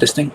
Testing.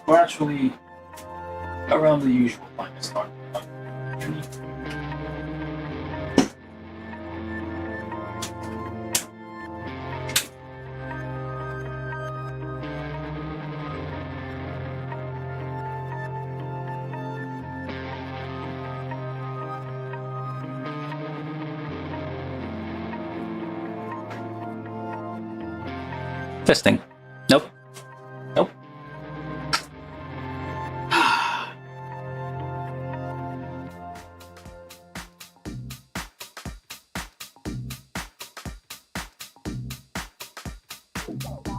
We're actually around the usual time to start. Testing. Nope. Nope.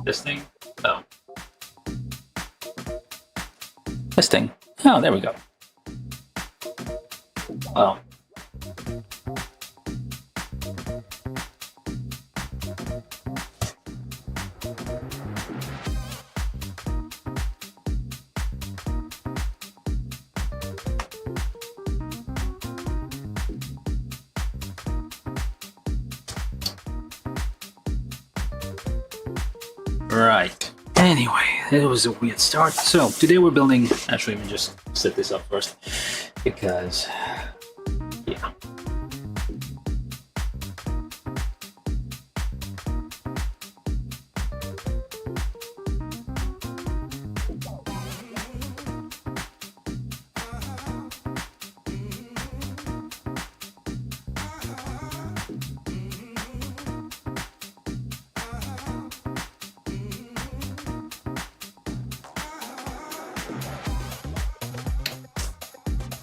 Testing. No. Testing. Oh, there we go. Well. Right. Anyway, it was a weird start. So today we're building. Actually, let me just set this up first because, yeah.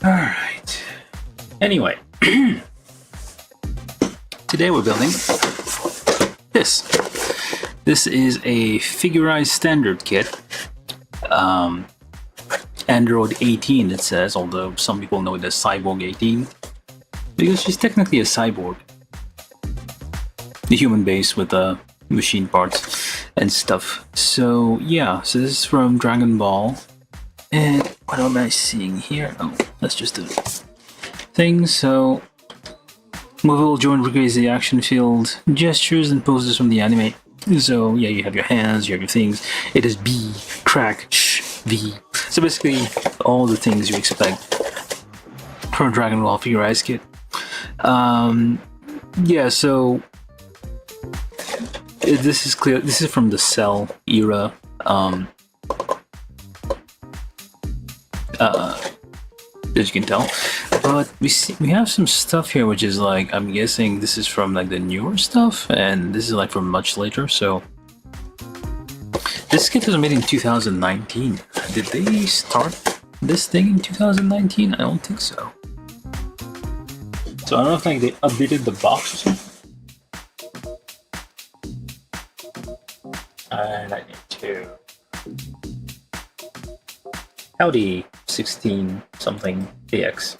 All right. Anyway, today we're building this. This is a figurized standard kit. Android 18 it says, although some people know it as cyborg 18 because she's technically a cyborg. The human base with machine parts and stuff. So yeah, so this is from Dragon Ball. And what am I seeing here? Oh, that's just a thing. So, movable joint recreates the action field, gestures and poses from the anime. So, yeah, you have your hands, you have your things. It is B, crack, sh, V. So basically, all the things you expect from a Dragon Ball figurized kit. Yeah, so this is clear. This is from the Cell era. As you can tell, but we have some stuff here which is like, I'm guessing this is from like the newer stuff, and this is like from much later. So this kit was made in 2019. Did they start this thing in 2019? I don't think so. So I don't know if like they updated the box or something. And I need to. Howdy, 16 something AX.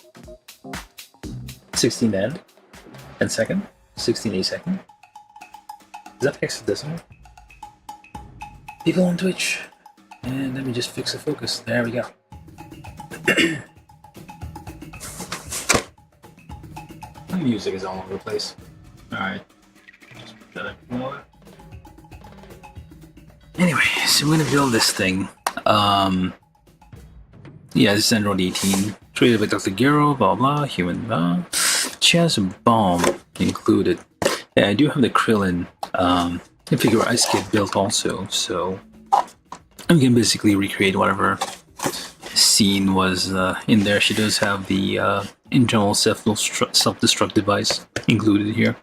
16 and second, 16 a second. Is that hexadecimal? People on Twitch. And let me just fix the focus. There we go. The music is all over the place. Alright. Just put that up lower. Anyway, so we're gonna build this thing. Yeah, this is Android 18. Treated by Dr. Gero, blah blah, human blah. She has a bomb included. Yeah, I do have the Krillin figure ice kit built also, so we can basically recreate whatever scene was in there. She does have the internal self-destruct device included here.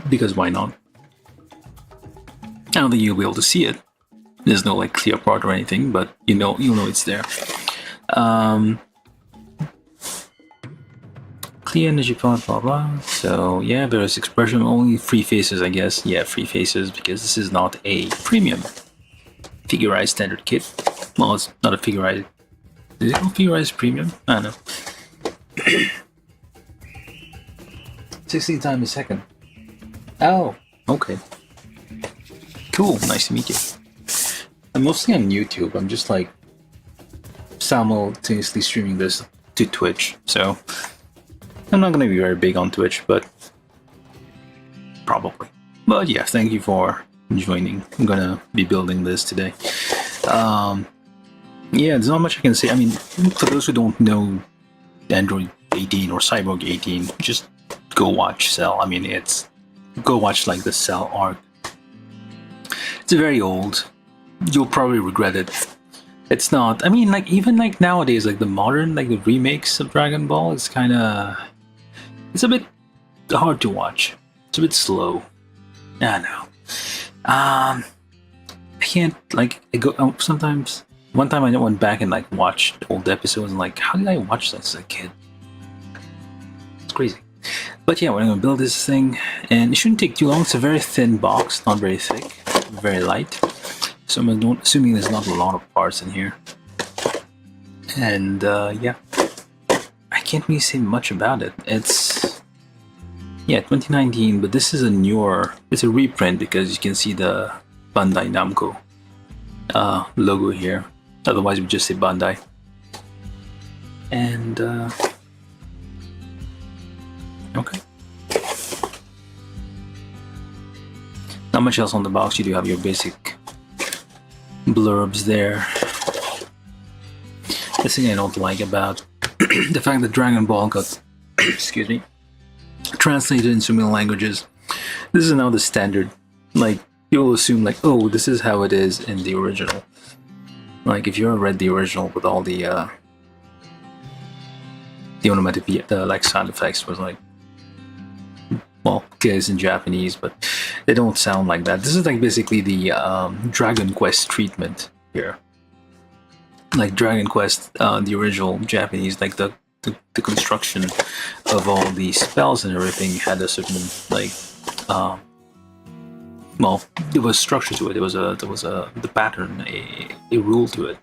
Because why not? I don't think you'll be able to see it. There's no like clear part or anything, but you'll know it's there. Clear energy part, blah blah. So yeah, various expression, only 3 faces, I guess. Yeah, 3 faces because this is not a premium figurized standard kit. Well, it's not a figurized. Is it called figurized premium? I don't know. 16 times a second. Oh, okay. Cool, nice to meet you. I'm mostly on YouTube. I'm just like simultaneously streaming this to Twitch, so I'm not going to be very big on Twitch, but probably. But yeah, thank you for joining. I'm going to be building this today. Yeah, there's not much I can say. I mean, for those who don't know Android 18 or Cyborg 18, just go watch Cell. I mean, go watch like the Cell arc. It's very old. You'll probably regret it. It's not. I mean, like even like nowadays, like the modern, like the remakes of Dragon Ball, it's kind of. It's a bit hard to watch. It's a bit slow. I know. I can't like. I go sometimes. One time I went back and like watched old episodes and like, how did I watch this as a kid? It's crazy. But yeah, we're gonna build this thing, and it shouldn't take too long. It's a very thin box, not very thick, very light. So I'm assuming there's not a lot of parts in here. And yeah, I can't really say much about it. It's, yeah, 2019, but this is a newer, it's a reprint because you can see the Bandai Namco logo here. Otherwise we just say Bandai. And okay. Not much else on the box. You do have your basic blurbs there. The thing I don't like about the fact that Dragon Ball got excuse me, translated in so many languages. This is now the standard. Like, you'll assume like, oh, this is how it is in the original. Like, if you ever read the original with all the onomatopoeia, the like sound effects was like, well, it's in Japanese, but they don't sound like that. This is like basically the Dragon Quest treatment here. Like Dragon Quest, the original Japanese, like the construction of all the spells and everything had a certain like, well, there was structure to it. There was the pattern, a rule to it,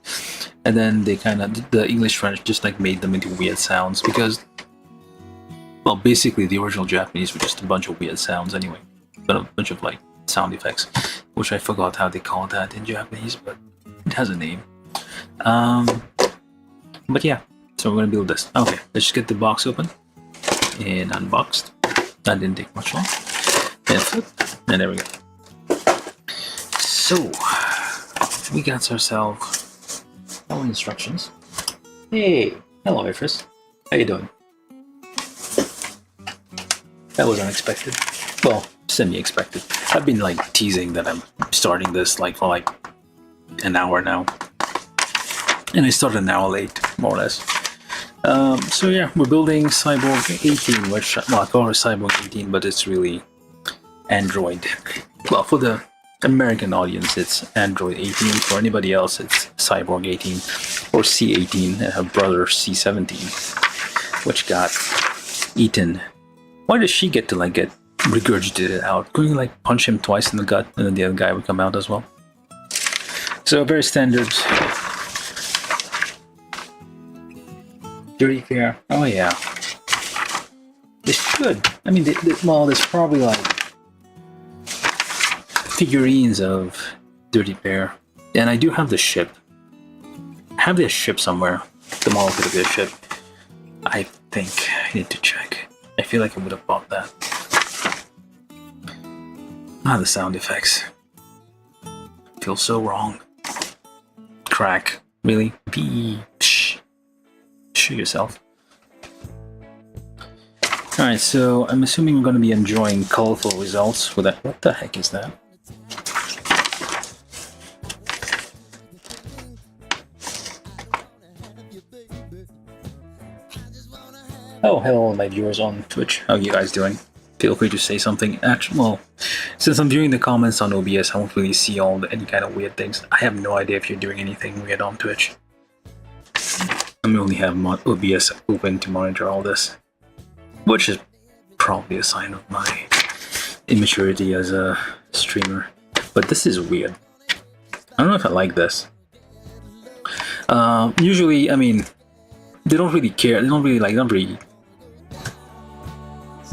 and then they kind of the English French just like made them into weird sounds because. Well, basically, the original Japanese were just a bunch of weird sounds anyway. But a bunch of, like, sound effects. Which I forgot how they call that in Japanese, but it has a name. But yeah, so we're gonna build this. Okay, let's just get the box open. And unboxed. That didn't take much long. And flip. And there we go. So, we got ourselves our instructions. Hey! Hello, Ifris. How you doing? That was unexpected. Well, semi-expected. I've been like teasing that I'm starting this like for like an hour now. And I started an hour late, more or less. So yeah, we're building Cyborg 18, which, well, I call her Cyborg 18, but it's really Android. Well, for the American audience, it's Android 18. For anybody else, it's Cyborg 18 or C18, and her brother C17, which got eaten. Why does she get to like get regurgitate it out. Couldn't you like punch him twice in the gut and then the other guy would come out as well? So very standard. Dirty Pair. Oh yeah. They should. I mean, well, there's probably like figurines of Dirty Pair. And I do have the ship. I have this ship somewhere. The model could be a ship. I think I need to check. I feel like I would have bought that. Ah, the sound effects. Feels so wrong. Crack. Really? Psh. Shoot yourself. Alright, so I'm assuming we're going to be enjoying colorful results with that. What the heck is that? Oh, hello my viewers on Twitch. How are you guys doing? Feel free to say something. Actually, well, since I'm viewing the comments on OBS, I won't really see any kind of weird things. I have no idea if you're doing anything weird on Twitch. I only have OBS open to monitor all this, which is probably a sign of my immaturity as a streamer. But this is weird. I don't know if I like this. Usually, I mean, they don't really care. They don't really.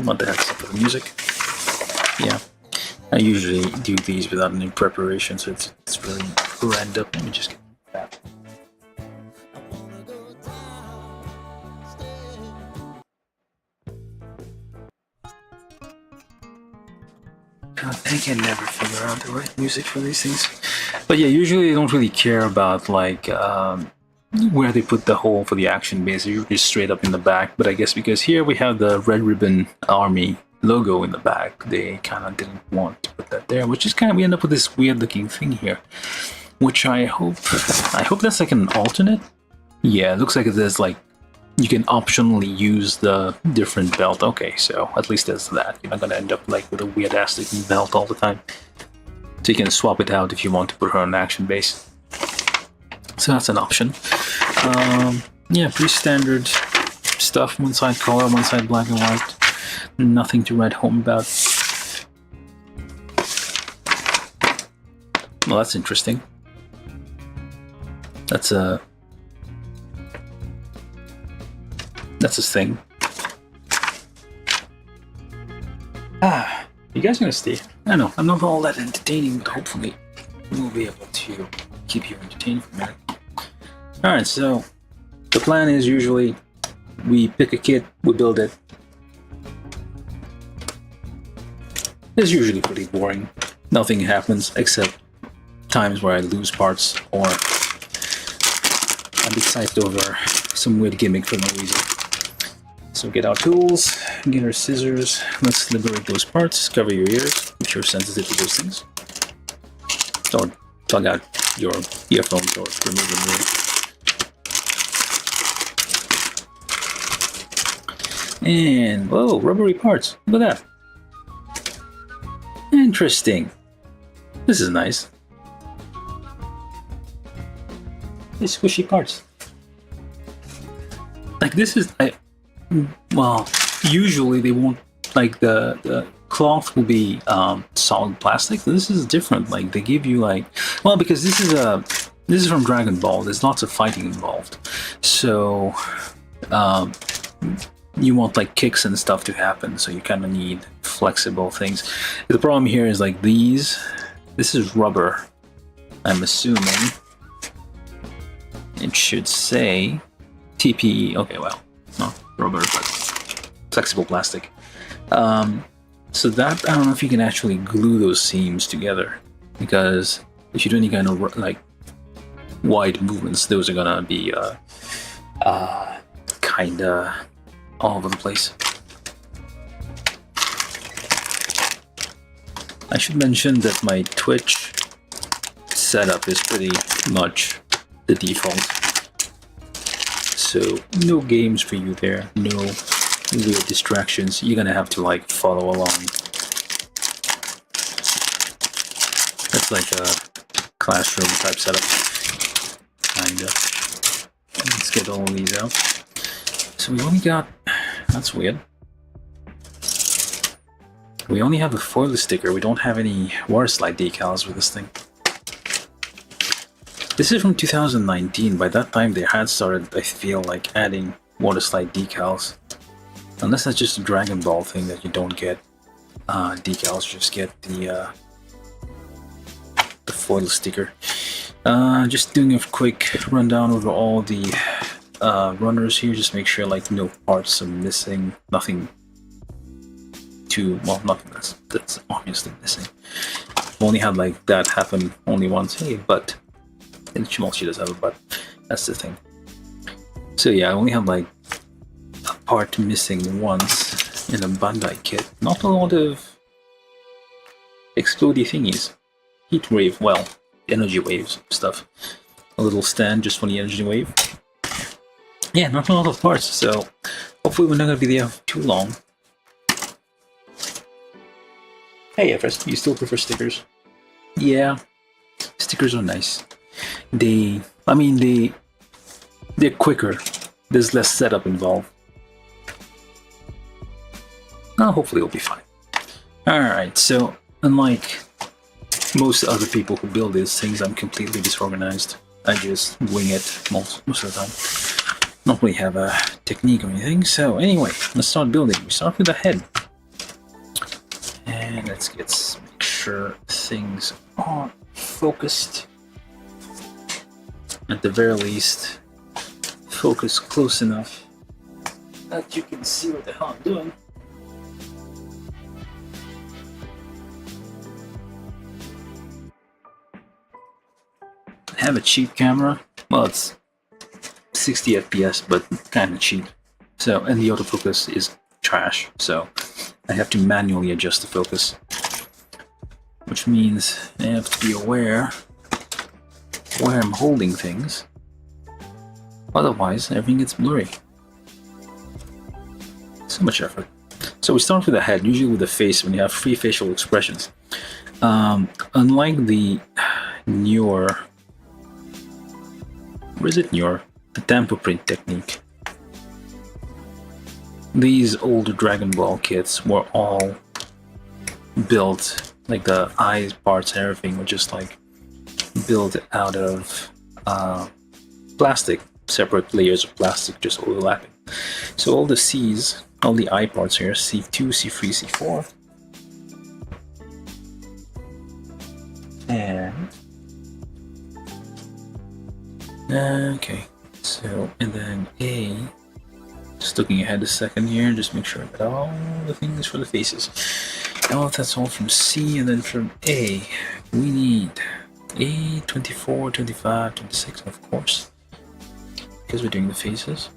What the heck's up with the music? Yeah, I usually do these without any preparation, so it's really random. Let me just get that. God, I can never figure out the right music for these things. But yeah, usually they don't really care about like where they put the hole for the action base. They're usually straight up in the back. But I guess because here we have the Red Ribbon Army logo in the back, they kind of didn't want to put that there, which is kind of, we end up with this weird looking thing here, which I hope that's like an alternate. Yeah, it looks like there's like, you can optionally use the different belt. Okay, so at least there's that. You're not gonna end up like with a weird ass looking belt all the time. So you can swap it out if you want to put her on action base. So that's an option. Yeah, pretty standard stuff. One side color, one side black and white. Nothing to write home about. Well, that's interesting. That's a thing. Ah, you guys gonna stay? I know, I'm not all that entertaining, but hopefully we'll be able to keep you entertained for a minute. Alright, so the plan is usually we pick a kit, we build it. It's usually pretty boring. Nothing happens except times where I lose parts or I'm excited over some weird gimmick for no reason. So get our tools, get our scissors, let's liberate those parts, cover your ears if you're sensitive to those things. Or plug out your earphones or remove them. And, whoa, rubbery parts. Look at that. Interesting. This is nice. These squishy parts. Like this is, well, usually they won't, like the cloth will be solid plastic. This is different. Like they give you like, well, because this is from Dragon Ball. There's lots of fighting involved. So, you want like kicks and stuff to happen, so you kind of need flexible things. The problem here is like this is rubber, I'm assuming. It should say TPE. Okay, well, not rubber, but flexible plastic. So that, I don't know if you can actually glue those seams together, because if you do any kind of like wide movements, those are gonna be kinda all over the place. I should mention that my Twitch setup is pretty much the default. So no games for you there, no weird distractions. You're gonna have to like follow along. That's like a classroom type setup. Kinda. Let's get all of these out. So we only got, that's weird. We only have a foil sticker. We don't have any water slide decals with this thing. This is from 2019. By that time, they had started, I feel like, adding water slide decals. Unless that's just a Dragon Ball thing that you don't get decals, just get the foil sticker. Just doing a quick rundown over all the runners here. Just make sure like no parts are missing. Nothing too well. Nothing that's obviously missing. I've only had like that happen only once. Hey, but and she does have a butt. That's the thing. So yeah, I only have like a part missing once in a Bandai kit. Not a lot of explodey thingies. Heat wave, well, energy waves stuff. A little stand just for the energy wave. Yeah, not a lot of parts, so hopefully we're not gonna be there too long. Hey Everest, you still prefer stickers? Yeah, stickers are nice. They're quicker. There's less setup involved. Hopefully it'll be fine. Alright, so unlike most other people who build these things, I'm completely disorganized. I just wing it most of the time. Not really have a technique or anything. So anyway, let's start building. We start with the head. And let's make sure things are focused. At the very least, focus close enough that you can see what the hell I'm doing. I have a cheap camera. Well, it's 60 FPS, but kind of cheap. So, and the autofocus is trash. So, I have to manually adjust the focus, which means I have to be aware where I'm holding things. Otherwise, everything gets blurry. So much effort. So we start with the head, usually with the face when you have free facial expressions. Unlike the newer, the tamper print technique. These older Dragon Ball kits were all built, like the eyes parts and everything were just like built out of plastic, separate layers of plastic just overlapping. So all the C's, all the eye parts here, C2, C3, C4, and okay, so and then A. Just looking ahead a second here, just make sure that all the things for the faces. Now that's all from C, and then from A, we need A, 24, 25, 26, of course, because we're doing the faces.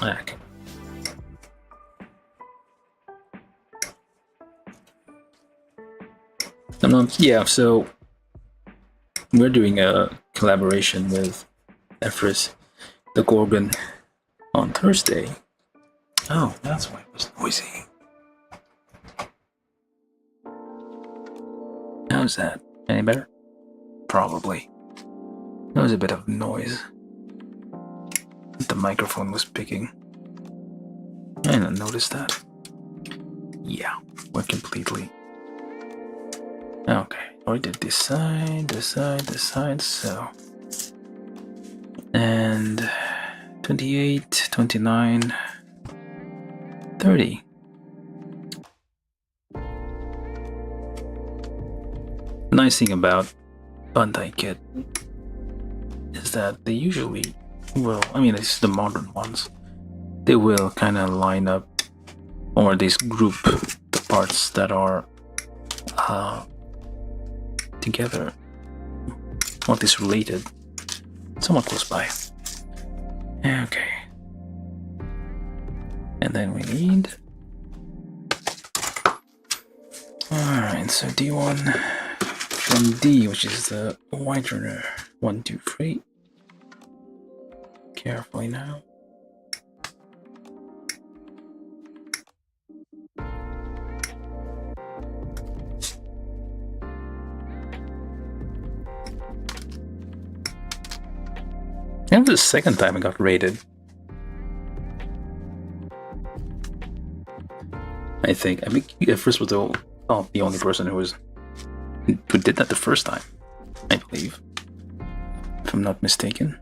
Okay. Yeah, so we're doing a collaboration with Everest the Gorgon on Thursday. Oh, that's why it was noisy. How's that? Any better? Probably. There was a bit of noise that the microphone was picking. I didn't notice that. Yeah, we're completely... Okay, we did this side, so... And 28, 29, 30. The nice thing about Bandai kit is that they usually will, I mean, it's the modern ones, they will kind of line up, or at least group the parts that are together, or at least related, somewhat close by. Okay. And then we need... Alright, so D1 from D, which is the white runner. 1, 2, 3. Carefully now. And the second time I got raided. I think. I mean, at first was the only person who did that the first time, I believe, if I'm not mistaken.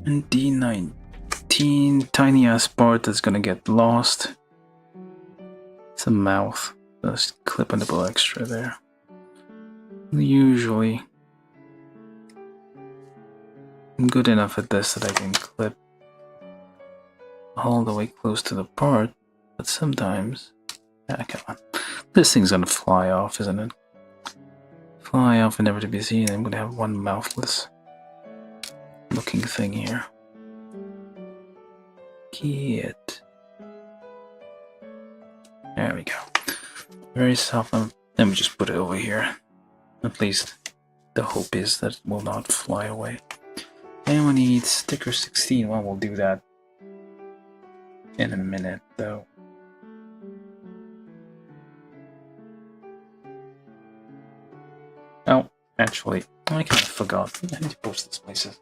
And D19, tiny ass part that's gonna get lost. It's a mouth. Just clip a little extra there. Usually, I'm good enough at this that I can clip all the way close to the part, but sometimes, come on, this thing's gonna fly off, isn't it? Fly off and never to be seen. I'm gonna have one mouthless looking thing here. Get. There we go. Very soft. Let me just put it over here. At least the hope is that it will not fly away. And we need sticker 16. Well, we'll do that in a minute, though. Oh, actually, I kind of forgot. I need to post this places.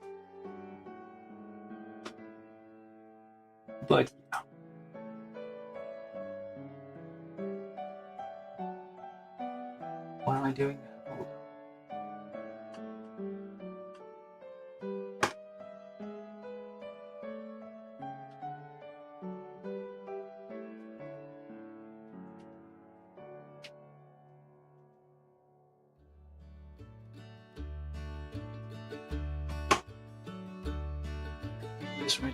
But yeah. What am I doing? Oh. This right.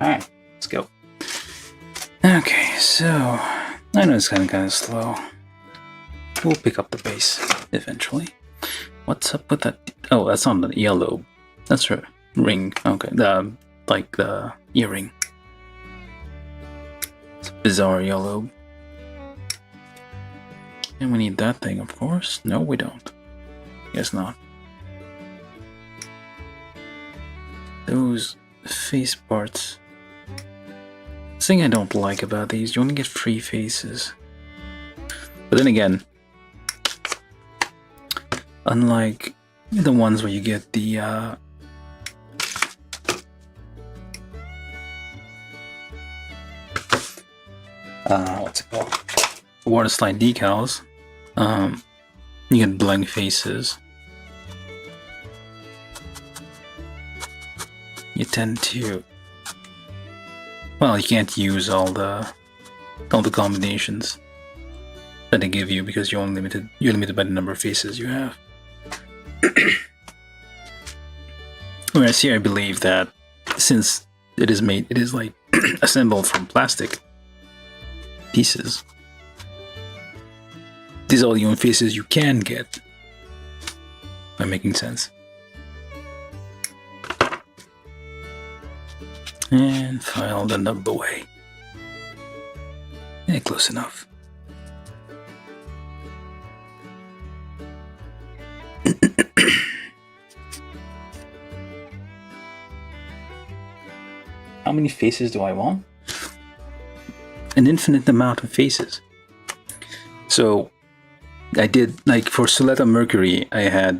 Alright, let's go. Okay, so I know it's kind of slow. We'll pick up the bass eventually. What's up with that? Oh, that's on the earlobe. That's her ring. Okay, like the earring. It's a bizarre earlobe. And we need that thing, of course. No, we don't. Guess not. Those face parts. The thing I don't like about these, you only get 3 faces. But then again, unlike the ones where you get the what's it called? Water slide decals, you get blank faces. You tend to, well, you can't use all the combinations that they give you because you're limited by the number of faces you have. Whereas here I believe that since it is like assembled from plastic pieces, these are all the only faces you can get. Am I making sense? And file the nub away. Yeah, close enough. How many faces do I want? An infinite amount of faces. So I did, like, for Soletta Mercury, I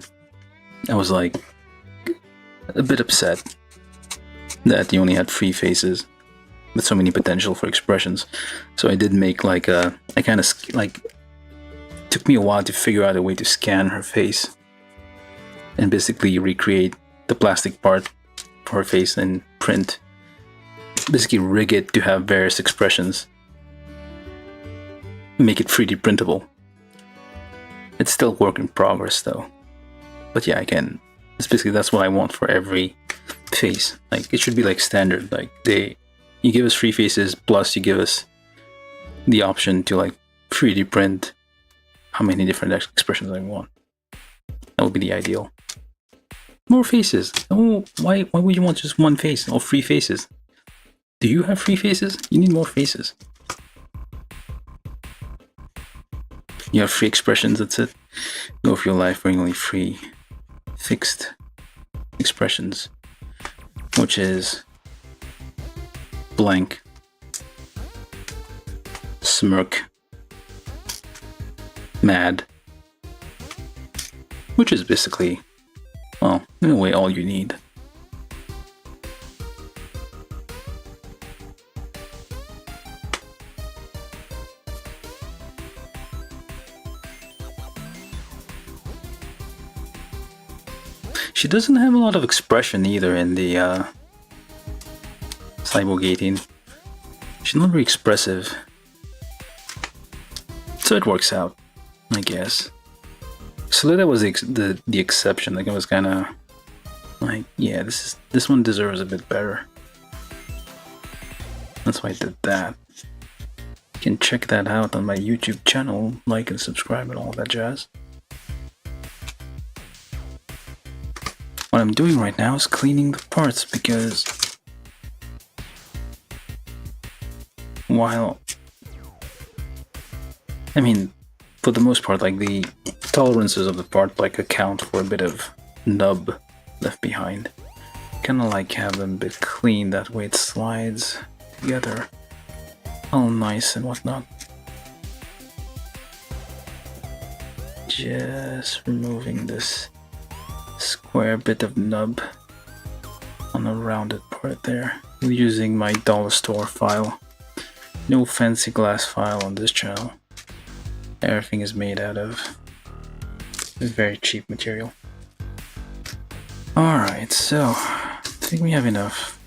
was like a bit upset that you only had 3 faces with so many potential for expressions. So I did make like I kind of like, took me a while to figure out a way to scan her face and basically recreate the plastic part for her face and print, basically rig it to have various expressions, make it 3D printable. It's still work in progress though, but yeah, I can. It's basically, that's what I want for every face. Like, it should be like standard. Like, you give us 3 faces plus you give us the option to like 3D print how many different expressions I want. That would be the ideal. More faces. Oh, why would you want just 1 face or 3 faces? Do you have 3 faces? You need more faces. You have 3 expressions, that's it. Go for your life wearing only 3 fixed expressions, which is blank, smirk, mad, which is basically, well, in a way, all you need. She doesn't have a lot of expression either in the Cyborg 18. She's not very expressive. So it works out, I guess. Solita was the exception. Like, it was kind of like, yeah, this one deserves a bit better. That's why I did that. You can check that out on my YouTube channel, like and subscribe and all that jazz. What I'm doing right now is cleaning the parts, because while, I mean, for the most part, like, the tolerances of the part like account for a bit of nub left behind. Kinda like have them a bit clean, that way it slides together all nice and whatnot. Just removing this square bit of nub on the rounded part there, using my dollar store file. No fancy glass file on this channel. Everything is made out of very cheap material. Alright, so I think we have enough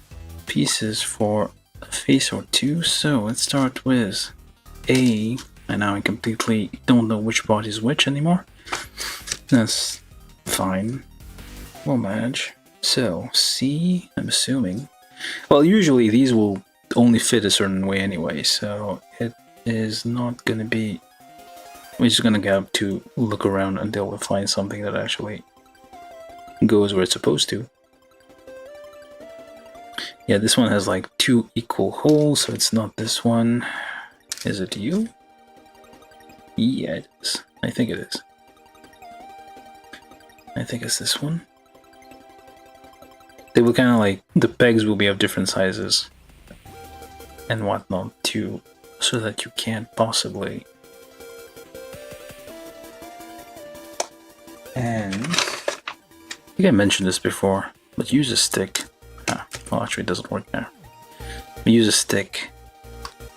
pieces for a face or two, so let's start with A, and now I completely don't know which part is which anymore. That's fine. We'll manage. So, C, I'm assuming. Well, usually these will only fit a certain way anyway, so it is not gonna be... We're just gonna have to look around until we find something that actually goes where it's supposed to. Yeah, this one has like 2 equal holes, so it's not this one. Is it you? Yeah, it is. I think it is. I think it's this one. They will kind of like, the pegs will be of different sizes and whatnot too, so that you can't possibly. And I think I mentioned this before, but use a stick. Well, actually, it doesn't work now. But use a stick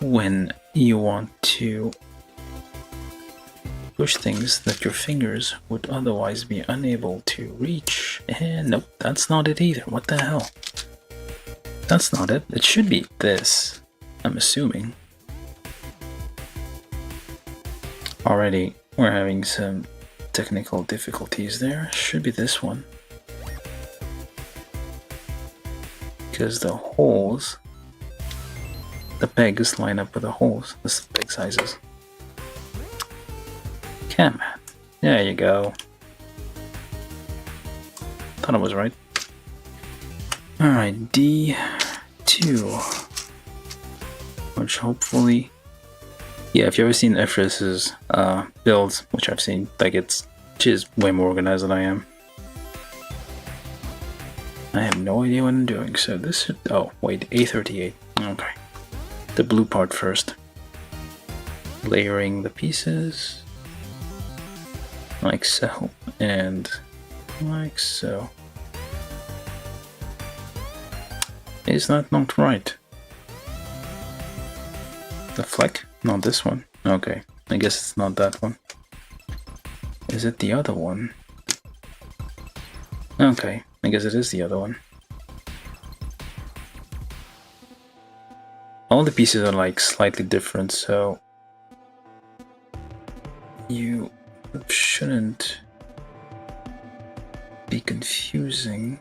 when you want to push things that your fingers would otherwise be unable to reach. And nope, that's not it either. What the hell? That's not it. It should be this, I'm assuming. Already, we're having some technical difficulties there. Should be this one. Because the holes, the pegs line up with the holes. This is the peg sizes. Come on. There you go. Thought I was right. Alright, D2. Which hopefully... Yeah, if you've ever seen Efris's builds, which I've seen, like, she's way more organized than I am. I have no idea what I'm doing, so this should... Oh, wait, A38. Okay. The blue part first. Layering the pieces. Like so, and like so. Is that not right? The fleck? Not this one. Okay, I guess it's not that one. Is it the other one? Okay, I guess it is the other one. All the pieces are like slightly different, so you shouldn't be confusing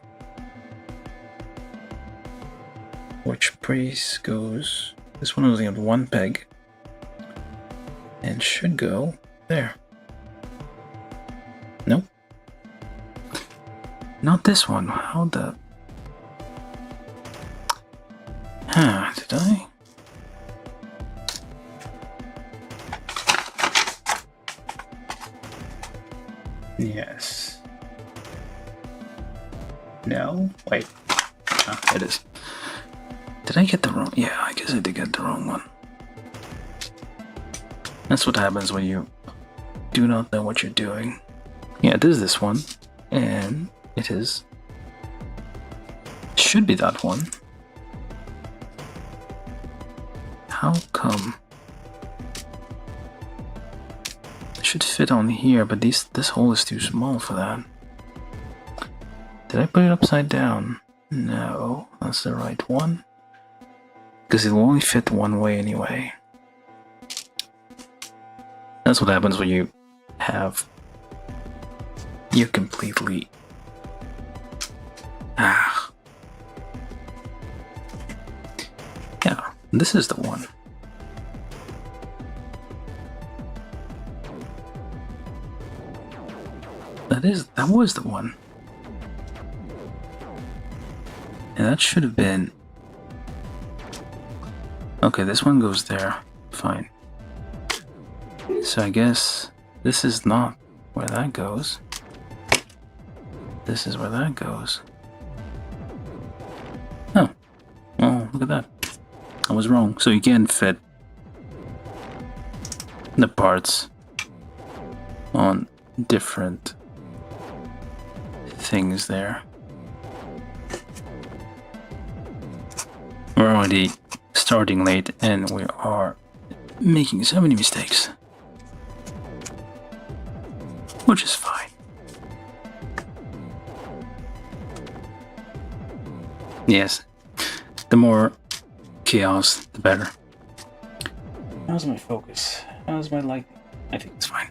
which piece goes. This one only has 1 peg and should go there. Nope. Not this one. How the... Huh, did I? Yes. No? Wait. Ah, it is. Did I get the wrong... Yeah, I guess I did get the wrong one. That's what happens when you do not know what you're doing. Yeah, it is this one, and it is. Should be that one. How come? It should fit on here, but this hole is too small for that. Did I put it upside down? No, that's the right one. Because it will only fit one way anyway. That's what happens when you have... You're completely... Ah. Yeah, this is the one. That was the one. And that should have been... Okay, this one goes there. Fine. So I guess this is not where that goes. This is where that goes. Oh. Oh, look at that. I was wrong. So you can fit the parts on different things there. We're already starting late and we are making so many mistakes. Which is fine. Yes, the more chaos, the better. How's my focus? How's my light? I think it's fine.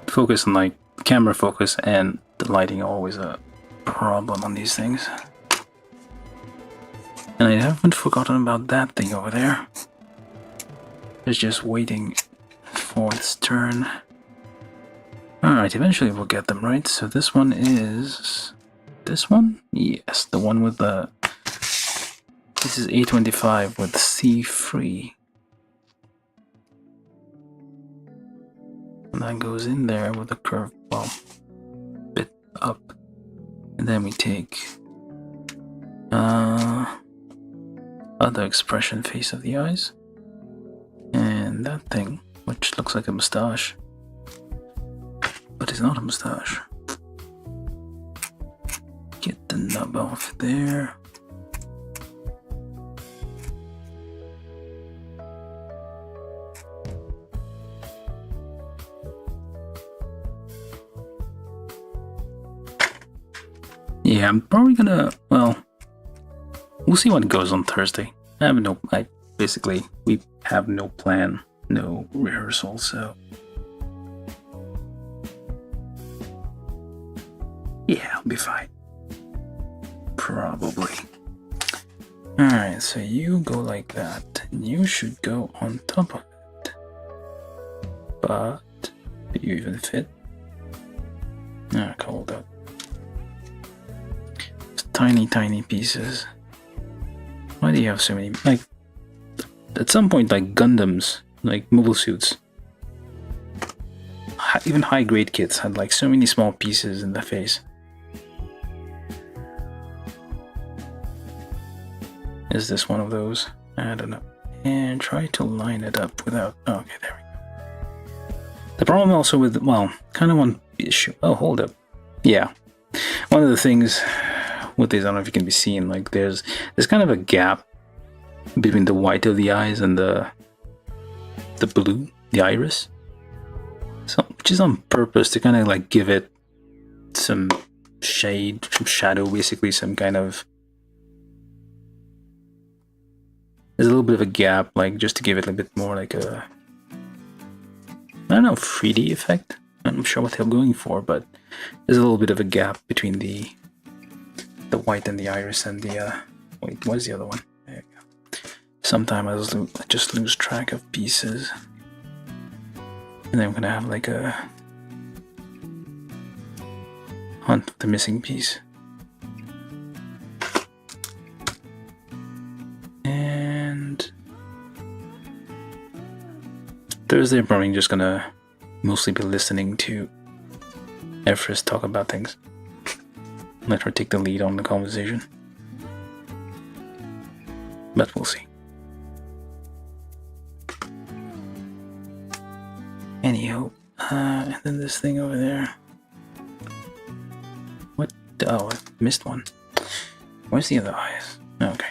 Focus and like camera focus and the lighting are always a problem on these things. And I haven't forgotten about that thing over there. It's just waiting for its turn. Alright, eventually we'll get them, right? So this one is... This one? Yes, the one with the... This is A25 with C free. And that goes in there with a curve, well, bit up. And then we take... other expression, face of the eyes. And that thing, which looks like a mustache. But it's not a mustache. Get the nub off there. Yeah, I'm probably gonna, well, we'll see what goes on Thursday. We have no plan, no rehearsal, so... Yeah, I'll be fine. Probably. Alright, so you go like that, and you should go on top of it. But, do you even fit? Ah, hold up. Tiny, tiny pieces. Why do you have so many? Like, at some point, like Gundams, like mobile suits, even high-grade kits had like so many small pieces in the face. Is this one of those? I don't know. And try to line it up without... Oh, okay, there we go. The problem also with... Well, kind of one issue... Oh, hold up. Yeah. One of the things with these, I don't know if you can be seen, like there's kind of a gap between the white of the eyes and the blue, the iris. So, which is on purpose to kind of like give it some shade, some shadow, basically some kind of... There's a little bit of a gap, like just to give it a bit more like a... I don't know, 3D effect? I'm not sure what they're going for, but there's a little bit of a gap between the white and the iris and the... wait, what's the other one? There you go. Sometimes I just lose track of pieces. And then I'm gonna have like a hunt of the missing piece. And Thursday I'm probably just gonna mostly be listening to Everest talk about things. Let her take the lead on the conversation. But we'll see. Anywho, and then this thing over there. What? Oh, I missed one. Where's the other eyes? Okay.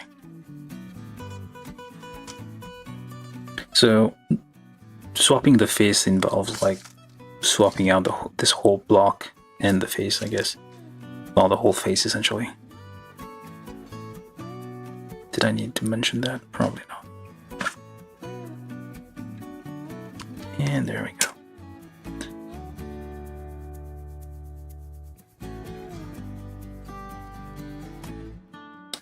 So, swapping the face involves like swapping out this whole block and the face, I guess. Well, the whole face essentially. Did I need to mention that? Probably not. And there we go.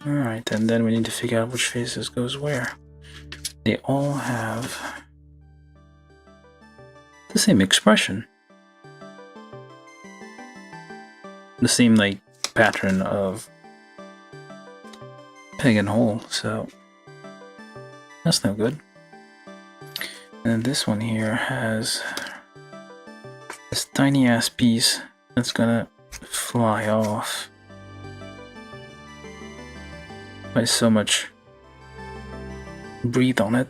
Alright, and then we need to figure out which faces goes where. They all have the same expression. The same, like, pattern of peg and hole, so that's no good. And this one here has this tiny ass piece that's gonna fly off by so much breathe on it.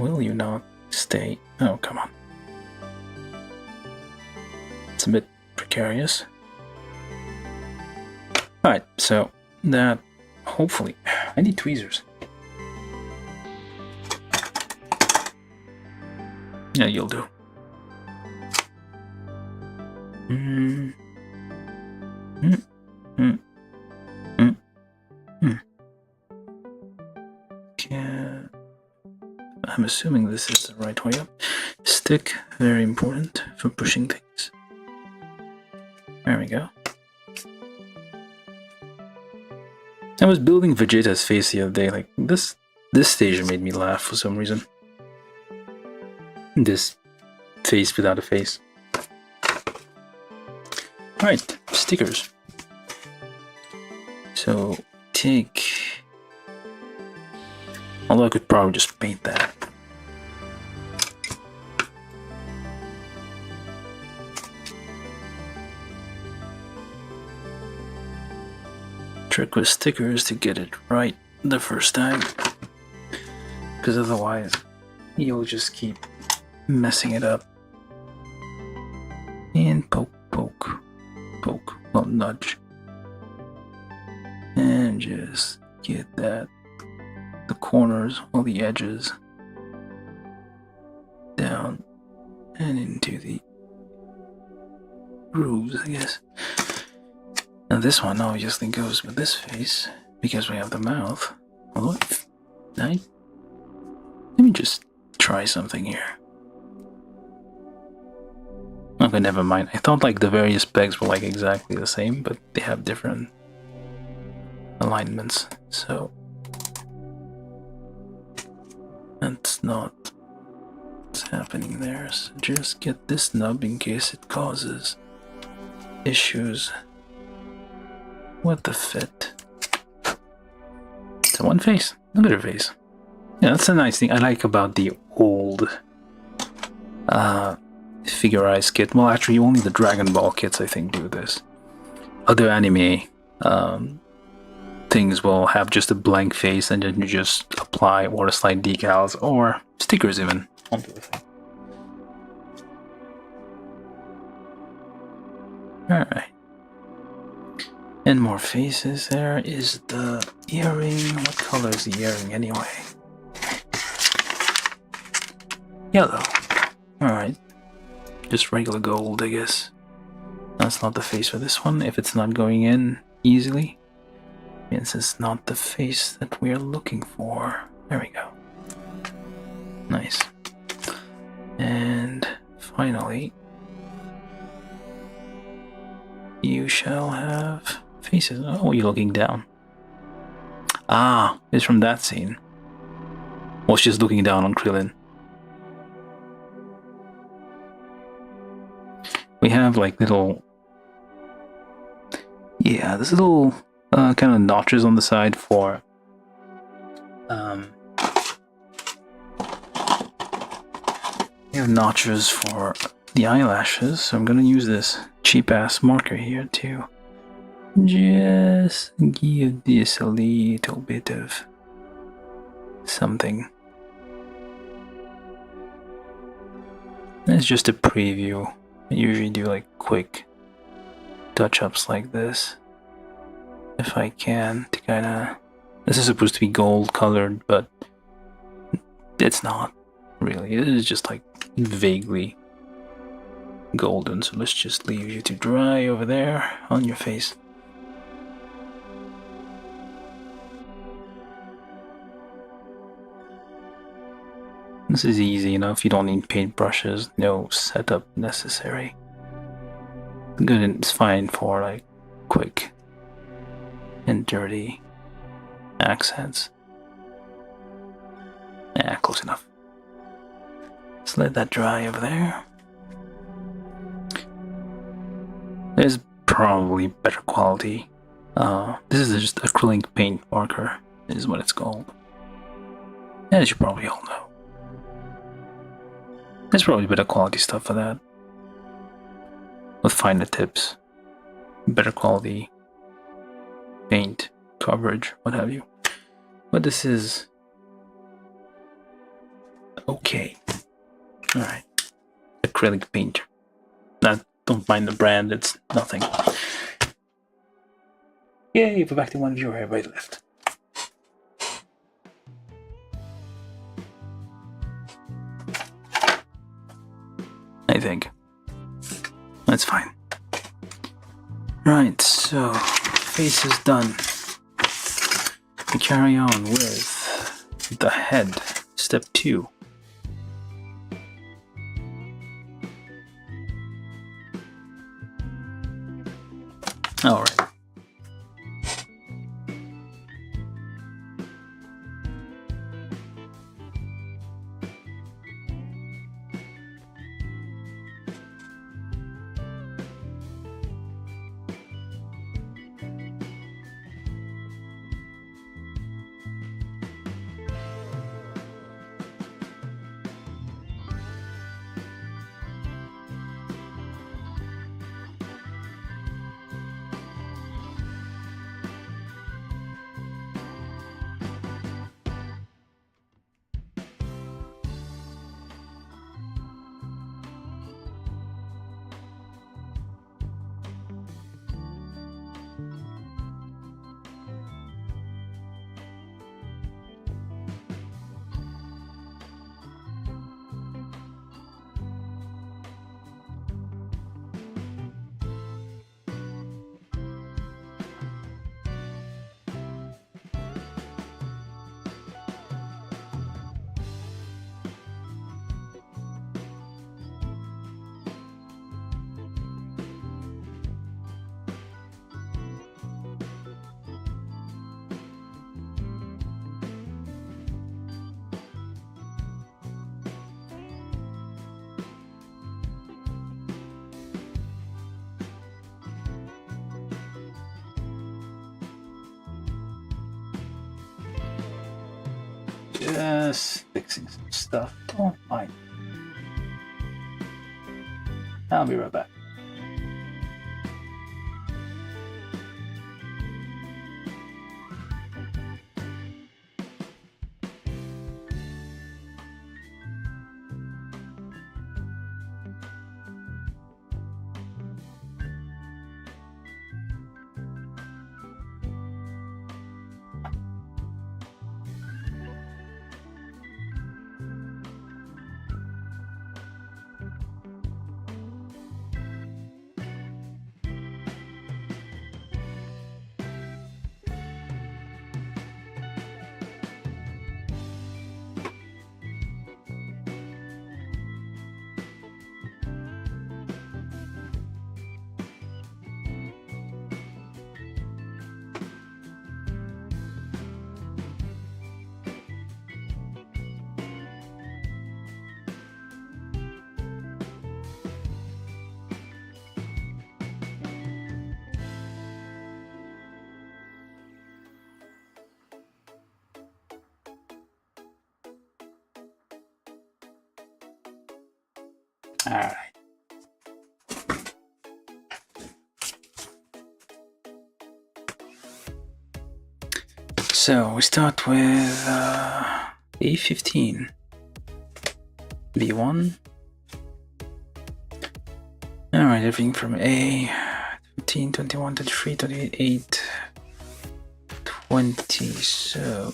Will you not stay? Oh, come on. It's a bit precarious. Alright, so that hopefully I need tweezers. Yeah, you'll do. I'm assuming this is the right way up. Stick, very important for pushing things. There we go. I was building Vegeta's face the other day. Like this station made me laugh for some reason. This face without a face. Alright, stickers. So take. Although I could probably just paint that. Trick with stickers to get it right the first time, because otherwise you'll just keep messing it up. And poke, poke, poke, well, nudge, and just get that, the corners, all the edges down and into the grooves, I guess. Now this one obviously goes with this face, because we have the mouth. Although, let me just try something here. Okay, never mind. I thought like the various pegs were like exactly the same, but they have different alignments, so that's not what's happening there. So just get this nub in case it causes issues with the fit. So one face, look at her face. Yeah, that's a nice thing I like about the old figurized kit. Well, actually, only the Dragon Ball kits I think do this. Other anime things will have just a blank face, and then you just apply water slide decals or stickers even onto the thing. All right. And more faces. There is the earring. What color is the earring anyway? Yellow. Alright. Just regular gold, I guess. That's not the face for this one. If it's not going in easily, means it's not the face that we're looking for. There we go. Nice. And finally, you shall have faces. Oh, you're looking down. Ah, it's from that scene. Well, she's looking down on Krillin. We have like little, yeah, there's little kind of notches on the side for we have notches for the eyelashes, so I'm gonna use this cheap ass marker here to just give this a little bit of something. It's just a preview. I usually do like quick touch-ups like this, if I can, to kind of... This is supposed to be gold colored, but it's not really. It is just like vaguely golden, so let's just leave you to dry over there on your face. This is easy enough, you don't need paintbrushes, no setup necessary. Good, it's fine for like quick and dirty accents. Yeah, close enough. Just let that dry over there. There's probably better quality. This is just acrylic paint marker, is what it's called. As you probably all know. There's probably better quality stuff for that. With finer tips, better quality paint, coverage, what have you. But this is okay. Alright. Acrylic paint. Don't mind the brand, it's nothing. Yay, we're back to one viewer, everybody left. I think. That's fine. Right, so face is done. We carry on with the head. Step 2. Alright. Just fixing some stuff. Don't mind. I'll be right back. All right. So we start with A15, V1, Alright, everything from A, 15, 21, 23, 28, 20, so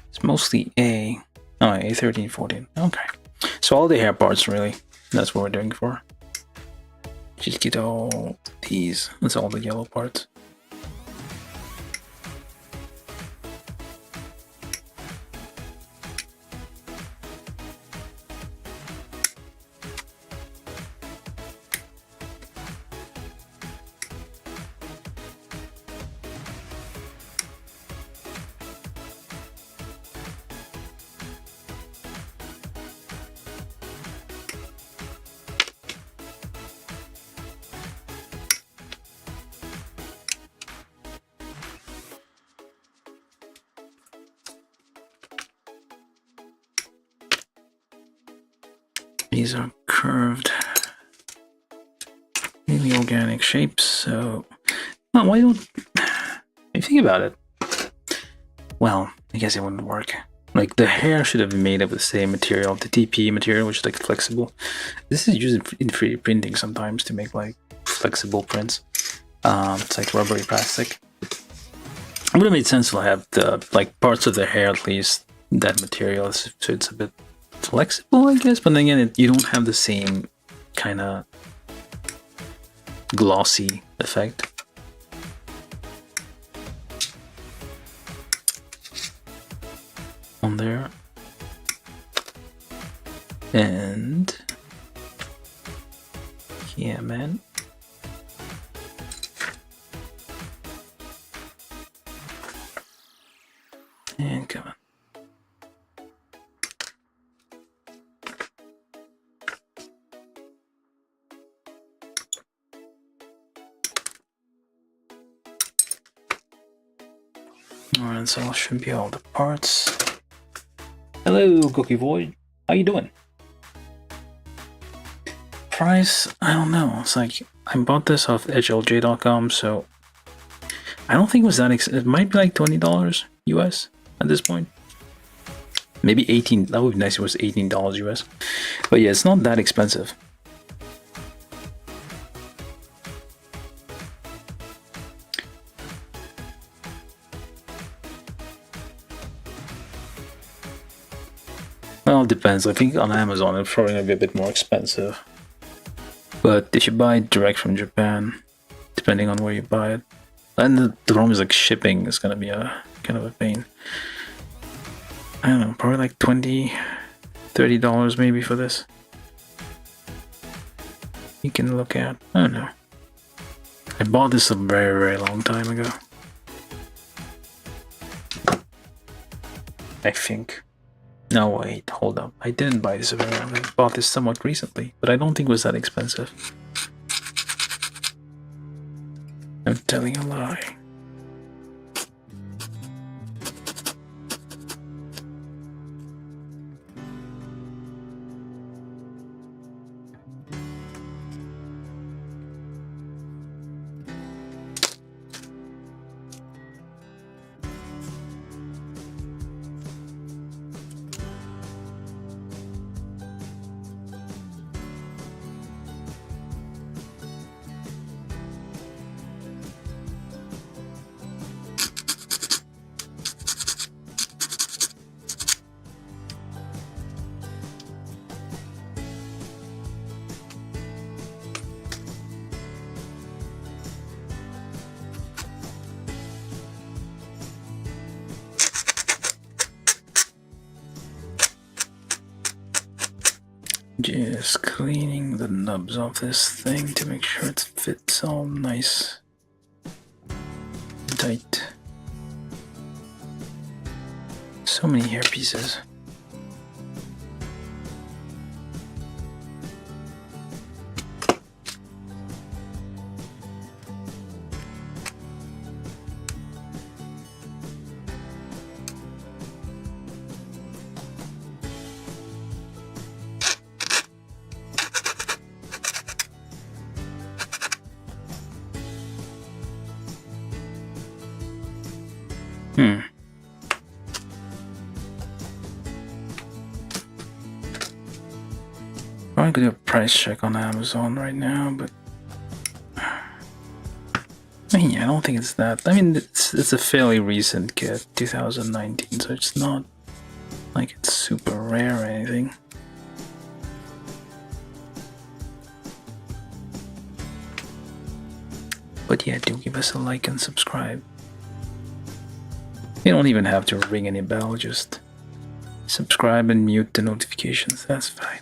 it's mostly A. Oh, A, 13, 14, okay. So all the hair parts, really, that's what we're doing for. Just get all these, that's all the yellow parts. These are curved, really organic shapes, so well, why don't, if you think about it, well, I guess it wouldn't work. Like, the hair should have been made of the same material, the TP material, which is like flexible. This is used in 3D printing sometimes to make like flexible prints. It's like rubbery plastic. It would have made sense to have the like parts of the hair, at least that material, so it's a bit flexible, I guess. But then again, you don't have the same kind of glossy effect. On there, and yeah, man. And come on. Alright, so that should be all the parts. Hello, Cookie Void. How you doing? Price? I don't know. It's like, I bought this off edgelj.com, so I don't think it was that it might be like $20 US at this point. Maybe 18. That would be nice if it was $18 US. But yeah, it's not that expensive. Well, it depends. I think on Amazon it's probably gonna be a bit more expensive. But if you buy it direct from Japan, depending on where you buy it, and the problem is like shipping is gonna be a kind of a pain. I don't know, probably like $20, $30 maybe for this. You can look at, I don't know. I bought this a very, very long time ago. I think. No, wait, hold up. I didn't buy this very long. I bought this somewhat recently, but I don't think it was that expensive. I'm telling a lie. Just cleaning the nubs off this thing to make sure it fits all nice and tight. So many hair pieces. probably gonna do a price check on Amazon right now, but I mean, yeah, I don't think it's that. I mean, it's a fairly recent kit, 2019, so it's not like it's super rare or anything. But yeah, do give us a like and subscribe. You don't even have to ring any bell, just subscribe and mute the notifications, that's fine.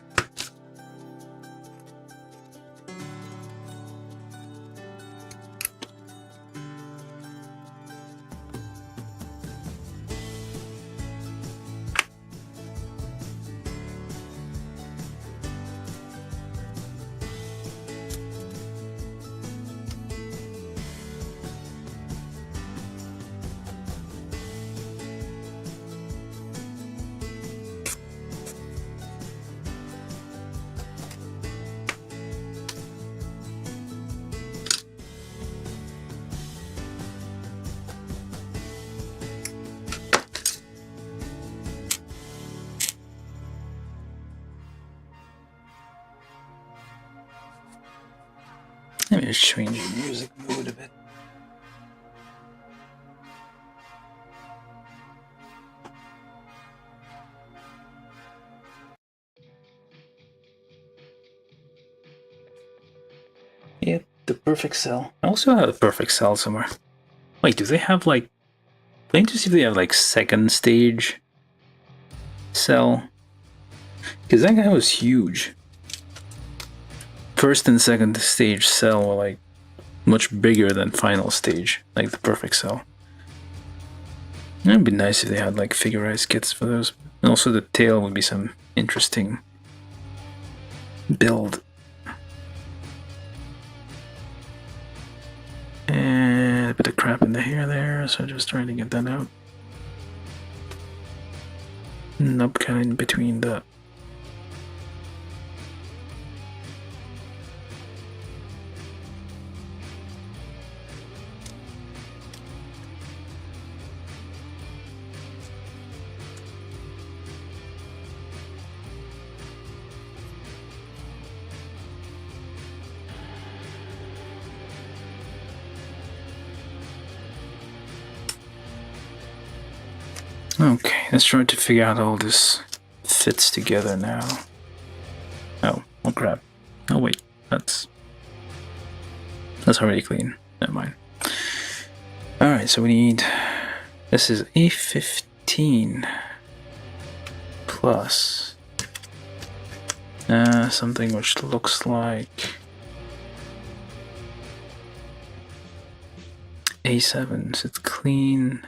Let me just change the music mood a bit. Yeah, the perfect cell. I also have a perfect cell somewhere. Wait, do they have like... I need to see if they have like second stage cell. Because that guy was huge. First and second stage cell were like much bigger than final stage, like the perfect cell. It'd be nice if they had like figurized kits for those. And also the tail would be some interesting build. And a bit of crap in the hair there, so just trying to get that out. Nope, kind of in between the... Okay, let's try to figure out how all this fits together now. Oh crap. Oh wait, that's already clean. Never mind. Alright, so we need... This is A15 plus something which looks like A7, so it's clean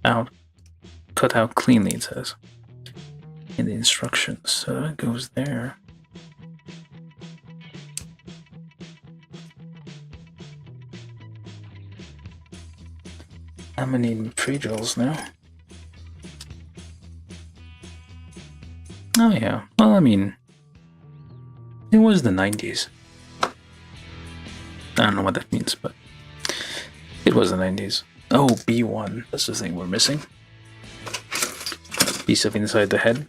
out, cut out cleanly, it says in the instructions, so that goes there. I'm gonna need pre-drills now. Oh yeah, well I mean, it was the 90s. I don't know what that means, but it was the 90s. Oh, B1, that's the thing we're missing. A piece of inside the head.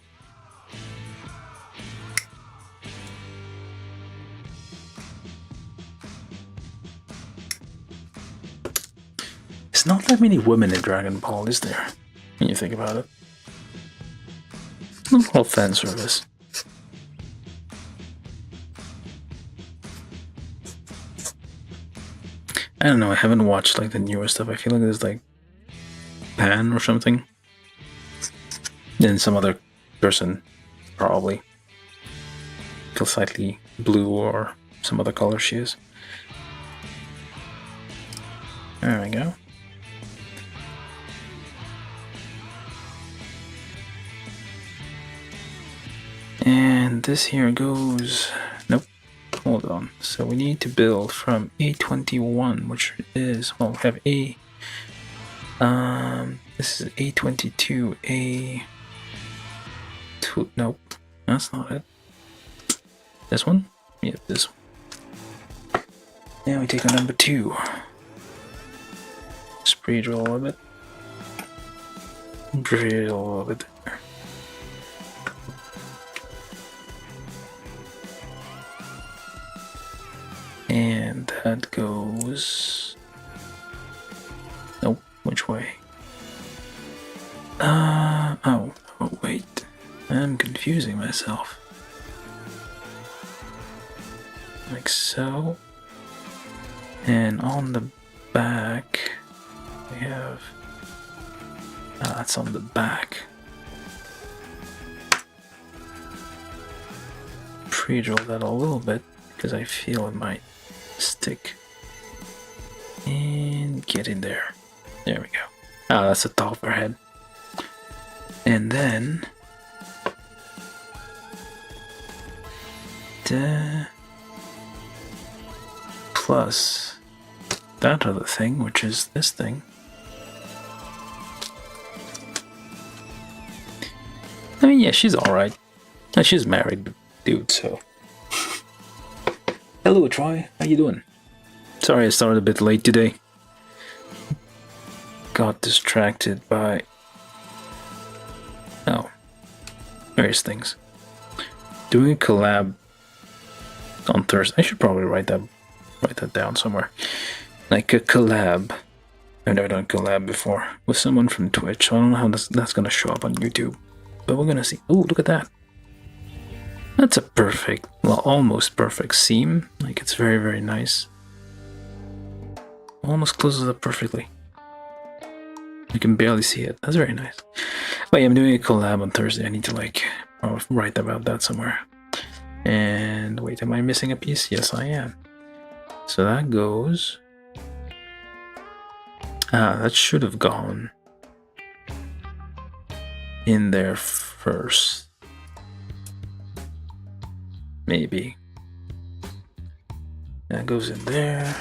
There's not that many women in Dragon Ball, is there? When you think about it. Not all fan service. I don't know, I haven't watched like the newer stuff. I feel like there's like Pan or something. Then some other person, probably. Feels slightly blue or some other color she is. There we go. And this here goes... Nope. Hold on. So we need to build from A21, which is... Well, we have A... This is A22, A2... Nope. That's not it. This one? Yeah, this one. Now we take a number 2. Spray drill a little bit. Drill a little bit there. that goes... Nope, which way? Oh, wait. I'm confusing myself. Like so. And on the back, we have... that's on the back. Pre-drill that a little bit, because I feel it might stick. And get in there. There we go. That's the top of our head. And then... plus that other thing, which is this thing. I mean, yeah, she's alright. She's married, dude, so... Hello, Troy. How you doing? Sorry I started a bit late today. Got distracted by... oh. Various things. Doing a collab on Thursday. I should probably write that down somewhere. Like a collab. I've never done a collab before. With someone from Twitch. So I don't know how that's gonna show up on YouTube. But we're gonna see. Oh, look at that. That's a perfect, well, almost perfect seam. Like, it's very, very nice. Almost closes up perfectly. You can barely see it. That's very nice. But yeah, I'm doing a collab on Thursday. I need to, like, write about that somewhere. And wait, am I missing a piece? Yes, I am. So that goes... that should have gone in there first. Maybe. That goes in there.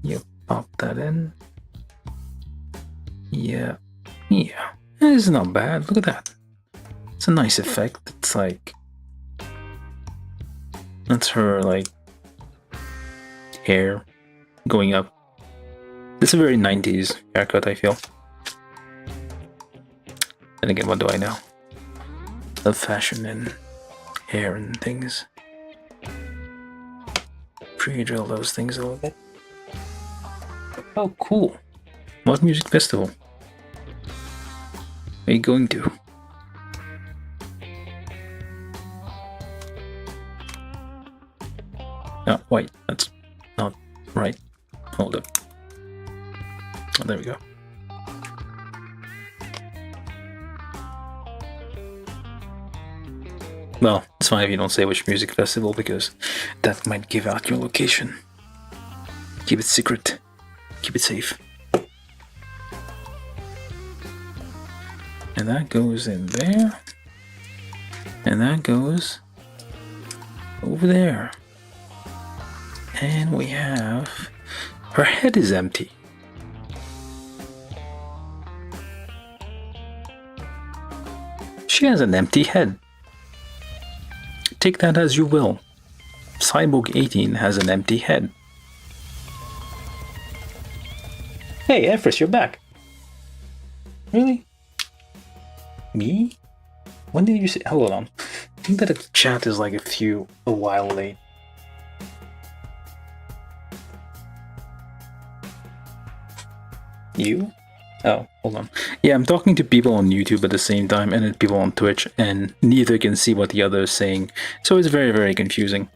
You pop that in. Yeah. Yeah. It's not bad. Look at that. It's a nice effect. It's like... that's her, like, hair going up. It's a very 90s haircut, I feel. And again, what do I know? Of fashion and hair and things. Pre-drill those things a little bit. Oh, cool. What music festival are you going to? Oh, wait, that's not right. Hold up. Oh, there we go. Well, it's fine if you don't say which music festival, because that might give out your location. Keep it secret. Keep it safe. And that goes in there. And that goes over there. And we have... her head is empty. She has an empty head. Take that as you will. Cyborg 18 has an empty head. Hey, Efris, you're back. Really? Me? When did you say... hold on. I think that the chat is like a while late. You? Oh, hold on. Yeah, I'm talking to people on YouTube at the same time and then people on Twitch, and neither can see what the other is saying. So it's very, very confusing.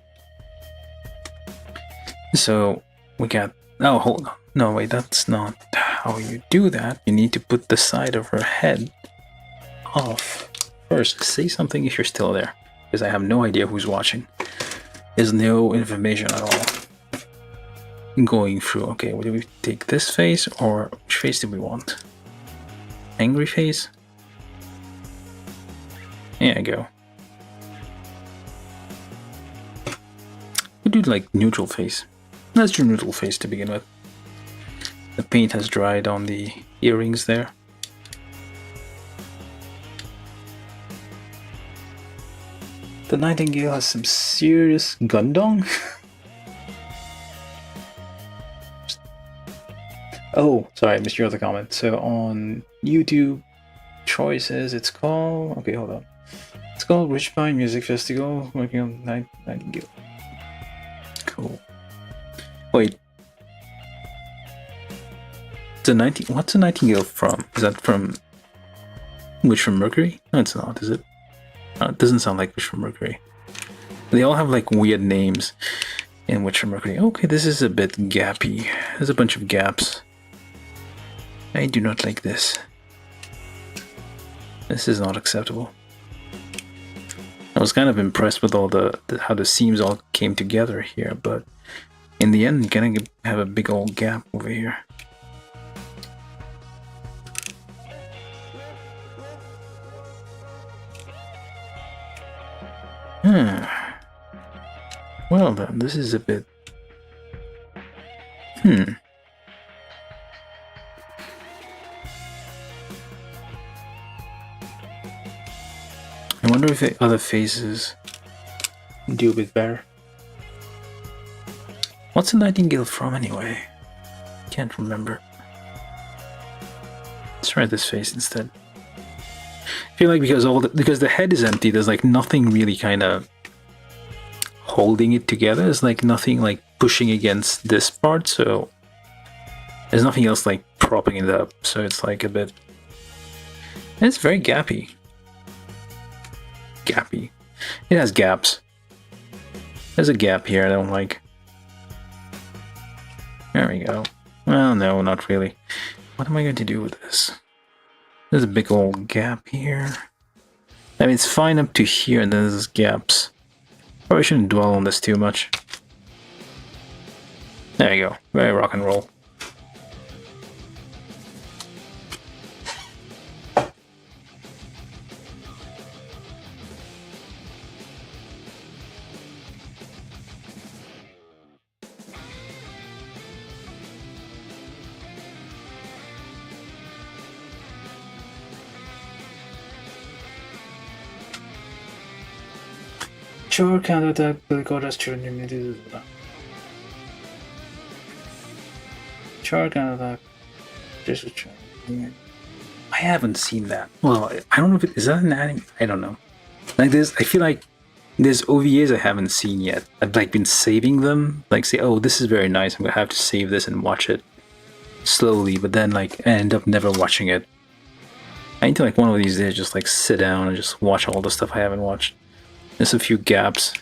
So we got... oh, hold on. No, wait, that's not how you do that. You need to put the side of her head off. First, say something if you're still there, because I have no idea who's watching. There's no information at all. Going through. Okay, what do we take? This face, or which face do we want? Angry face? There you go. We do like neutral face. Let's do neutral face to begin with. The paint has dried on the earrings there. The Nightingale has some serious gundong. Oh, sorry, I missed your other comment. So on YouTube, Troy says it's called... okay, hold on. It's called Richpine Music Festival, working on Nightingale. Cool. Wait. The 19. What's a nightingale from? Is that from Wish from Mercury? No, it's not, is it? It doesn't sound like Wish from Mercury. They all have like weird names in Witch from Mercury. Okay, this is a bit gappy. There's a bunch of gaps. I do not like this. This is not acceptable. I was kind of impressed with all the how the seams all came together here, but in the end, you're gonna have a big old gap over here. Well then, this is a bit... I wonder if the other faces do a bit better. What's a nightingale from anyway? Can't remember. Let's try this face instead. I feel like because the head is empty, there's like nothing really kind of holding it together. There's like nothing like pushing against this part, so there's nothing else like propping it up. So it's like a bit. It's very gappy. Gappy. It has gaps. There's a gap here I don't like. There we go. Well, no, not really. What am I going to do with this? There's a big old gap here. I mean, it's fine up to here, and then there's gaps. Probably shouldn't dwell on this too much. There you go. Very rock and roll. Sure, counterattack, Billy children. Char counterattack. I haven't seen that. Well, I don't know if is that an anime? I don't know. Like this, I feel like there's OVAs I haven't seen yet. I've like been saving them. Like say, oh, this is very nice. I'm gonna have to save this and watch it slowly. But then like I end up never watching it. I need to like one of these days just like sit down and just watch all the stuff I haven't watched. There's a few gaps.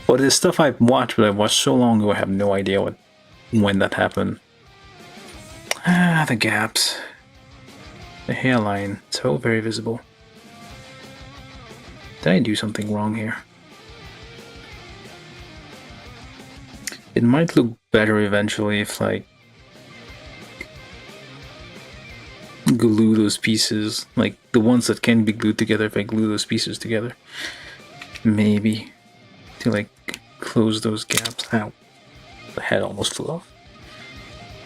But there's stuff I've watched, but I watched so long ago I have no idea when that happened. Ah, the gaps. The hairline, so very visible. Did I do something wrong here? It might look better eventually if like glue those pieces, like the ones that can be glued together, if I glue those pieces together. Maybe to like close those gaps. Ow. The head almost flew off.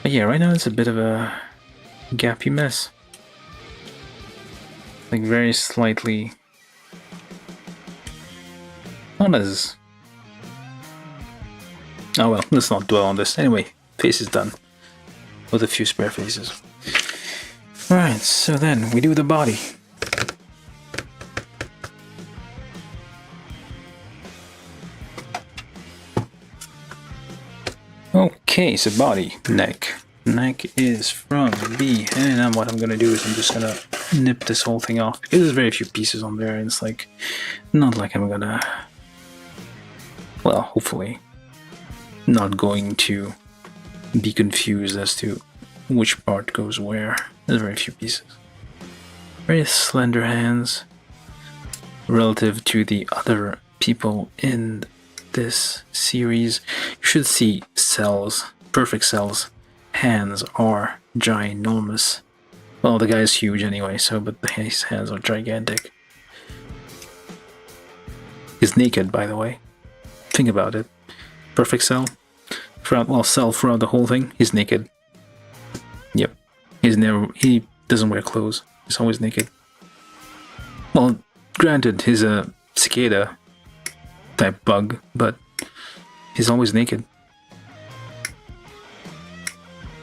But yeah, right now it's a bit of a gappy mess. Like very slightly. Not as. Oh well, let's not dwell on this. Anyway, face is done. With a few spare faces. Alright, so then we do the body. Okay, so body, neck. Neck is from B, and then what I'm gonna do is I'm just gonna nip this whole thing off. Because there's very few pieces on there, and it's like, not like I'm gonna, well, hopefully, not going to be confused as to which part goes where. There's very few pieces. Very slender hands relative to the other people in this series. You should see cells, perfect cells. Hands are ginormous. Well, the guy's huge anyway, so but his hands are gigantic. He's naked, by the way. Think about it. Perfect cell. Cell throughout the whole thing. He's naked. Yep. He doesn't wear clothes. He's always naked. Well, granted, he's a cicada type bug, but he's always naked.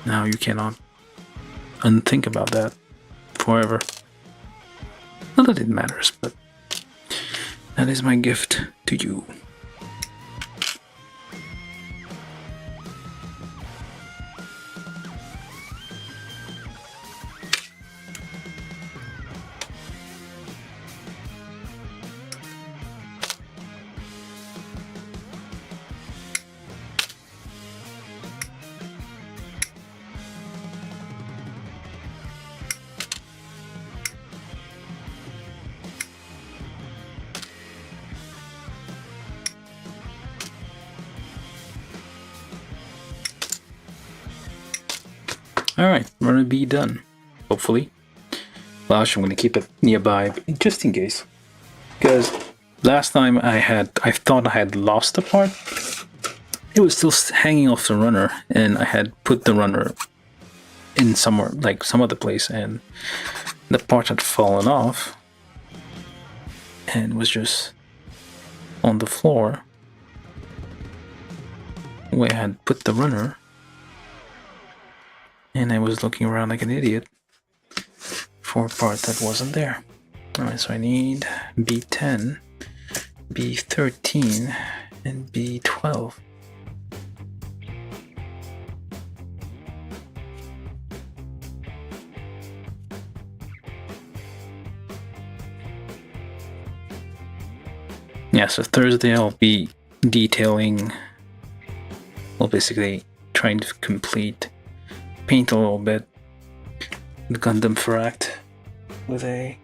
Now you cannot unthink about that forever. Not that it matters, but that is my gift to you. Alright, we're gonna be done. Hopefully. Well, actually, I'm gonna keep it nearby just in case. Because last time I thought I had lost the part. It was still hanging off the runner, and I had put the runner in somewhere, like some other place, and the part had fallen off and was just on the floor where I had put the runner, and I was looking around like an idiot for a part that wasn't there. Alright, so I need B10, B13, and B12. Yeah, so Thursday I'll be detailing, well, basically trying to paint a little bit, the Gundam Feract with a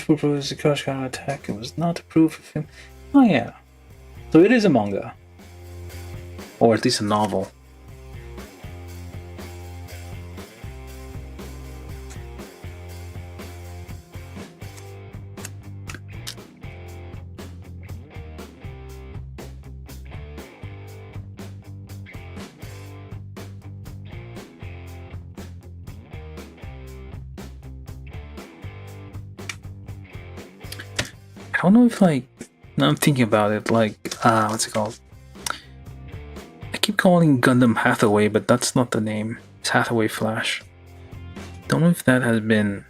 proposed crush counter attack. It was not approved of him. Oh yeah, so it is a manga, or at least a novel. I don't know if, like, now I'm thinking about it, like, what's it called? I keep calling Gundam Hathaway, but that's not the name. It's Hathaway Flash. Don't know if that has been,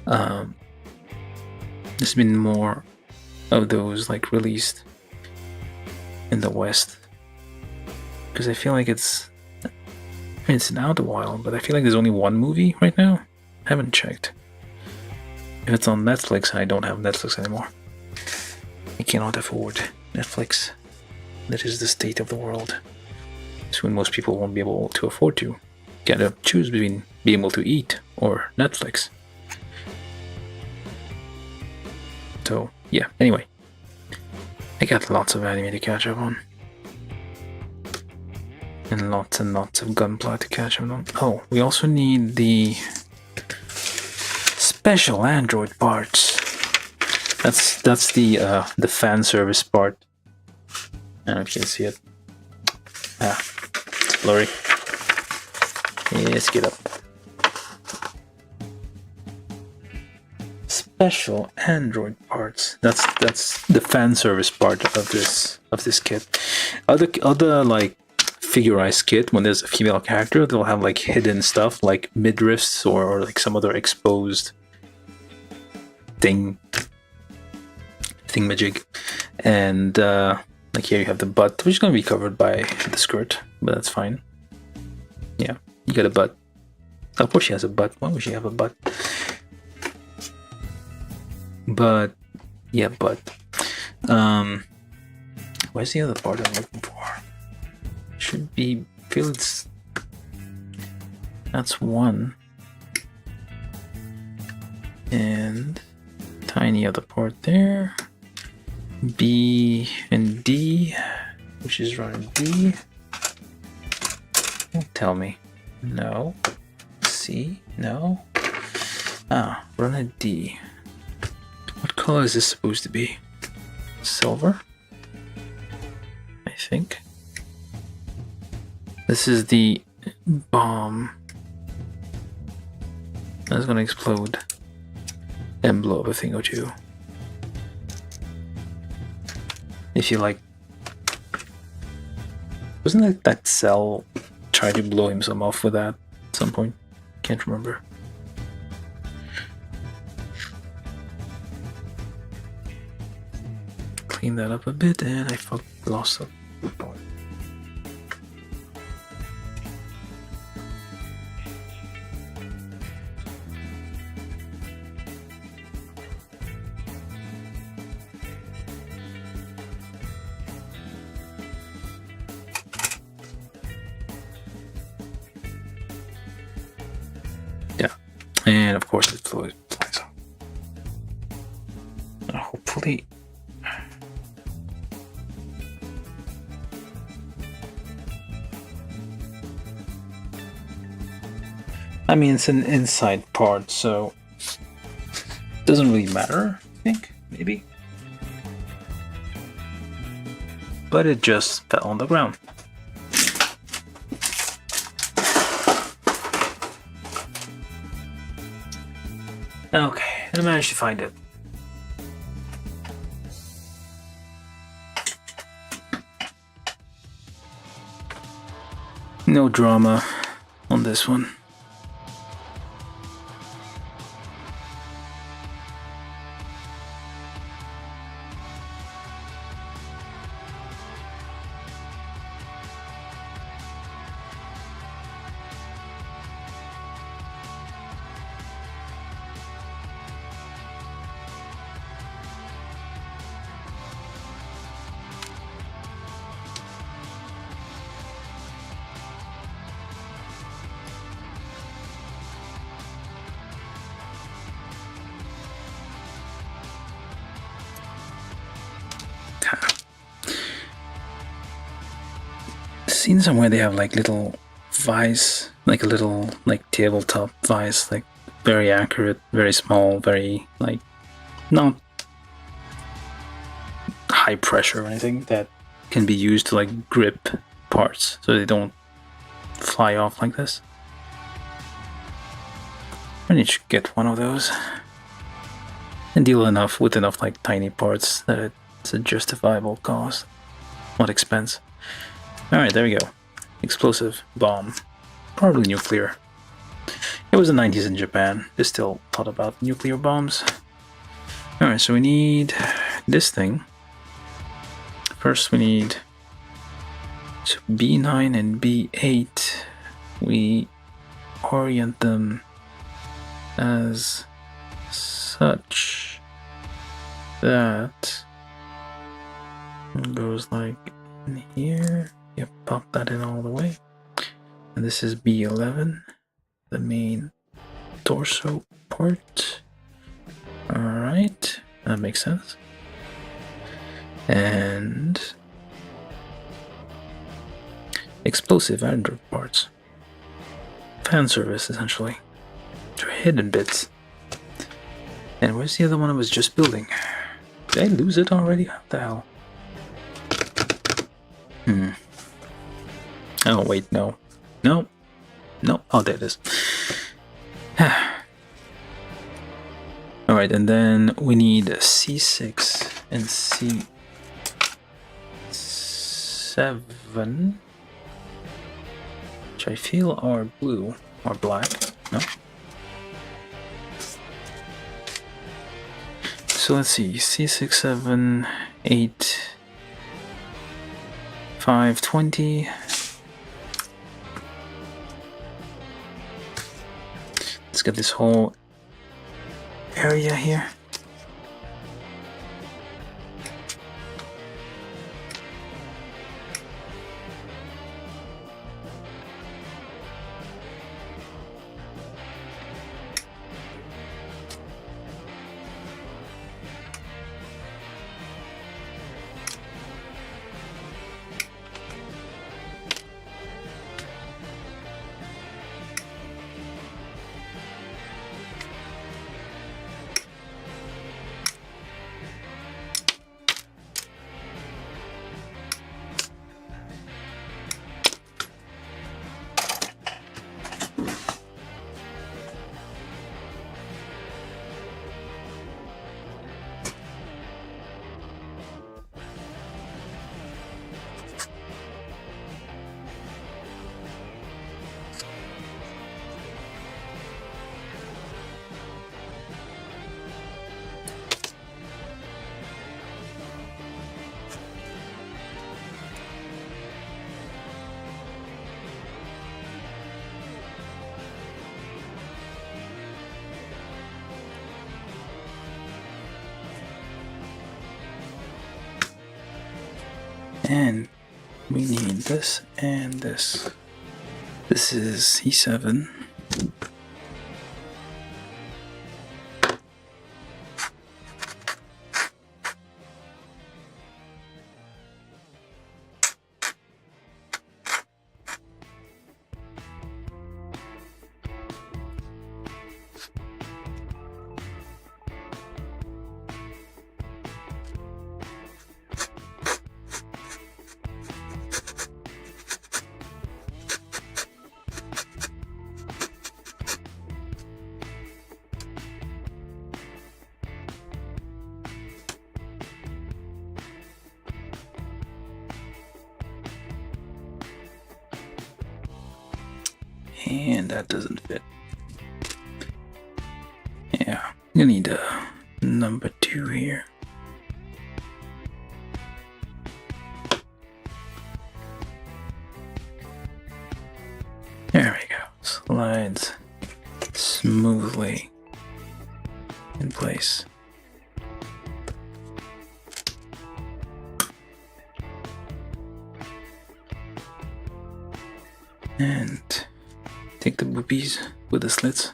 there's been more of those, like, released in the West. Because I feel like it's been out a while, but I feel like there's only one movie right now. I haven't checked. If it's on Netflix, I don't have Netflix anymore. I cannot afford Netflix. That is the state of the world. Soon most people won't be able to afford to. Gotta choose between being able to eat or Netflix. So, yeah, anyway. I got lots of anime to catch up on. And lots of Gunpla to catch up on. Oh, we also need the special Android parts. That's the fan service part. I don't know if you can see it. It's blurry. Let's get up. Special Android parts. That's the fan service part of this kit. Other like figurized kit, when there's a female character, they'll have like hidden stuff like midriffs or like some other exposed thingamajig, and like here you have the butt, which is going to be covered by the skirt, but that's fine. Yeah, you got a butt. Of course she has a butt. Why would she have a butt? But yeah, butt. Where's the other part I'm looking for? Should be fields. That's one, and tiny other part there. B and D, which is running D. Don't tell me. No. C. No. Run a D. What color is this supposed to be? Silver? I think. This is the bomb that's gonna explode and blow up a thing or two. If you like, wasn't it that Cell tried to blow himself off with that at some point? Can't remember. Clean that up a bit, and I lost it. And of course it flies off. Hopefully I mean, it's an inside part, so it doesn't really matter, I think, maybe. But it just fell on the ground. Okay, I managed to find it. No drama on this one. Seen somewhere they have like little vise, like a little like tabletop vise, like very accurate, very small, very like not high pressure or anything, that can be used to like grip parts so they don't fly off like this. I need to get one of those and deal with enough like tiny parts that it's a justifiable cost, not expense. Alright, there we go. Explosive bomb. Probably nuclear. It was the 90s in Japan. They still thought about nuclear bombs. Alright, so we need this thing. First we need so B9 and B8. We orient them as such that it goes like in here. You pop that in all the way. And this is B11, the main torso part. Alright, that makes sense. And explosive adder parts. Fan service, essentially. They're hidden bits. And where's the other one I was just building? Did I lose it already? What the hell? Oh, wait, no. No. No. Oh, there it is. Alright, and then we need C6 and C7, which I feel are blue or black. No? So let's see. C6, 7, 8, 5, 20. Let's get this whole area here. And we need this and this. This is C7. And that doesn't fit. Yeah, I'm gonna need a number 2 here. There we go. Slides smoothly in place. And take the boobies with the slits.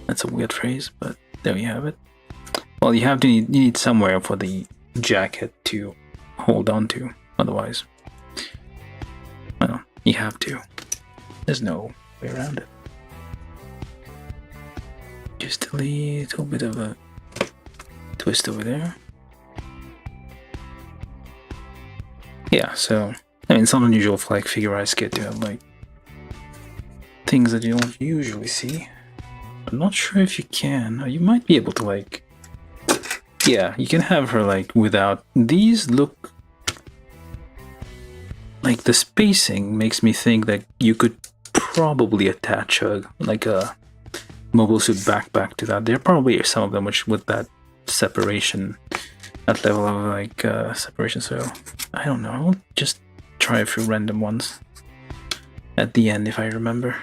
That's a weird phrase, but there we have it. Well, you need somewhere for the jacket to hold on to, otherwise, well, you have to. There's no way around it. Just a little bit of a twist over there. Yeah, so I mean, it's not unusual for like figurized kit to have like things that you don't usually see. I'm not sure if you can. You might be able to like, yeah, you can have her like without. These look like the spacing makes me think that you could probably attach a like a mobile suit backpack to that. There probably are some of them which with that separation, that level of like separation. So I don't know. I'll just try a few random ones at the end if I remember.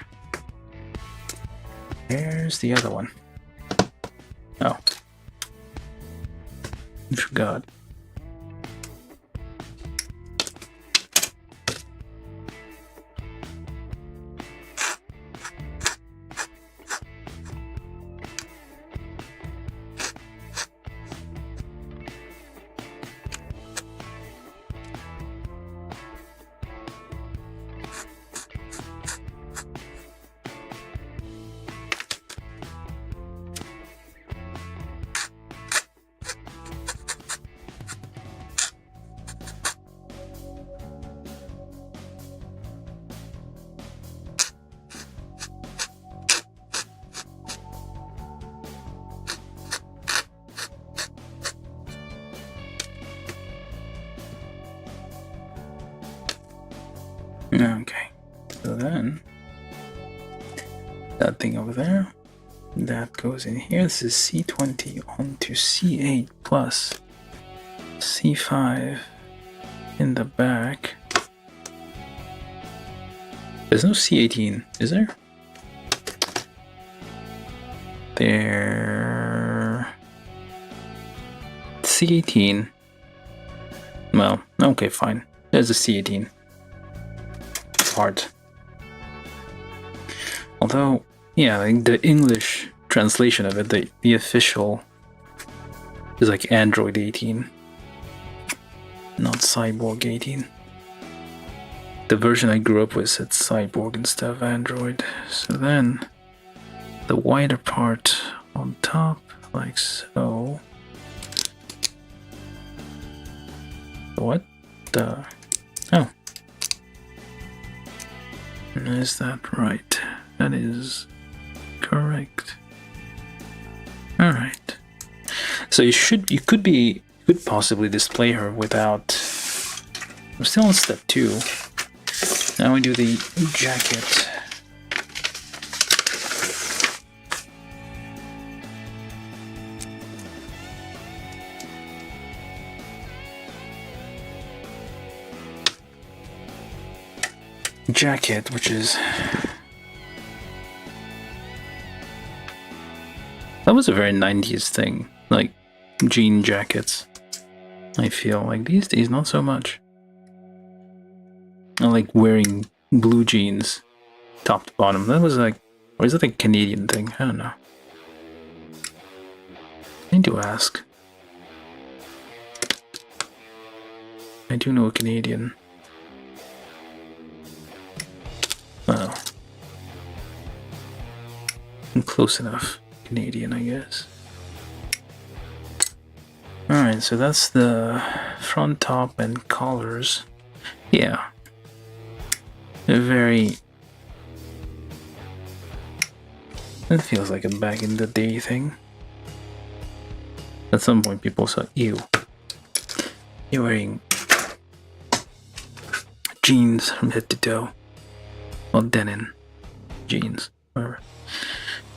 Where's the other one? Oh, I forgot. Okay, so then that thing over there, that goes in here. This is C20 onto C8 plus C5 in the back. There's no C18, is there? There. C18. Well, okay, fine. There's a C18 part. Although, yeah, like the English translation of it, the official is like Android 18, not Cyborg 18. The version I grew up with said Cyborg instead of Android. So then, the wider part on top, like so. What the? Oh. Is that right? That is correct. All right. So you could possibly display her without. I'm still on step 2. Now we do the jacket. Jacket, which is that was a very 90s thing, like jean jackets. I feel like these days not so much. I like wearing blue jeans top to bottom. That was like, or is that a Canadian thing? I don't know. I need to ask. I do know a Canadian. Well, I'm close enough. Canadian, I guess. Alright, so that's the front, top, and collars. Yeah. A very... It feels like a back in the day thing. At some point people saw, ew. You're wearing jeans from head to toe. Well, denim. jeans, whatever.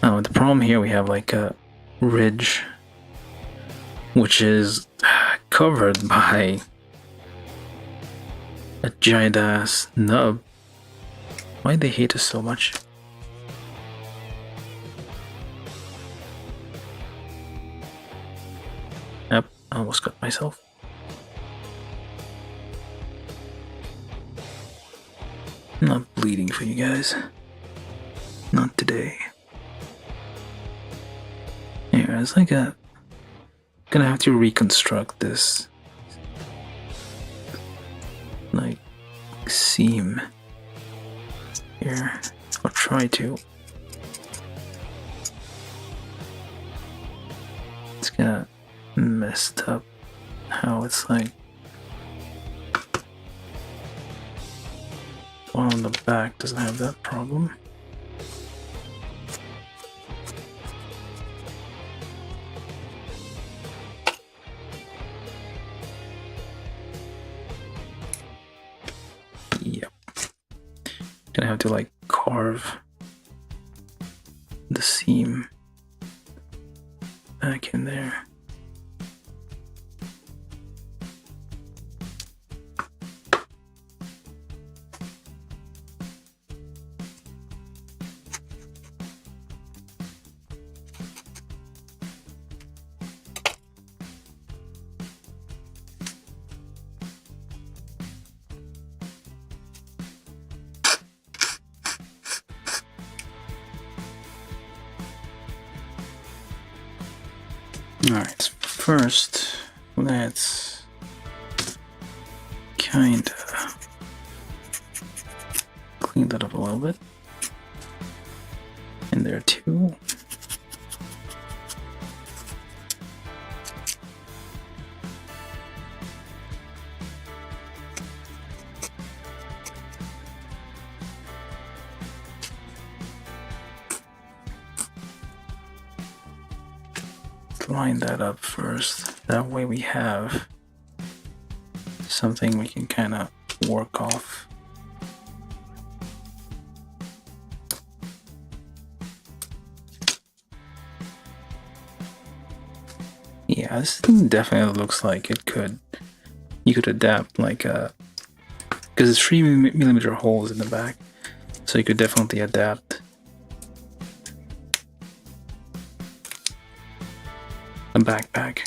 Now the problem here, we have like a ridge, which is covered by a giant ass nub. Why they hate us so much? Yep, I almost cut myself. I'm not bleeding for you guys. Not today. Yeah, it's like a... Gonna have to reconstruct this like seam here. I'll try to. It's kinda messed up how it's like one on the back doesn't have that problem. Yep. Gonna have to like carve the seam back in there. Alright, so first let's kinda clean that up a little bit. In there too. Line that up first. That way we have something we can kind of work off. Yeah, this thing definitely looks like it could. You could adapt like a, because it's 3mm holes in the back, so you could definitely adapt a backpack.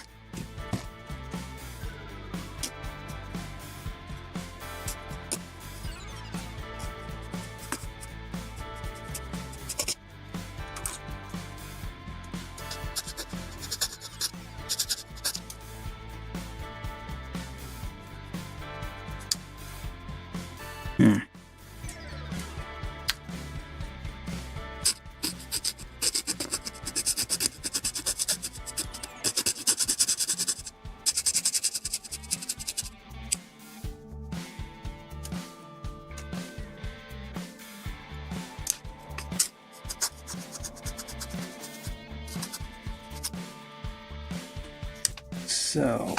So,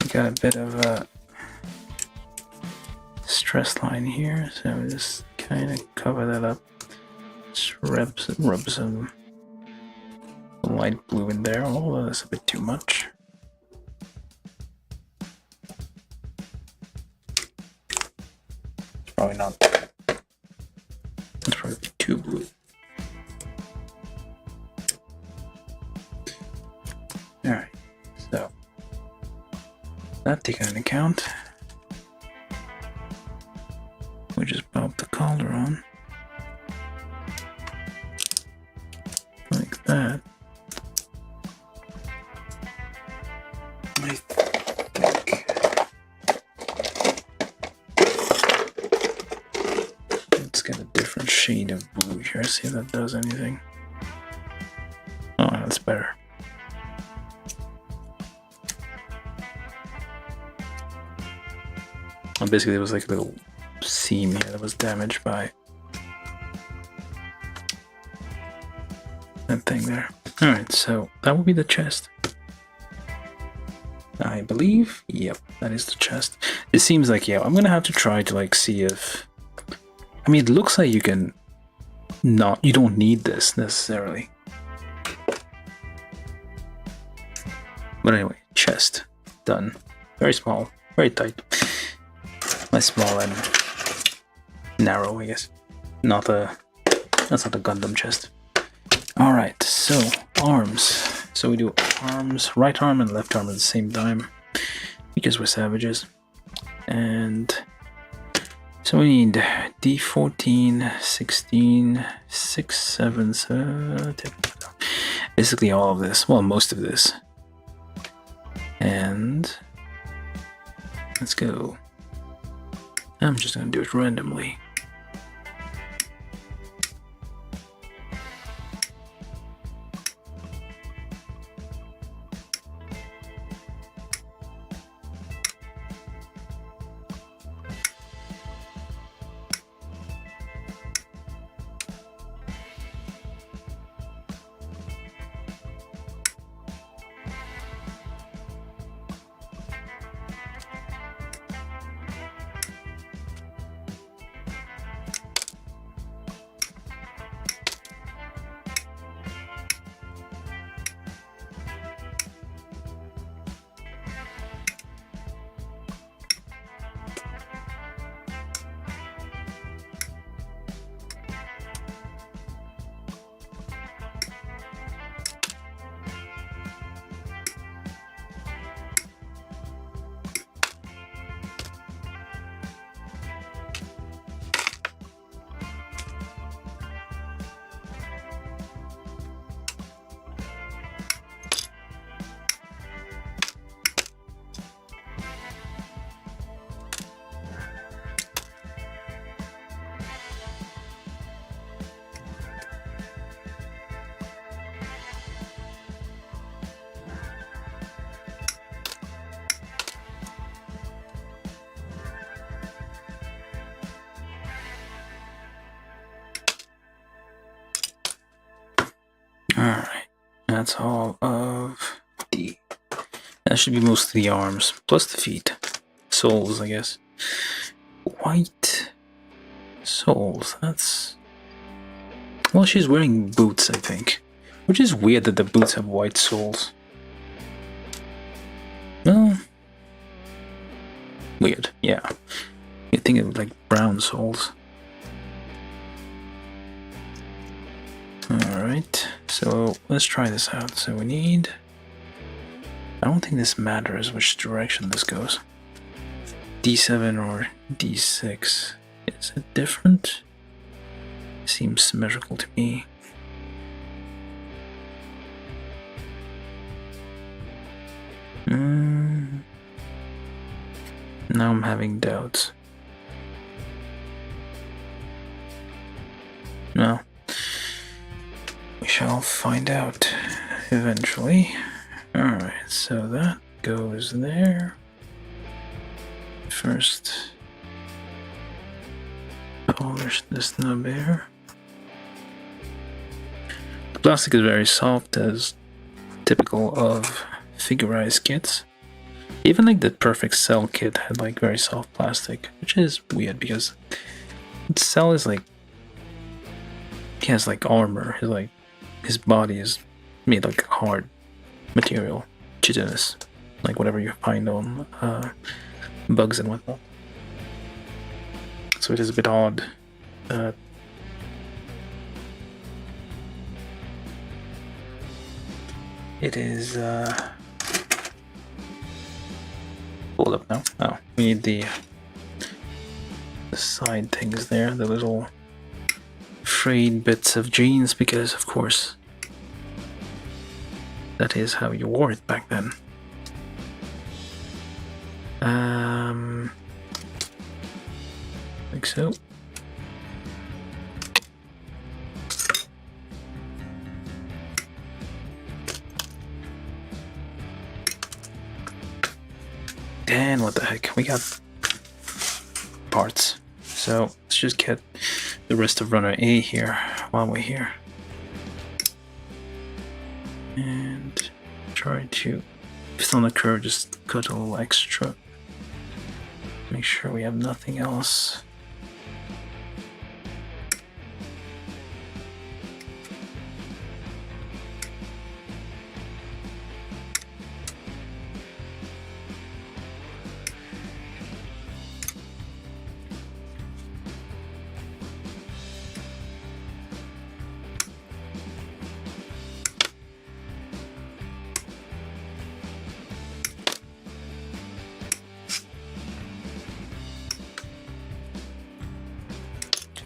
we got a bit of a stress line here, so just kind of cover that up. Just rub some light blue in there, although that's a bit too much. It's probably not. It's probably too blue. Alright, so that taken into account, we just pop the collar on like that. I think let's get a different shade of blue here, see if that does anything. Oh, that's better. Basically, it was like a little seam here that was damaged by that thing there. Alright, so that will be the chest. I believe. Yep, that is the chest. It seems like, yeah, I'm gonna have to try to like see if I mean, it looks like you can not, you don't need this necessarily. But anyway, chest done. Very small, very tight. Nice, small and narrow, I guess. Not a, that's not a Gundam chest. All right, so arms. So we do arms, right arm and left arm at the same time because we're savages. And so we need D14, 16, 6, 7, 7, basically all of this. Well, most of this. And let's go. I'm just gonna do it randomly. Alright, that's all of D. That should be most of the arms, plus the feet. Soles, I guess. White soles, that's... Well, she's wearing boots, I think. Which is weird that the boots have white soles. Well... Weird, yeah. You'd think it would like brown soles. Alright, so let's try this out. So we need... I don't think this matters which direction this goes. D7 or D6. Is it different? Seems symmetrical to me. Now I'm having doubts. No. We shall find out eventually. Alright, so that goes there. First, polish this nub here. The plastic is very soft, as typical of figurized kits. Even like the Perfect Cell kit had like very soft plastic, which is weird because Cell is like, he has like armor, his body is made like hard material, chitinous, like whatever you find on bugs and whatnot. So it is a bit odd. It is pulled up now. Oh, we need the side things there, the little frayed bits of jeans, because of course that is how you wore it back then. Like so. And what the heck, we got parts. So let's just get the rest of runner A here while we're here. And try to, if it's on the curve, just cut a little extra. Make sure we have nothing else.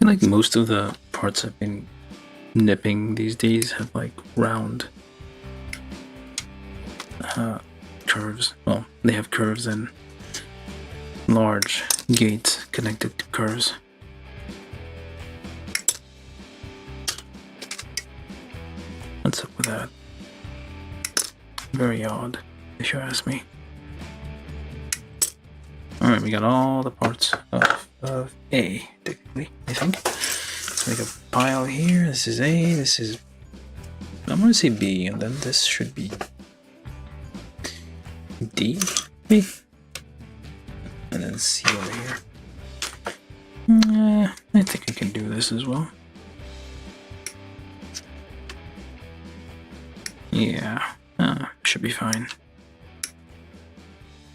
like most of the parts I've been nipping these days have like round curves. Well, they have curves and large gates connected to curves. What's up with that? Very odd, if you ask me. Alright, we got all the parts of A, technically, I think. Let's make a pile here. This is A, this is... I'm gonna say B, and then this should be D, B. And then C over here. I think I can do this as well. Yeah, should be fine.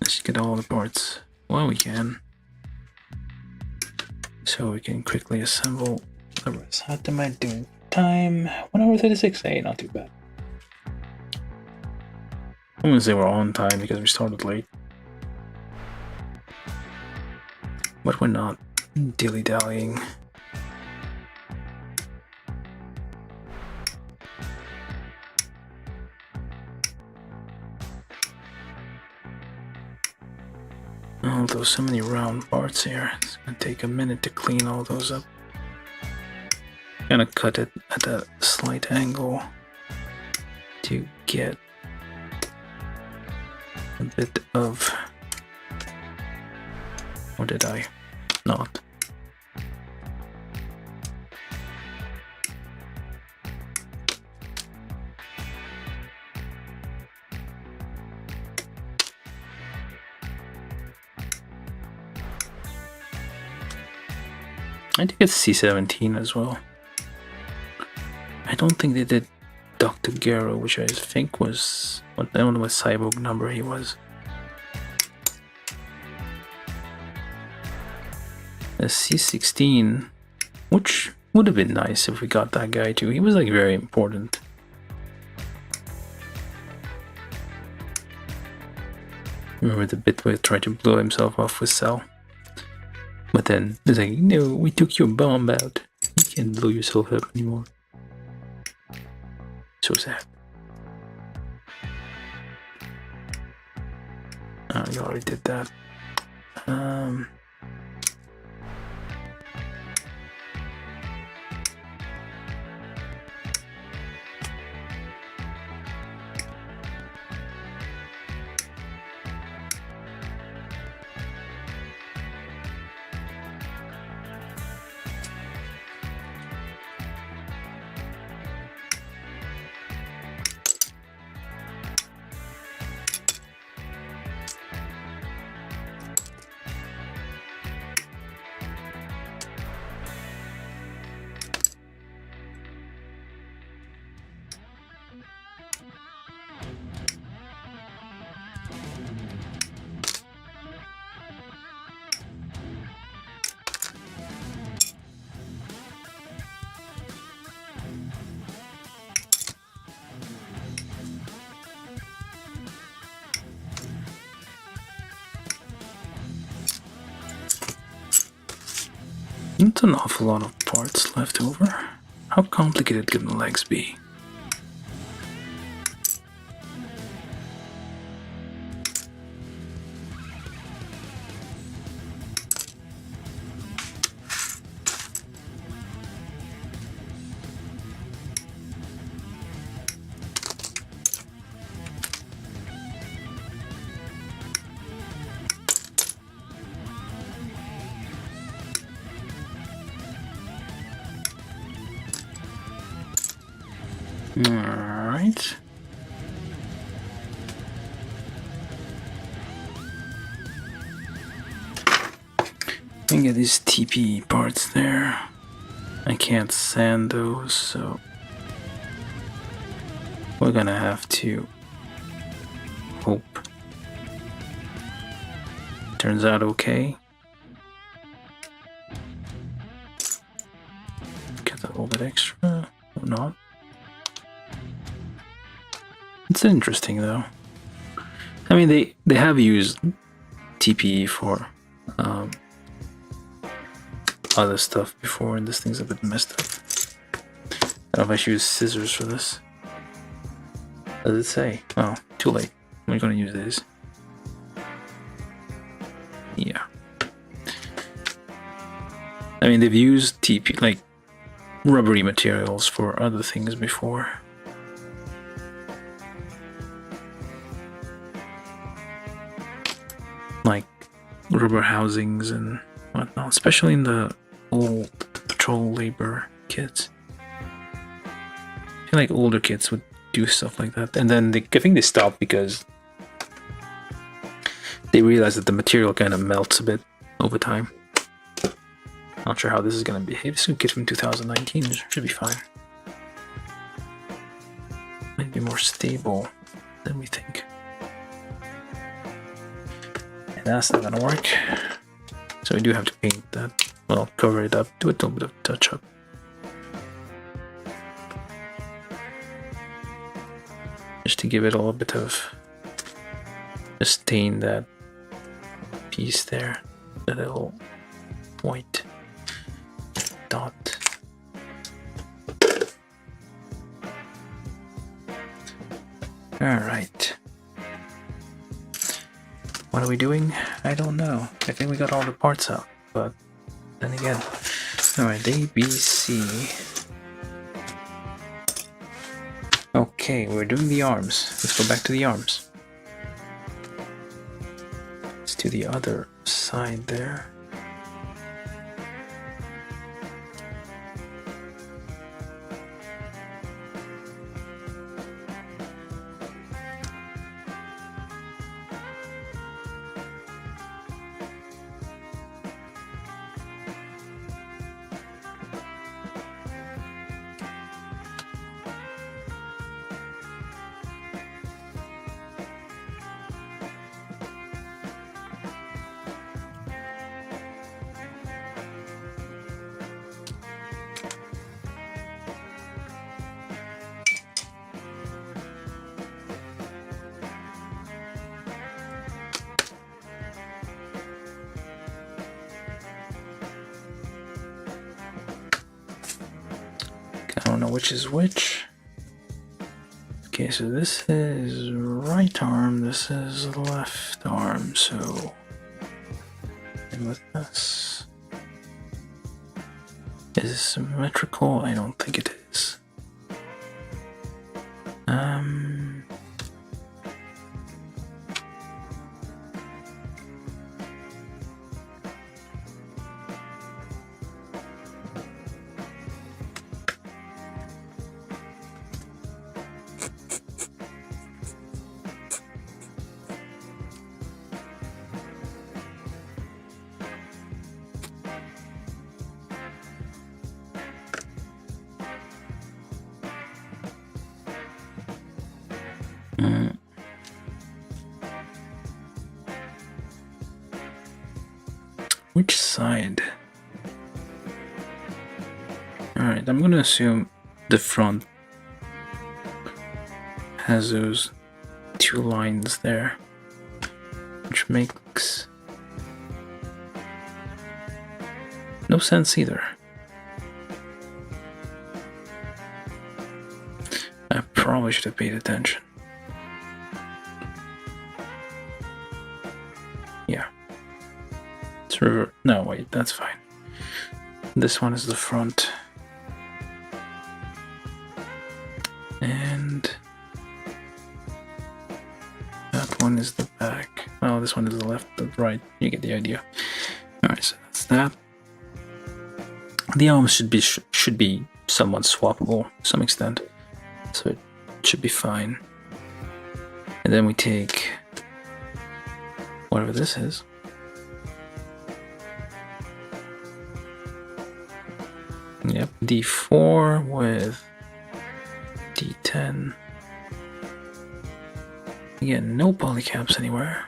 Let's get all the parts while we can, so we can quickly assemble the rest. How am I doing? Time 1 hour 36. Hey, not too bad. I'm gonna say we're on time because we started late, but we're not dilly-dallying. Oh, there's so many round parts here. It's gonna take a minute to clean all those up. Gonna cut it at a slight angle to get a bit of... Or did I not? I think it's C17 as well. I don't think they did Dr. Gero, which I think was... I don't know what cyborg number he was. A C16, which would have been nice if we got that guy too. He was like very important. Remember the bit where he tried to blow himself off with Cell? But then it's like, no, we took your bomb out. You can't blow yourself up anymore. So sad. Oh, you already did that. That's an awful lot of parts left over. How complicated can the legs be? Alright. I get these TP parts there. I can't sand those, so we're gonna have to hope turns out okay. Get that little bit extra or not. It's interesting though. I mean, they have used TPE for other stuff before, and this thing's a bit messed up. I don't know if I should use scissors for this. What does it say? Oh, too late. We're gonna use this. Yeah. I mean, they've used TP, like, rubbery materials for other things before. Like rubber housings and whatnot, especially in the old patrol labor kits. I feel like older kits would do stuff like that, and then I think they stopped because they realized that the material kind of melts a bit over time. Not sure how this is going to behave. This is a kit from 2019. It should be fine. Might be more stable than we think. And that's not going to work. So we do have to paint that. Well, cover it up. Do a little bit of touch up. Just to give it a little bit of... Just stain that piece there. That little white dot. Alright. What are we doing? I don't know. I think we got all the parts out, but then again. Alright, A, B, C. Okay, we're doing the arms. Let's go back to the arms. Let's do the other side there. I don't know which is which. Okay, so this is right arm, this is left arm, so... And with this... Is it symmetrical? I don't think it is. Which side? Alright, I'm gonna assume the front has those two lines there, which makes no sense either. I probably should have paid attention. Yeah. It's revert. No, wait, that's fine. This one is the front. And that one is the back. Oh, this one is the left, the right. You get the idea. Alright, so that's that. The arms should be somewhat swappable to some extent. So it should be fine. And then we take whatever this is. Yep, D4 with D10. Again, no polycaps anywhere.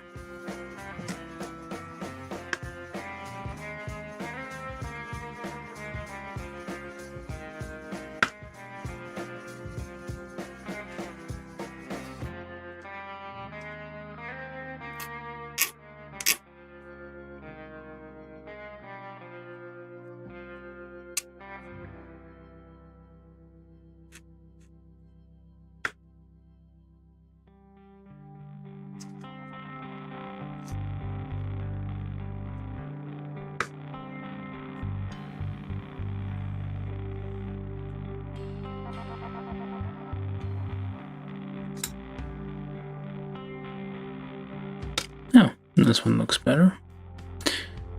This one looks better.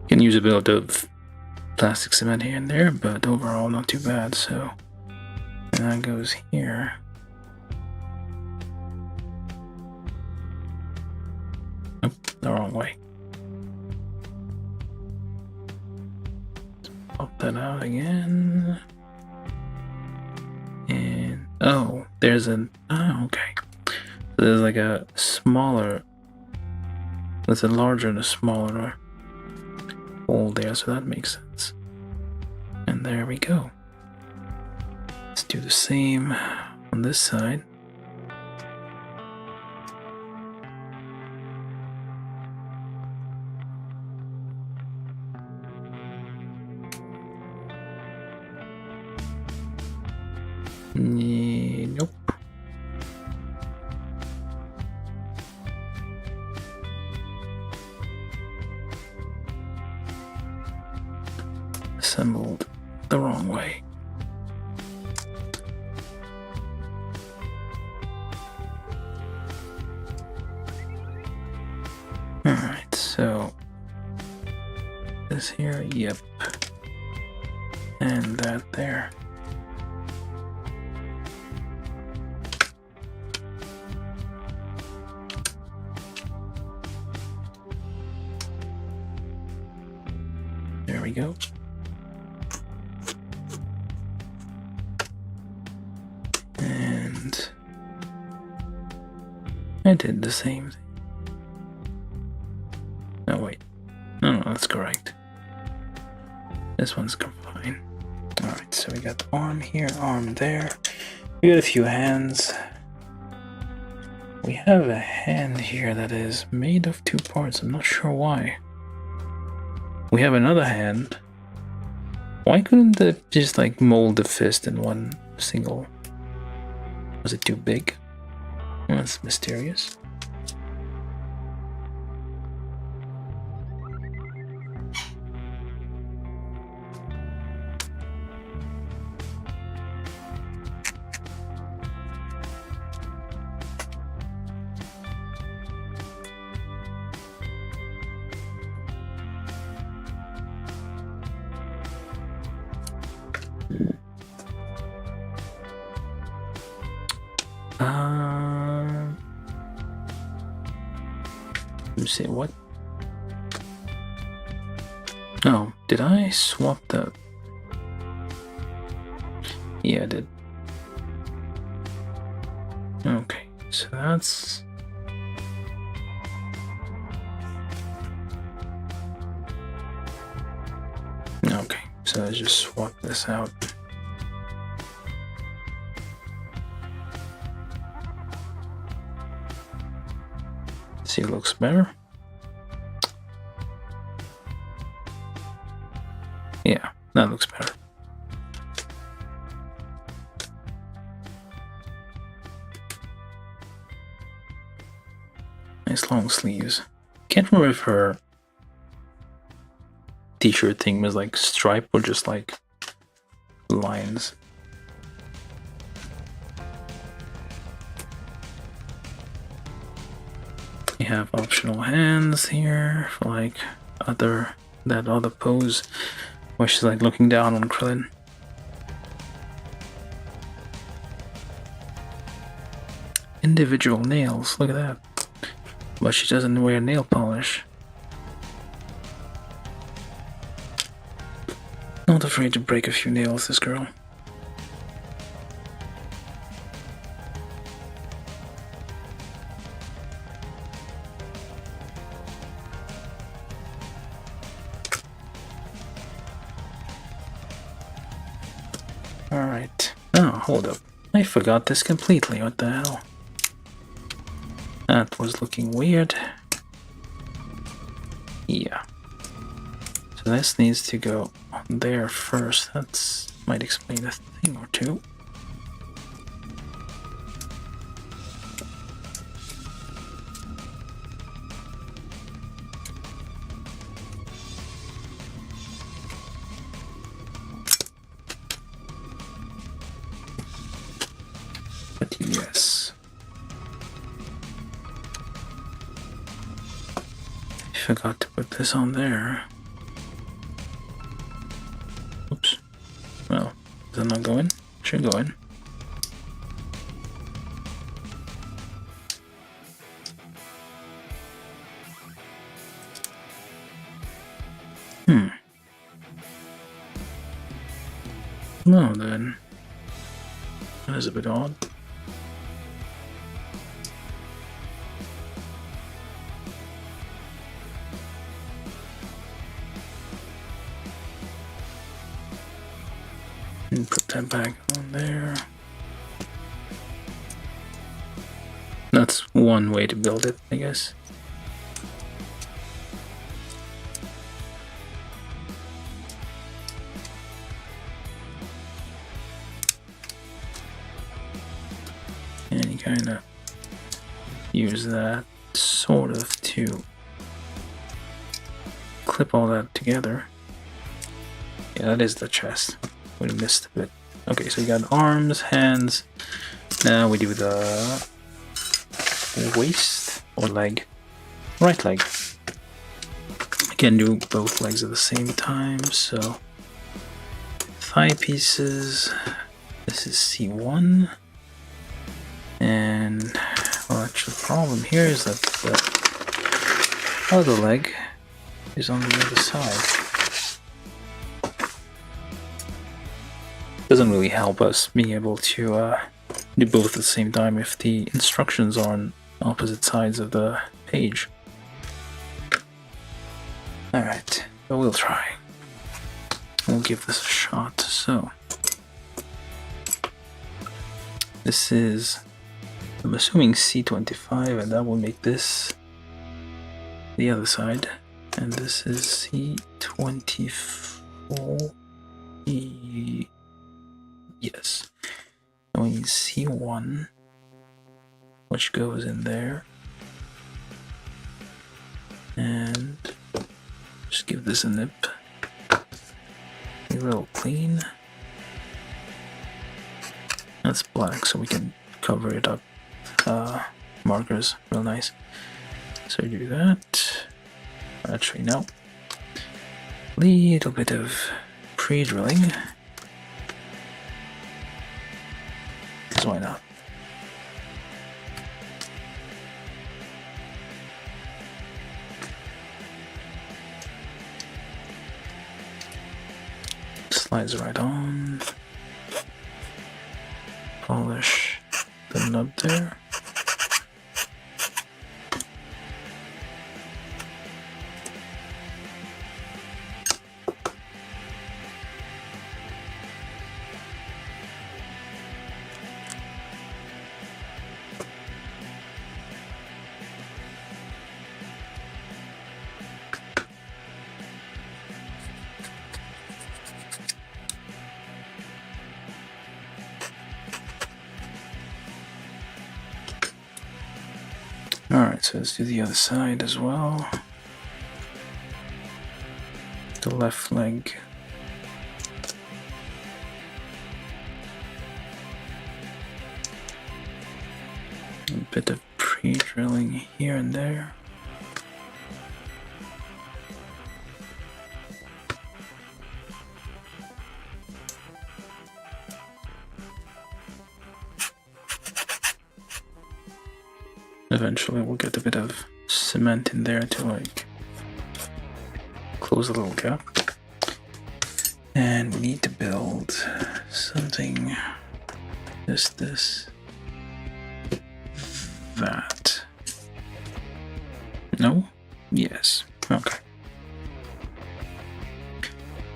Can use a bit of plastic cement here and there, but overall not too bad. So, and that goes here. Oh, the wrong way. Pop that out again. And oh, there's an okay. So there's like a smaller. There's a larger and a smaller hole there, so that makes sense. And there we go. Let's do the same on this side. Nope. Assembled the wrong way. Alright, so this here, yep. And that there. There we go. And I did the same thing. No, wait. No, that's correct. This one's fine. Alright, so we got the arm here, arm there. We got a few hands. We have a hand here that is made of two parts. I'm not sure why. We have another hand. Why couldn't it just like mold the fist in one single? Was it too big? That's mysterious. Let me see, what? Oh, did I swap the... Yeah, I did. Okay, so that's... Okay, so let's just swap this out. See, it looks better. Yeah, that looks better. Nice long sleeves. Can't remember if her t-shirt thing was like stripe or just like lines. We have optional hands here for like that other pose where she's like looking down on Krillin. Individual nails, look at that. But she doesn't wear nail polish. Not afraid to break a few nails, this girl. Alright. Oh, hold up. I forgot this completely. What the hell? That was looking weird. Yeah. So this needs to go on there first. That might explain a thing or two. But yes. forgot to put this on there. Oops. Well, does it not go in? Should go in. No, then. That is a bit odd. And put that back on there. That's one way to build it, I guess. And you kind of use that sort of to clip all that together. Yeah, that is the chest. We missed a bit. Okay, so you got arms, hands. Now we do the waist or leg. Right leg. I can do both legs at the same time, so thigh pieces. This is C1. And well, actually the problem here is that the other leg is on the other side. Doesn't really help us being able to do both at the same time if the instructions are on opposite sides of the page. Alright, but we'll try. We'll give this a shot. So this is, I'm assuming C25, and that will make this the other side. And this is C24. Yes. And we need C1, which goes in there. And just give this a nip. A little clean. That's black, so we can cover it up. Markers, real nice. So you do that. Actually, no. Little bit of pre-drilling. So why not? Slides right on. Polish the nub there. Alright, so let's do the other side as well. The left leg. A bit of pre-drilling here and there. Eventually we'll get a bit of cement in there to like close a little gap. And we need to build something, this, that. No? Yes. Okay.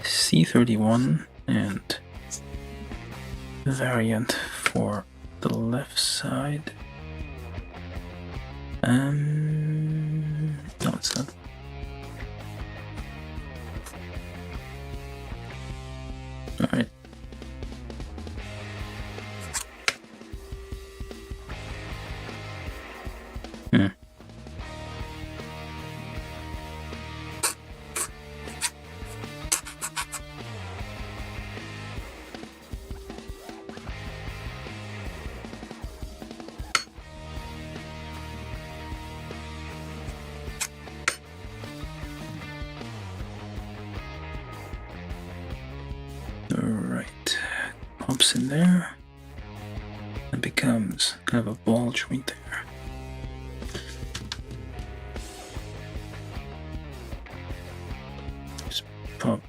C31 and variant for the left side. No, it's not. All right. Alright, pops in there. It becomes kind of a bulge right there. Just pop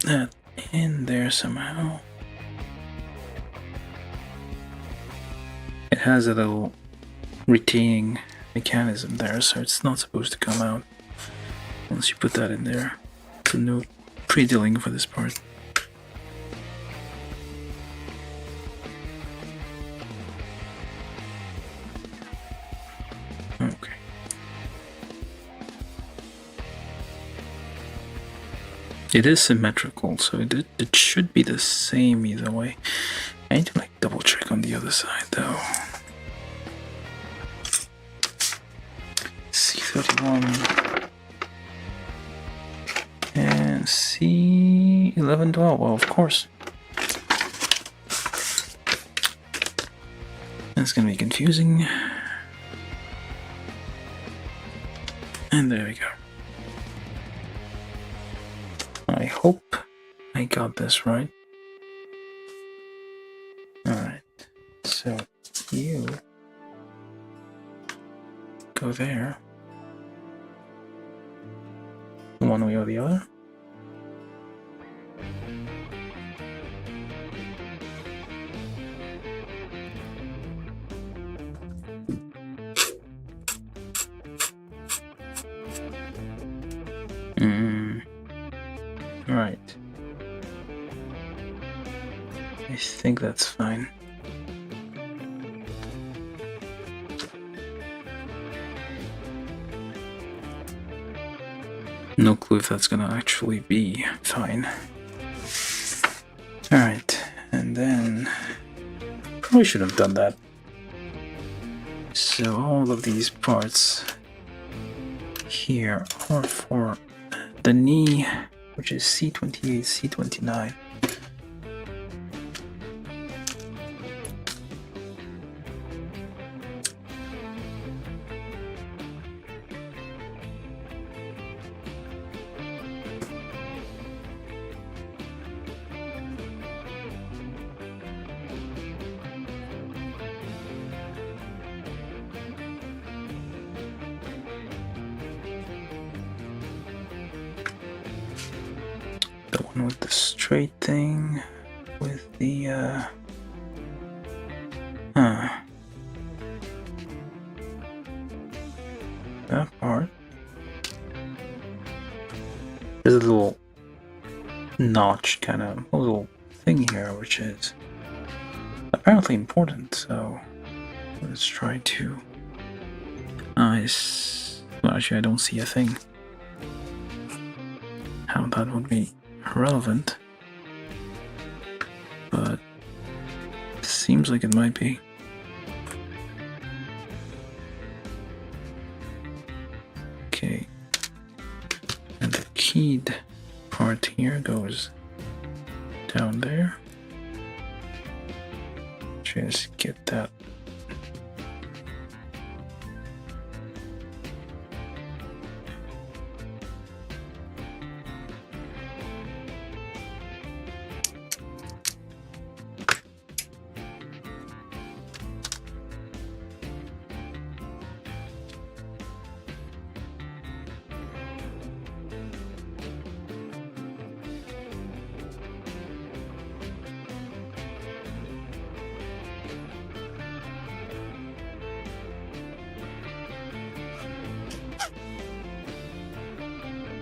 that in there somehow. It has a little retaining mechanism there, so it's not supposed to come out once you put that in there. So no pre-dilling for this part. Okay. It is symmetrical, so it should be the same either way. I need to like double check on the other side though. C31 and C1112. Well, of course. That's gonna be confusing. And there we go. I hope I got this right. Alright, so you go there. One way or the other. Right. I think that's fine. No clue if that's gonna actually be fine. Alright, and then probably should have done that. So all of these parts here are for the knee, which is C28, C29. The one with the straight thing, with the that part. There's a little notch kind of a little thing here, which is apparently important. So let's try to. Well, actually, I don't see a thing. How that would be relevant, but seems like it might be. Okay, and the keyed part here goes down there. Just get that.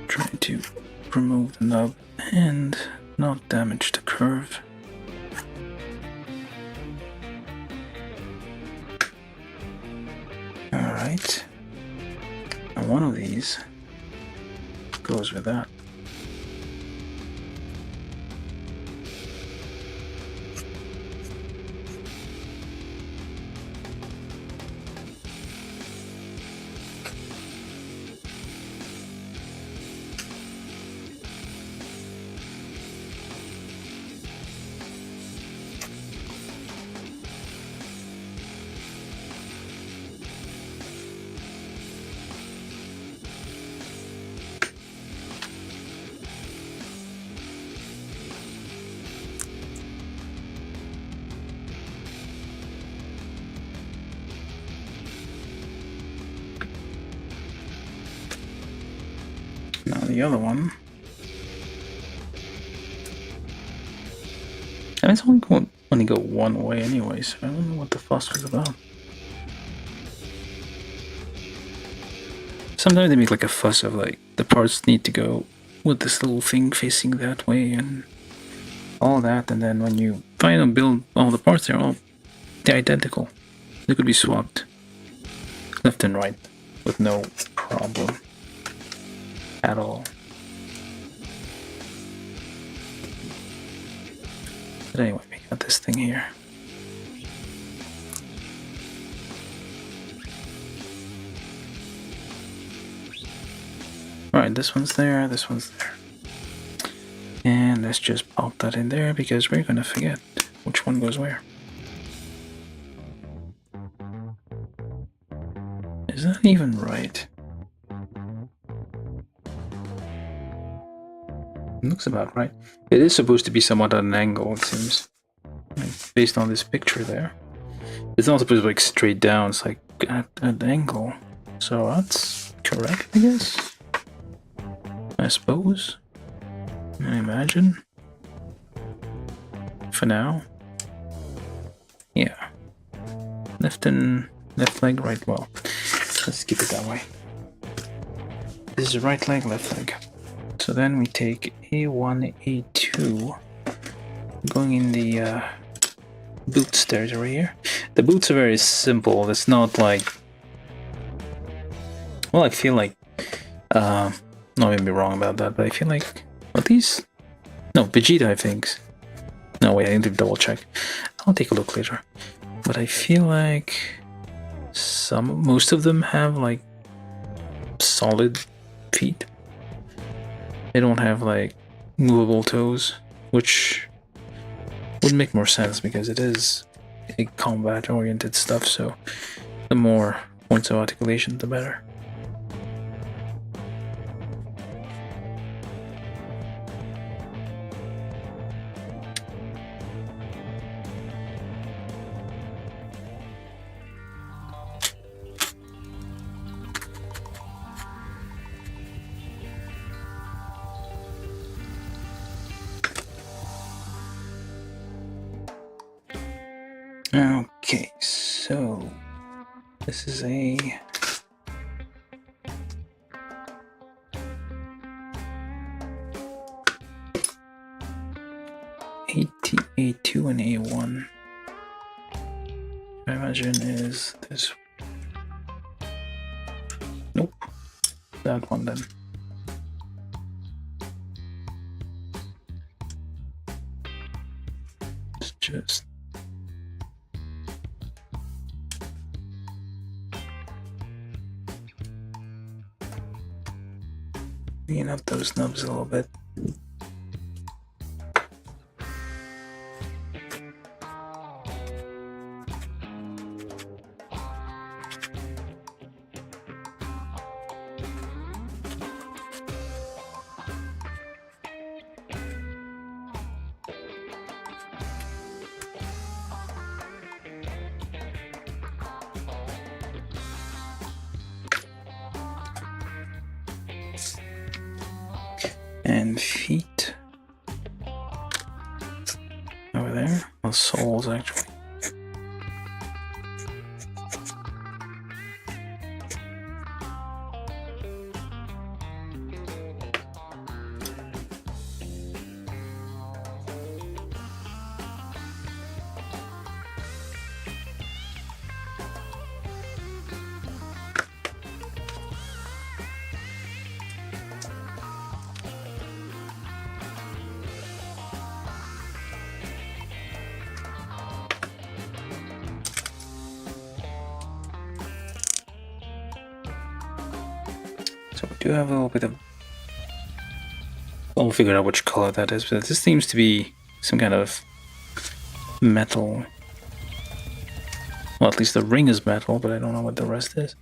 Try to remove the nub and not damage the curve. Alright. Now one of these goes with that. the other one. And it's only going to go one way anyway, so I don't know what the fuss was about. Sometimes they make like a fuss of like the parts need to go with this little thing facing that way and all that, and then when you finally build all the parts, they're identical. They could be swapped left and right with no problem at all. But anyway, we got this thing here. Alright, this one's there, this one's there. And let's just pop that in there because we're gonna forget which one goes where. Is that even right? It looks about right. It is supposed to be somewhat at an angle, it seems. Like, based on this picture there. It's not supposed to be like straight down, it's like at an angle. So that's correct, I guess? I suppose. I imagine. For now. Yeah. Left leg, right, well. Let's keep it that way. This is right leg, left leg. So then we take A1, A2, going in the boots territory here. The boots are very simple. It's not like, well, I feel like, not gonna be wrong about that, but I feel like, what these? No, Vegeta, I think. No, wait, I need to double check. I'll take a look later. But I feel like most of them have like solid feet. They don't have like movable toes, which would make more sense because it is a combat oriented stuff, so the more points of articulation the better. Okay, so this is a A2 and A1. I imagine is this. Nope, that one then. It's just. Clean up those nubs a little bit. And feet over there. Well, soles actually. So we do have a little bit of... I'll figure out which color that is, but this seems to be some kind of metal. Well, at least the ring is metal, but I don't know what the rest is.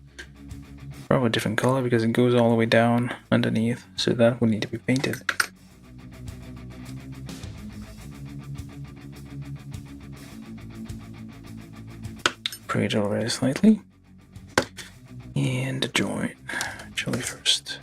Probably a different color because it goes all the way down underneath, so that would need to be painted. Braid over it slightly. And the joint. Actually first.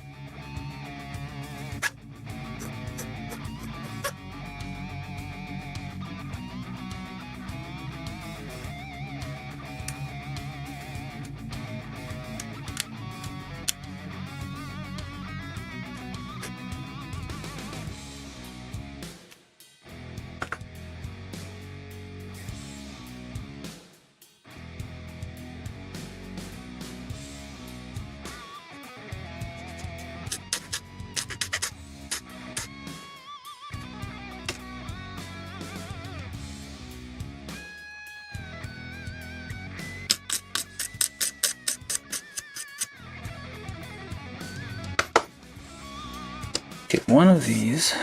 one of these.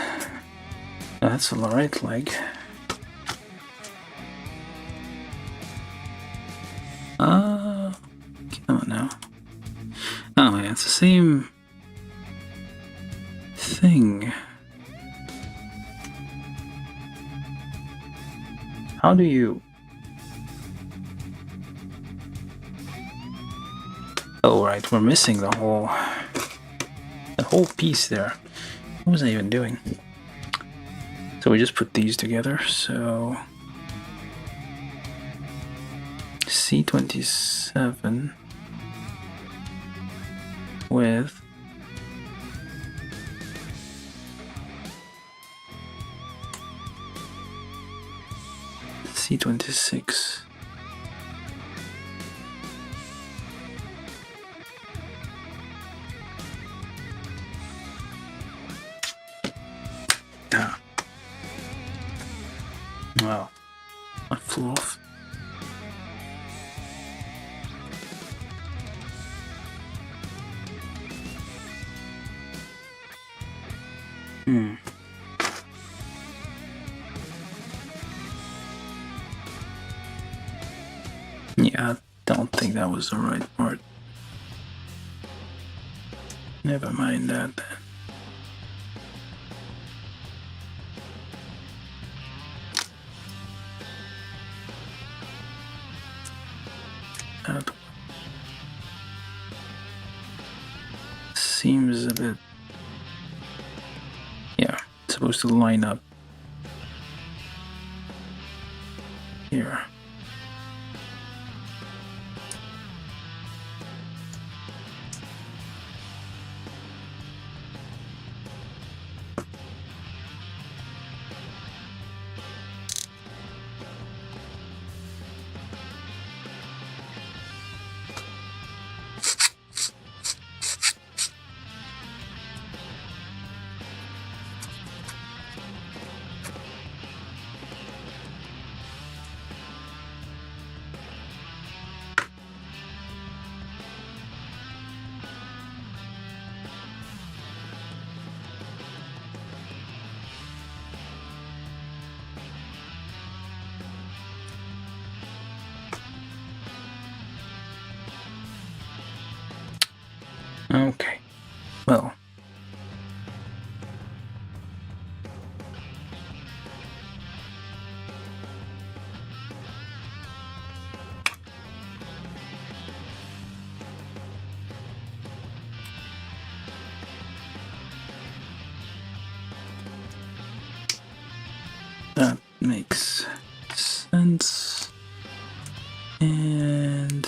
That's the right leg. Come on now. Oh yeah, it's the same thing. How do you... Oh right, we're missing the whole piece there. What was I even doing? So we just put these together, so C27 with C26. Ah. Wow, I flew off. Yeah, I don't think that was the right part. Never mind that then. That seems a bit... Yeah, it's supposed to line up here. Okay, well. That makes sense. And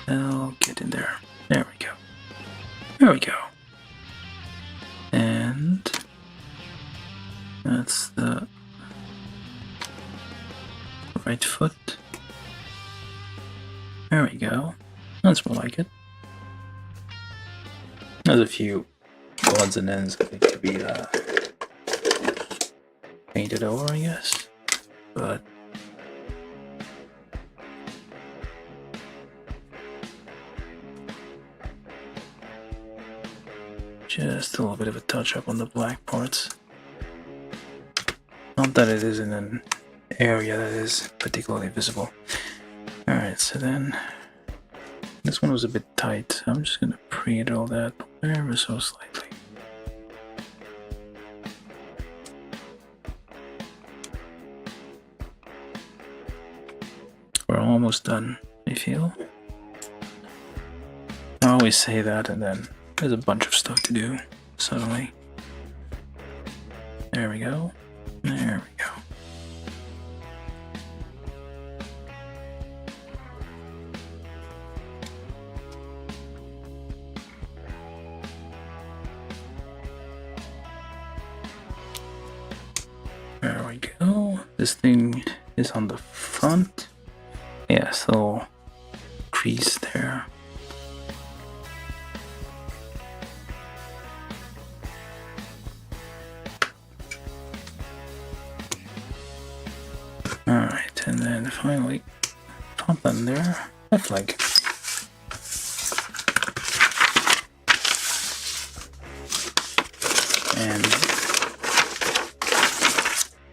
I'll get in there. There we go. There we go. And that's the right foot. There we go. That's more like it. There's a few odds and ends that could be painted over, I guess. But just a little bit of a touch up on the black parts. Not that it is in an area that is particularly visible. Alright, so then this one was a bit tight. I'm just gonna pre-draw that ever so slightly. We're almost done, I feel. I always say that and then there's a bunch of stuff to do suddenly. There we go. There we go. There we go. This thing is on the front. Yeah, so crease there. Alright, and then finally top on there, left leg.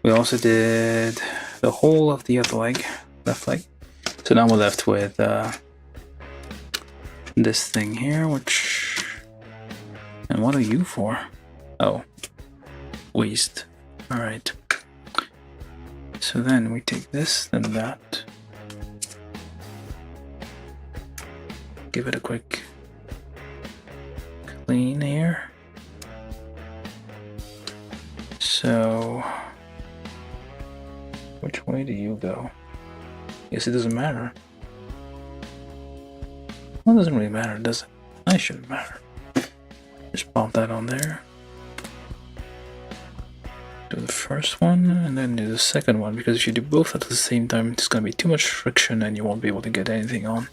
We also did the whole of the other leg, left leg. So now we're left with this thing here, which... And what are you for? Oh, waist. Alright. So then we take this, then that. Give it a quick clean here. So, which way do you go? Guess it doesn't matter. Well, it doesn't really matter, does it? I shouldn't matter. Just pop that on there. Do the first one, and then do the second one, because if you do both at the same time, it's gonna be too much friction and you won't be able to get anything on.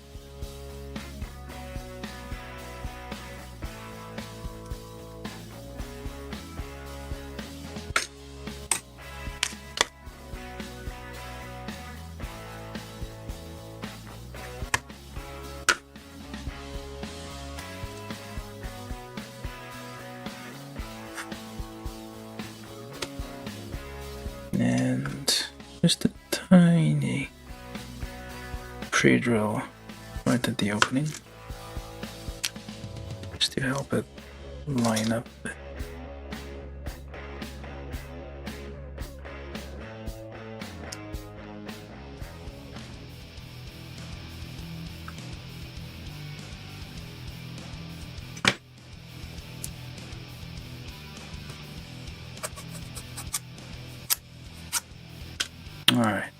And just a tiny pre-drill right at the opening, just to help it line up a bit. Alright.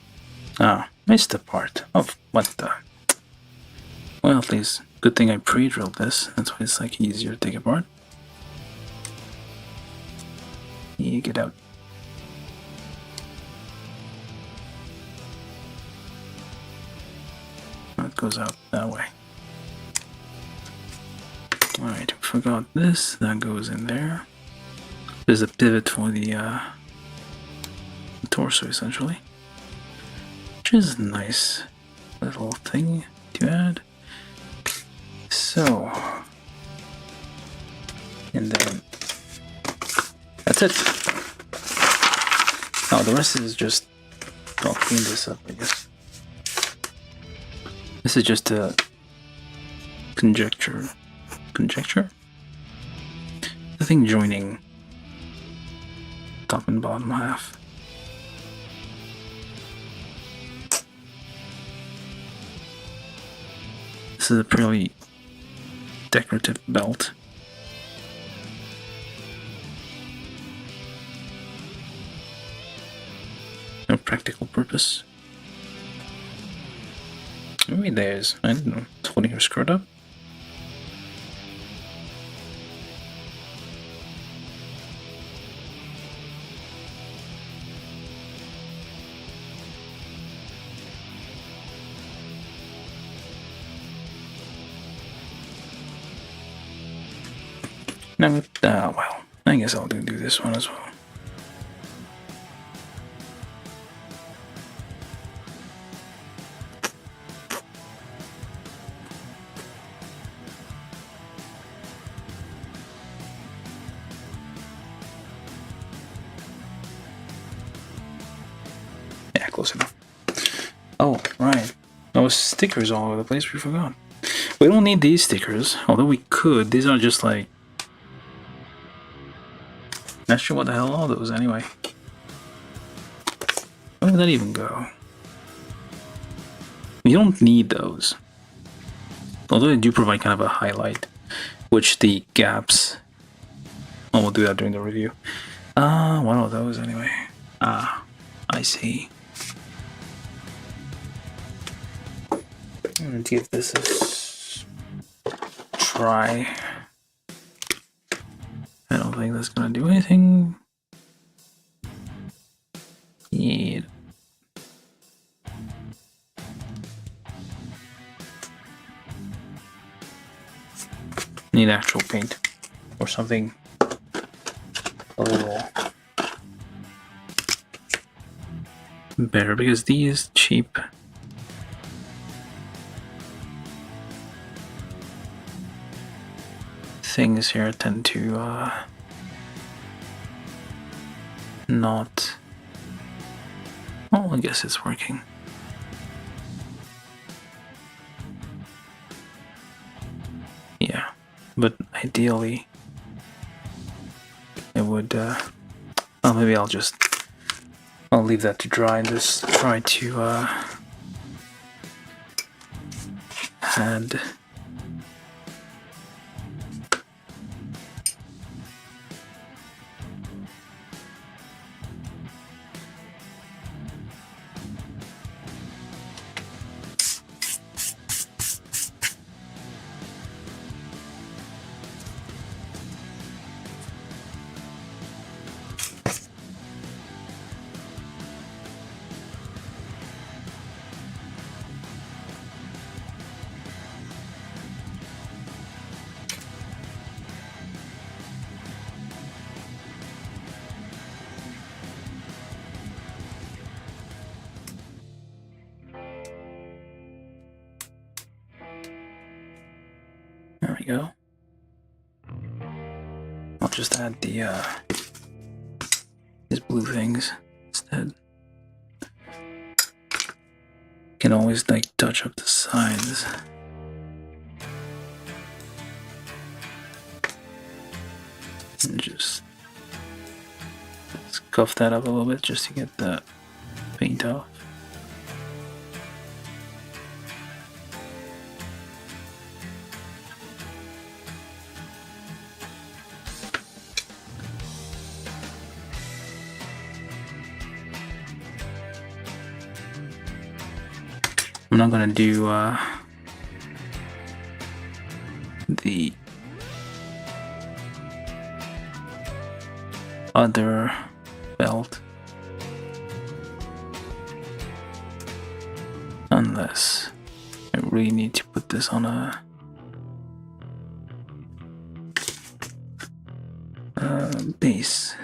Ah, missed the part. Oh, what the? Well, at least, good thing I pre-drilled this. That's why it's like easier to take apart. You get out. That goes out that way. Alright, forgot this. That goes in there. There's a pivot for the torso, essentially. Which is a nice little thing to add. So, and then that's it. Now the rest is just, I'll clean this up, I guess. This is just a conjecture? I think joining top and bottom half. This is a purely decorative belt. No practical purpose. Maybe there's, I don't know, it's holding her skirt up. Now, well, I guess I'll do this one as well. Yeah, close enough. Oh, right. Those stickers all over the place, we forgot. We don't need these stickers, although we could. These are just like... Not sure what the hell are those anyway. Where would that even go? You don't need those. Although they do provide kind of a highlight, which the gaps... Oh, we'll do that during the review. What are those anyway? Ah, I see. I'm gonna give this a try. I don't think that's gonna do anything. Yeah. Need actual paint or something a little better, because these cheap things here tend to not Oh, I guess it's working. Yeah, but ideally it would, well, maybe I'll leave that to dry and just try to, add there we go. I'll just add the these blue things instead. Can always like touch up the sides. And just scuff that up a little bit just to get the paint off. I'm not gonna do the other belt unless I really need to put this on a base.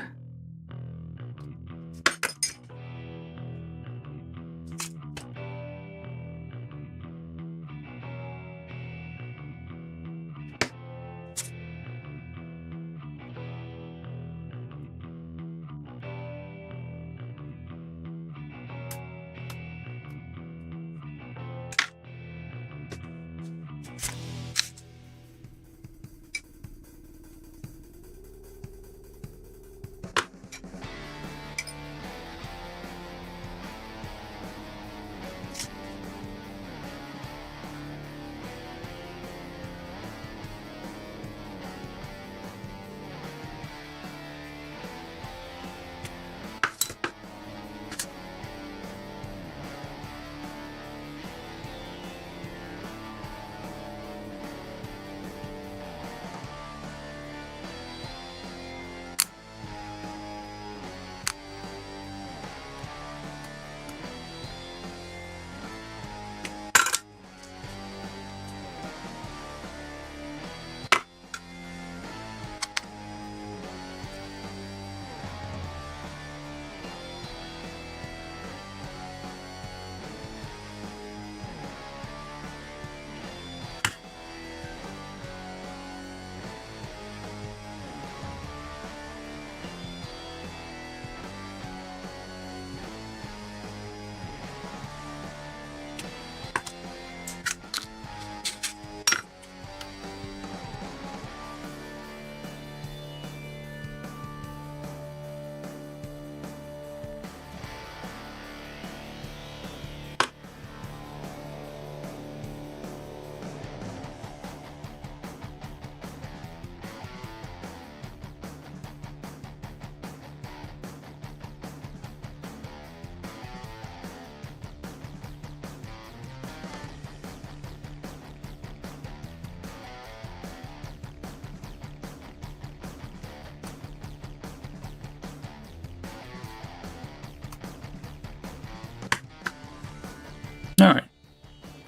Alright,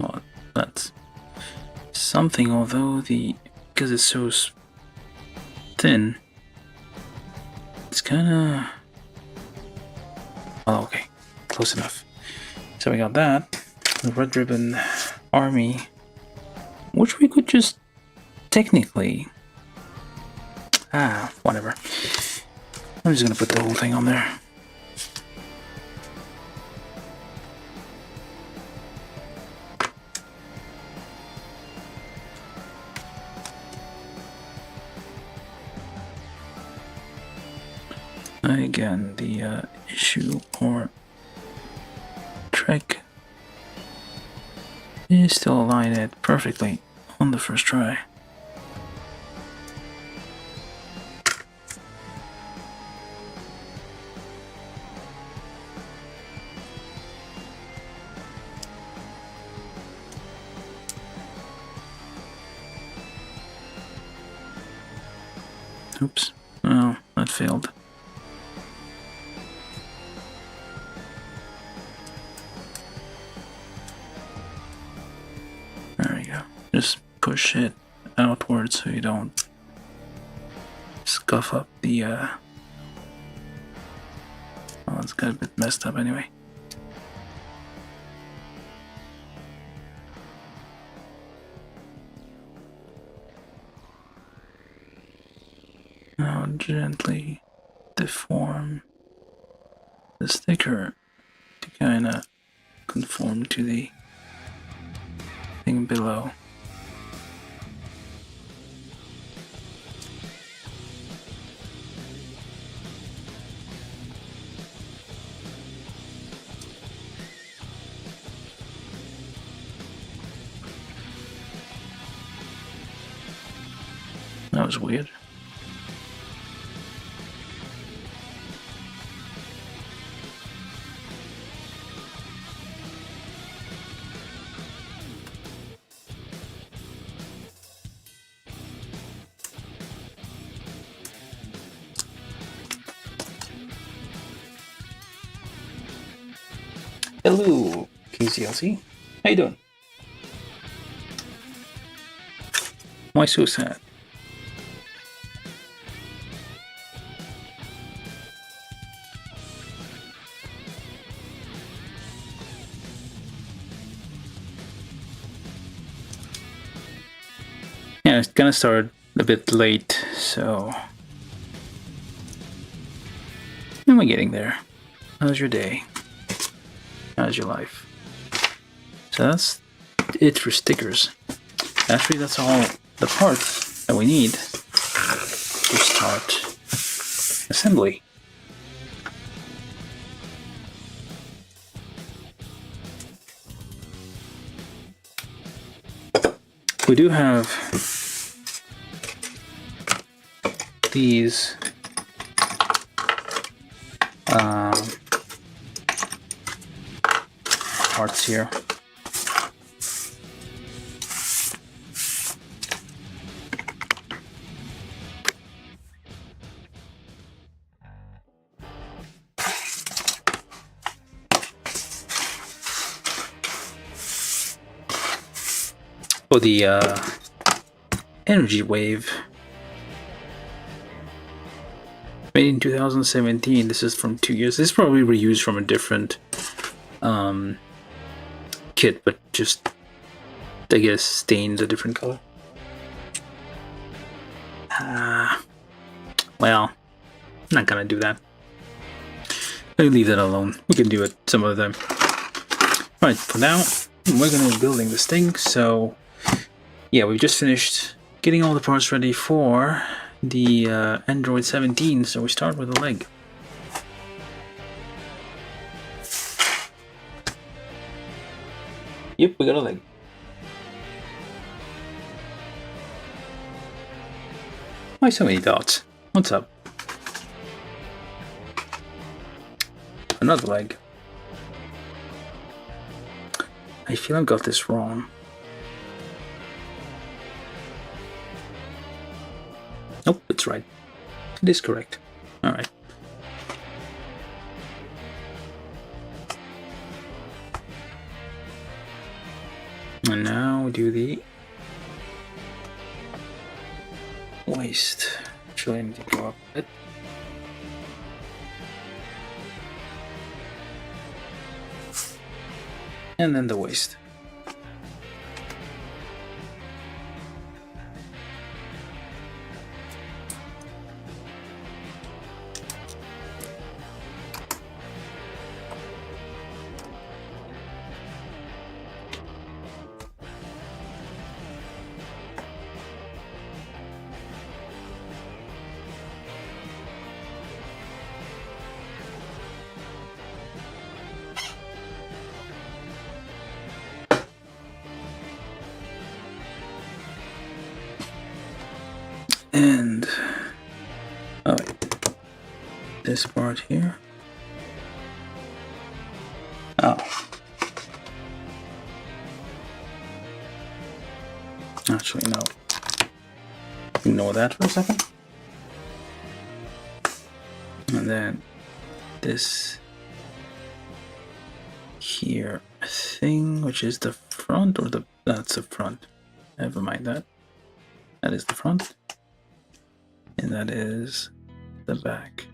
well, that's something, although because it's so thin, it's kinda, oh, okay, close enough. So we got that, the Red Ribbon Army, which we could just technically, whatever. I'm just gonna put the whole thing on there. Again, the issue or trick is to align it perfectly on the first try. Oops, well, that failed. There we go. Just push it outward so you don't scuff up the, oh, it's got a bit messed up anyway. Now gently deform the sticker to kind of conform to the thing below. That was weird. Hello, KCLC. How you doing? Why so sad? Yeah, it's gonna start a bit late, so we're getting there. How's your day? How's your life? So that's it for stickers. Actually, that's all the parts that we need to start assembly. We do have these parts here. For the energy wave, made in 2017. This is from 2 years. This is probably reused from a different kit, but just, I guess, stains a different color. Well, I'm not gonna do that. Let me leave that alone. We can do it some other time. Alright, for now, we're gonna be building this thing, so yeah, we've just finished getting all the parts ready for the Android 17, so we start with the leg. Yep, we got a leg. Why so many dots? What's up? Another leg. I feel I've got this wrong. Nope, it's right. It is correct. Alright. And now we do the waist. Actually, I need to go up a bit. And then the waist. this part here. Oh. Actually, no. Ignore that for a second. And then this here thing, which is the front, or that's the front. Never mind that. That is the front. And that is the back.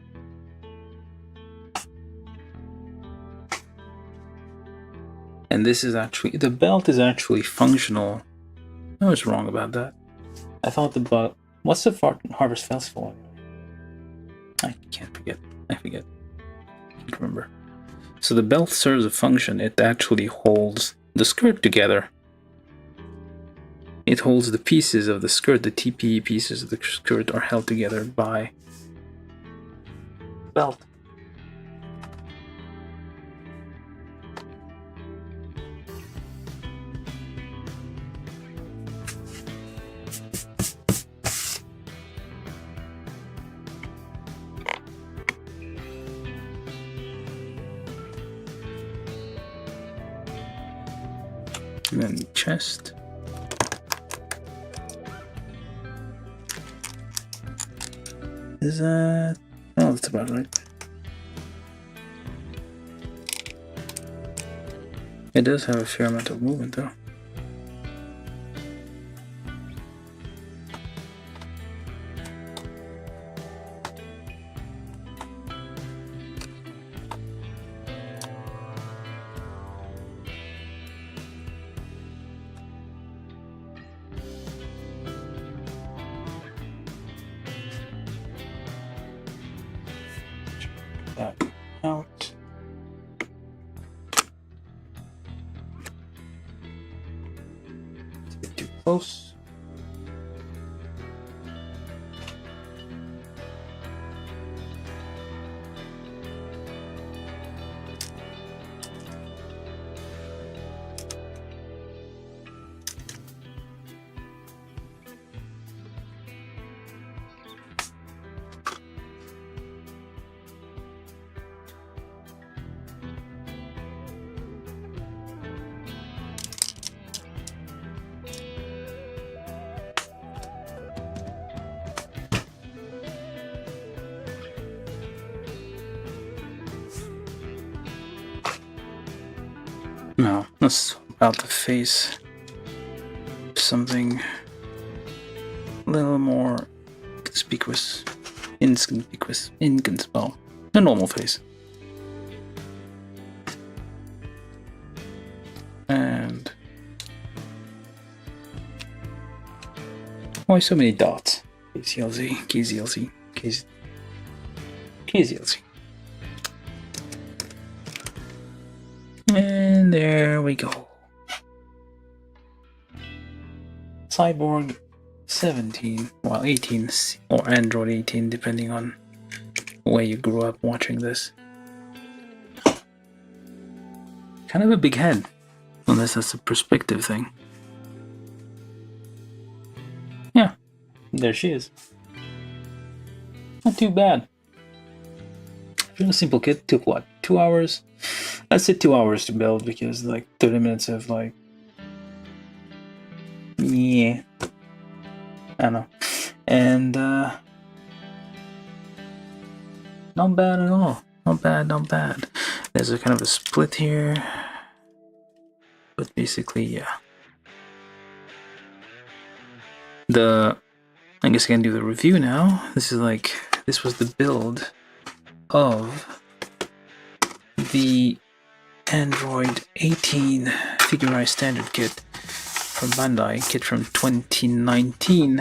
And this is actually, the belt is actually functional. I was wrong about that. I thought the belt, what's the Harvest Festival? I can't forget. I forget. I can't remember. So the belt serves a function. It actually holds the skirt together. It holds the pieces of the skirt, the TPE pieces of the skirt are held together by belt. And then the chest. Is that... oh, that's about right. It does have a fair amount of movement though. That out. It's a bit too close. No, that's about the face. Something a little more conspicuous. Well, a normal face. And why so many dots? KZLZ, KZLZ, KZLZ. And there we go. Cyborg 17, well 18, or Android 18, depending on where you grew up watching this. Kind of a big head, unless that's a perspective thing. Yeah, there she is. Not too bad. A simple kit, took what, 2 hours? I'd say 2 hours to build because like 30 minutes of like, yeah, I don't know. And not bad at all. Not bad, not bad. There's a kind of a split here, but basically, yeah. I guess I can do the review now. This was the build of the Android 18 Figurized Standard Kit from Bandai, kit from 2019.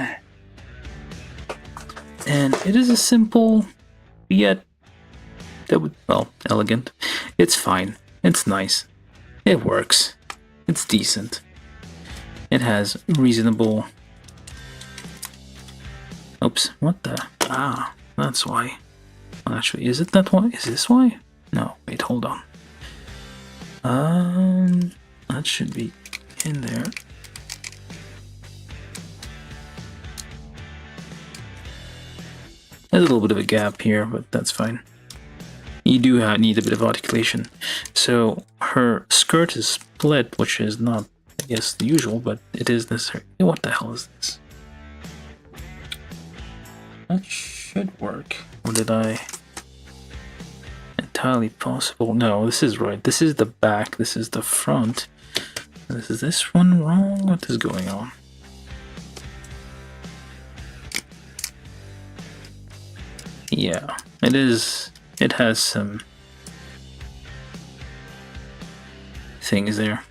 And it is a simple, yet, well, elegant. It's fine. It's nice. It works. It's decent. It has reasonable... Oops, what the... Ah, that's why. Actually, is it that why? Is this why? No, wait, hold on. That should be in there. There's a little bit of a gap here, but that's fine. you do need a bit of articulation. So her skirt is split, which is not, I guess, the usual, but it is necessary. What the hell is this? That should work. Or did I? Entirely possible. No, this is right. This is the back. This is the front. Is this one wrong? What is going on? Yeah, it is. It has some things there.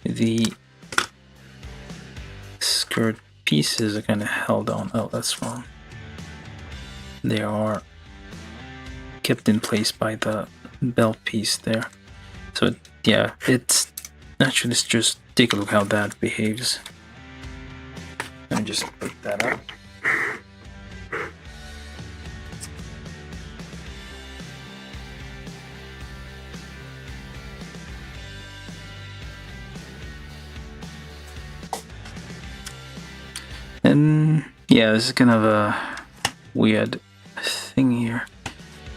The skirt pieces are kind of held on. Oh, that's wrong. They are kept in place by the belt piece there. So yeah, it's actually, let's just take a look how that behaves. Let me just put that up. And yeah, this is kind of a weird thing here.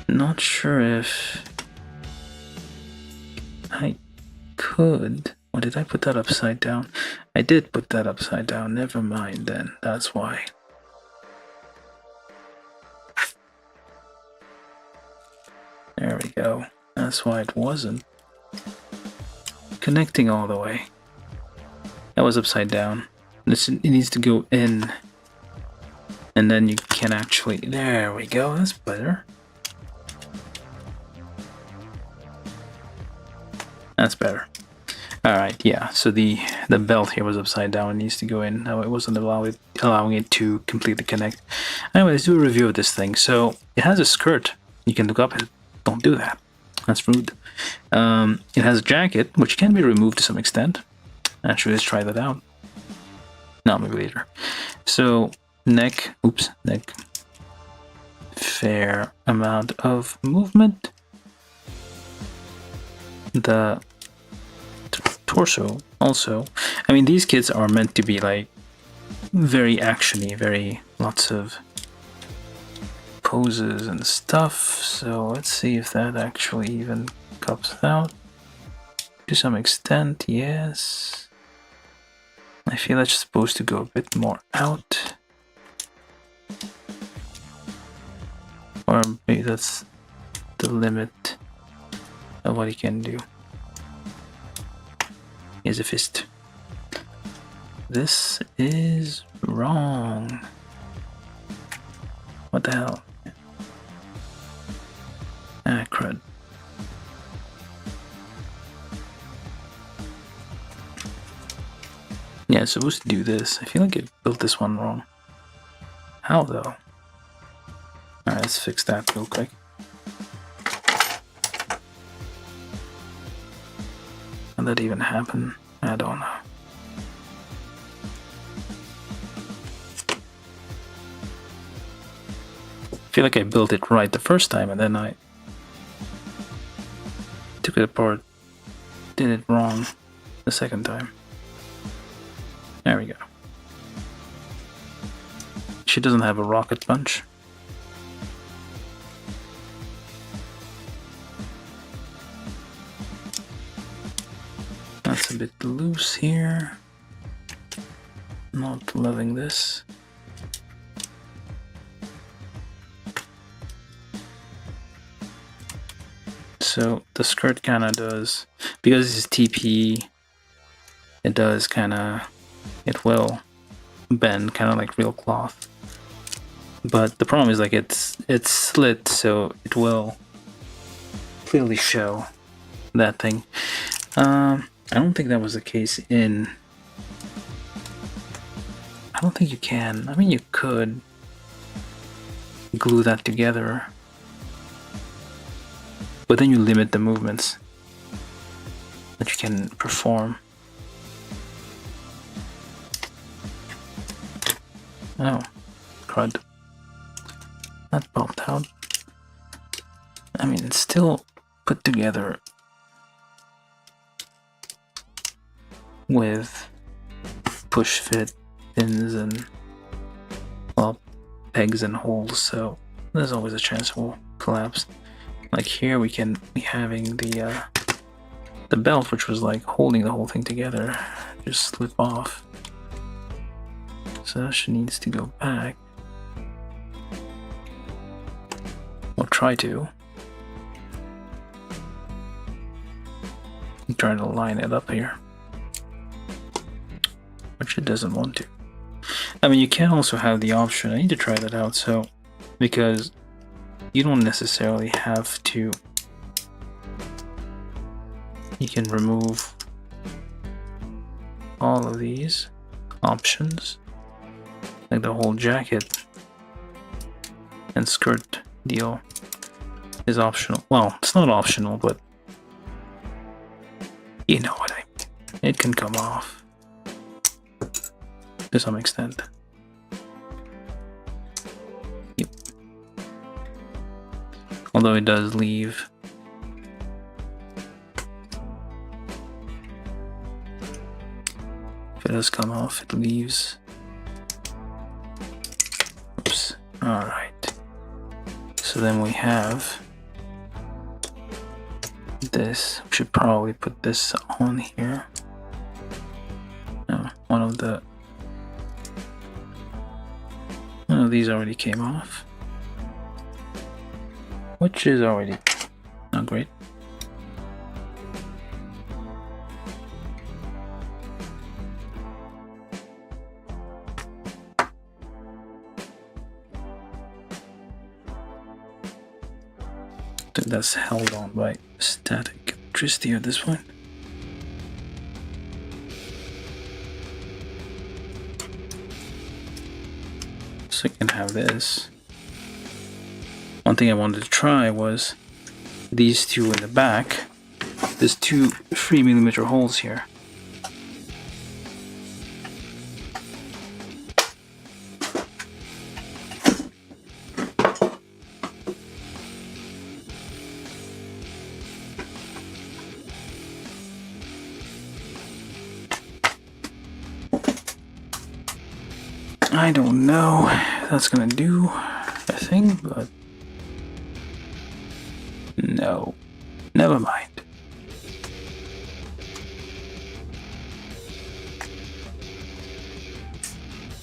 Not sure if I could. Or did I put that upside down? I did put that upside down. Never mind then. That's why. There we go. That's why it wasn't connecting all the way. That was upside down. It needs to go in. And then you can actually... There we go. That's better. That's better. Alright, yeah, so the belt here was upside down. It needs to go in. No, it wasn't allowing it to completely connect. Anyway, let's do a review of this thing. So, it has a skirt. You can look up it. Don't do that. That's rude. It has a jacket, which can be removed to some extent. Actually, let's try that out. No, maybe later. So, neck. Oops, neck. Fair amount of movement. The torso also. I mean, these kits are meant to be like very actiony, very lots of poses and stuff. So let's see if that actually even comes out. To some extent, yes. I feel that's supposed to go a bit more out. Or maybe that's the limit of what he can do. Here's a fist. This is wrong. What the hell? Ah, crud. Yeah, it's supposed to do this. I feel like it built this one wrong. How though? Alright, let's fix that real quick. How'd that even happen? I don't know. I feel like I built it right the first time and then I took it apart, did it wrong the second time. There we go. She doesn't have a rocket punch. That's a bit loose here. Not loving this. So the skirt kind of does, because it's TP, it does kind of, it will bend kind of like real cloth. But the problem is like it's slit, so it will clearly show that thing. I don't think that was the case in... I don't think you can. I mean, you could glue that together. But then you limit the movements that you can perform. Oh, crud. That popped out. I mean, it's still put together with push fit pins and pegs and holes, so there's always a chance it will collapse. Like here we can be having the belt, which was like holding the whole thing together, just slip off. So she needs to go back. Or try to. Try to line it up here. Which it doesn't want to. I mean, you can also have the option, I need to try that out, so, because you don't necessarily have to, you can remove all of these options, like the whole jacket and skirt deal is optional. Well, it's not optional, but you know what I mean. It can come off to some extent. Yep. Although it does leave if it does come off, it leaves. Oops. Alright. So then we have this. We should probably put this on here. No, one of these already came off, which is already not great. I think that's held on by static electricity at this point. So you can have this. One thing I wanted to try was these two in the back. There's 2 3mm holes here. I don't know if that's gonna do a thing, but no, never mind.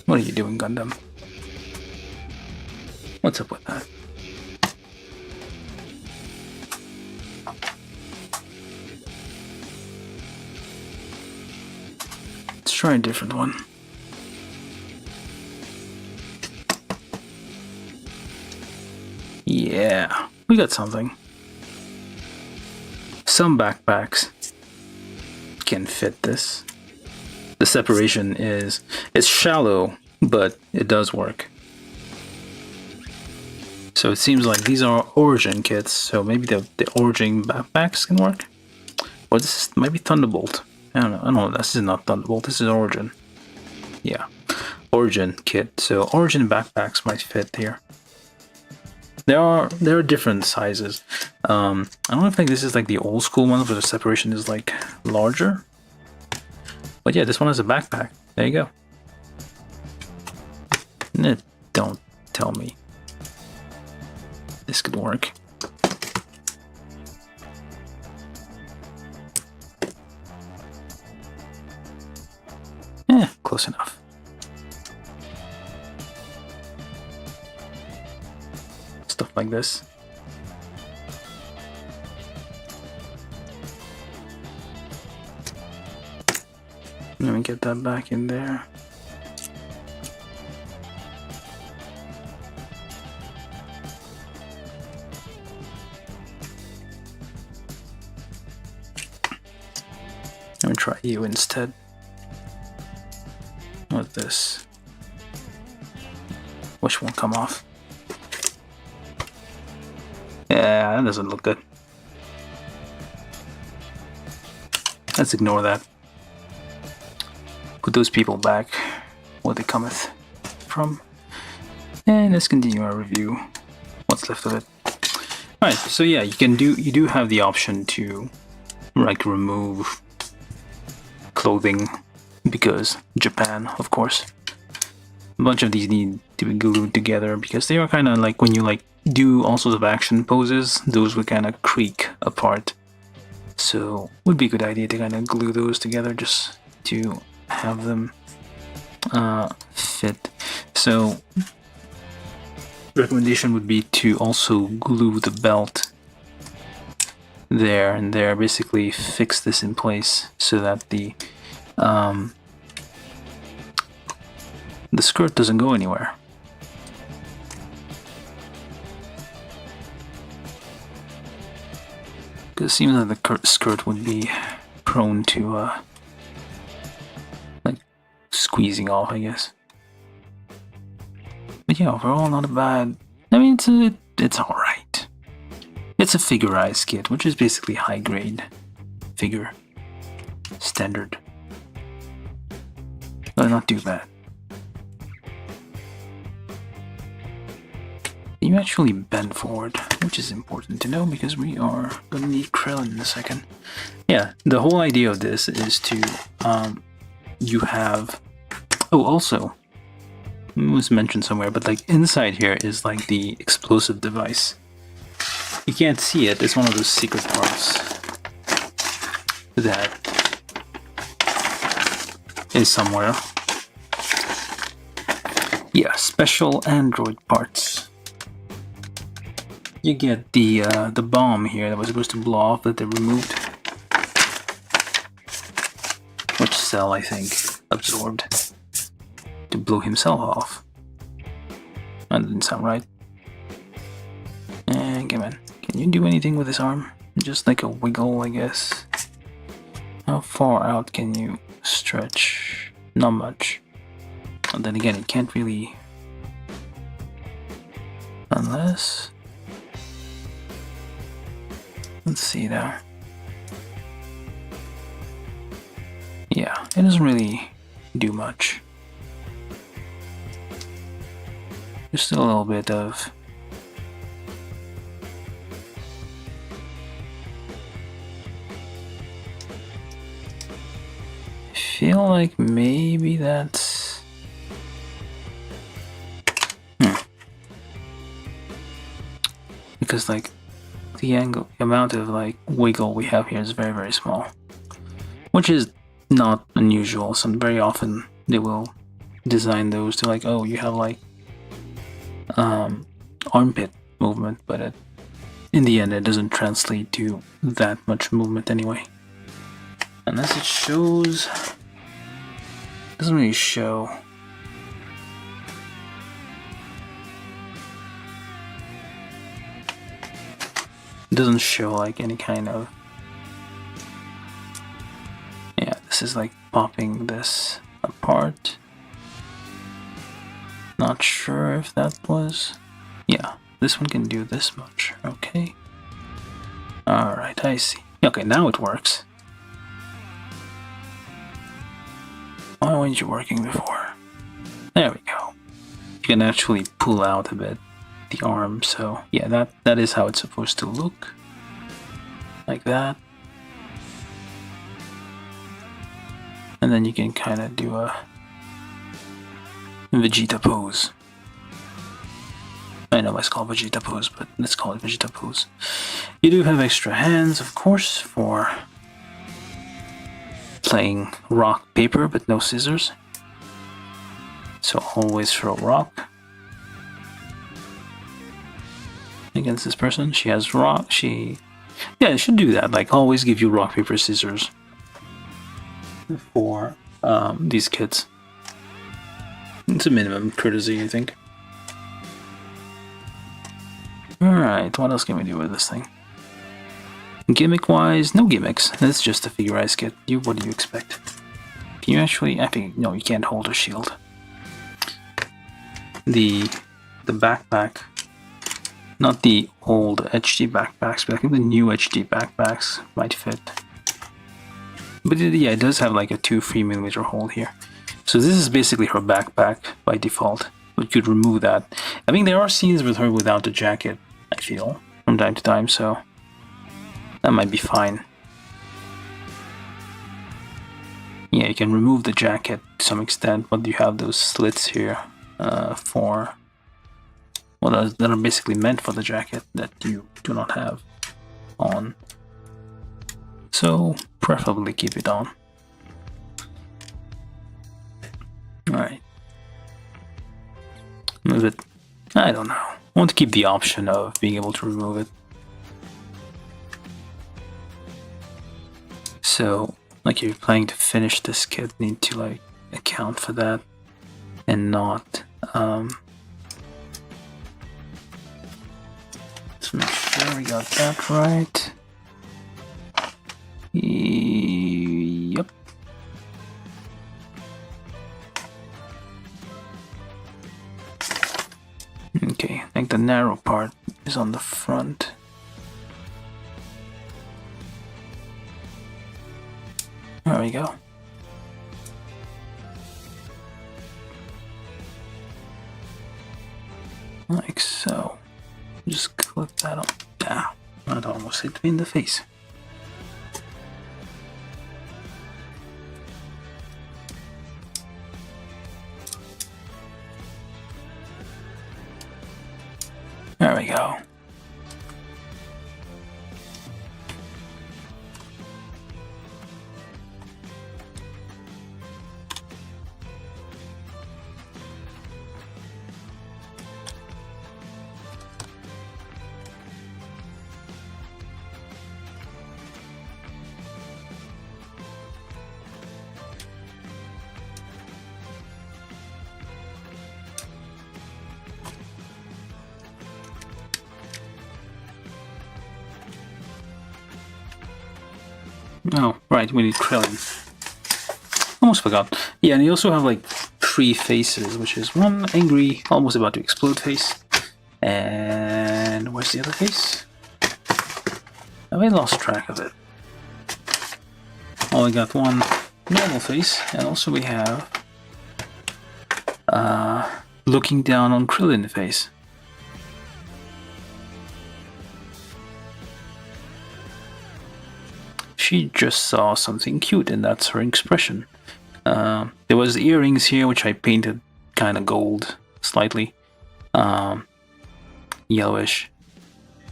What are you doing, Gundam? What's up with that? Let's try a different one. Yeah, we got something. Some backpacks can fit this. The separation it's shallow, but it does work. So it seems like these are Origin kits, so maybe the Origin backpacks can work. Or this is maybe Thunderbolt. I don't know, this is not Thunderbolt, this is Origin. Yeah, Origin kit, so Origin backpacks might fit here. There are different sizes. I don't think this is like the old school one where the separation is like larger. But yeah, this one has a backpack. There you go. Don't tell me this could work. Close enough. Stuff like this. Let me get that back in there. Let me try you instead. What's this? Which won't come off? Yeah, that doesn't look good. Let's ignore that. Put those people back where they cometh from. And let's continue our review. What's left of it. Alright, so yeah, you do have the option to like remove clothing because Japan, of course. A bunch of these need to be glued together because they are kind of like when you like do all sorts of action poses, those would kind of creak apart. So would be a good idea to kind of glue those together just to have them fit. So recommendation would be to also glue the belt there and there, basically fix this in place so that the skirt doesn't go anywhere. Because it seems like the skirt would be prone to like squeezing off, I guess. But yeah, overall not a bad. I mean, it's all right. It's a figurized kit, which is basically high grade figure standard. But not too bad. You actually bend forward, which is important to know because we are gonna need Krillin in a second. Yeah, the whole idea of this is to you have. Oh, also, it was mentioned somewhere, but like inside here is like the explosive device. You can't see it. It's one of those secret parts that is somewhere. Yeah, special Android parts. You get the bomb here that was supposed to blow off that they removed, which Cell I think absorbed to blow himself off. That didn't sound right. And come on, can you do anything with this arm? Just like a wiggle, I guess. How far out can you stretch? Not much. And then again, it can't really, unless. Let's see there. Yeah, it doesn't really do much. Just a little bit of I feel like maybe that's because like the amount of like wiggle we have here is very, very small, which is not unusual. So very often they will design those to like, oh, you have like armpit movement, but in the end it doesn't translate to that much movement anyway, unless it shows. It doesn't really show. It doesn't show like any kind of. Yeah, this is like popping this apart. Not sure if that was. Yeah, this one can do this much. Okay. Alright, I see. Okay, now it works. Why weren't you working before? There we go. You can actually pull out a bit the arm, so yeah, that is how it's supposed to look. Like that. And then you can kind of do a Vegeta pose. I know it's called Vegeta pose, but let's call it Vegeta pose. You do have extra hands, of course, for playing rock, paper, but no scissors. So always throw rock against this person. She has rock. Yeah, it should do that. Like always give you rock, paper, scissors for these kids. It's a minimum courtesy, I think. Alright, what else can we do with this thing? Gimmick-wise, no gimmicks. That's just a figurized kit. What do you expect? Can you actually... I think... No, you can't hold a shield. The backpack... Not the old HD backpacks, but I think the new HD backpacks might fit. But yeah, it does have like a 2 3mm hole here. So this is basically her backpack by default. But you could remove that. I mean, there are scenes with her without the jacket, I feel, from time to time, so that might be fine. Yeah, you can remove the jacket to some extent, but you have those slits here for well, that are basically meant for the jacket that you do not have on. So preferably keep it on. Alright. Move it. I don't know. I want to keep the option of being able to remove it. So, like, if you're planning to finish this kit, need to like account for that and not let's make sure we got that right. Yep. Okay, I think the narrow part is on the front. There we go. Like so. Just clip that on down. That almost hit me in the face. There we go. Oh, right, we need Krillin. Almost forgot. Yeah, and you also have like 3 faces, which is one angry, almost about to explode face. And where's the other face? I lost track of it. Oh, we got one normal face, and also we have looking down on Krillin face. She just saw something cute, and that's her expression. There was earrings here, which I painted kind of gold, slightly yellowish.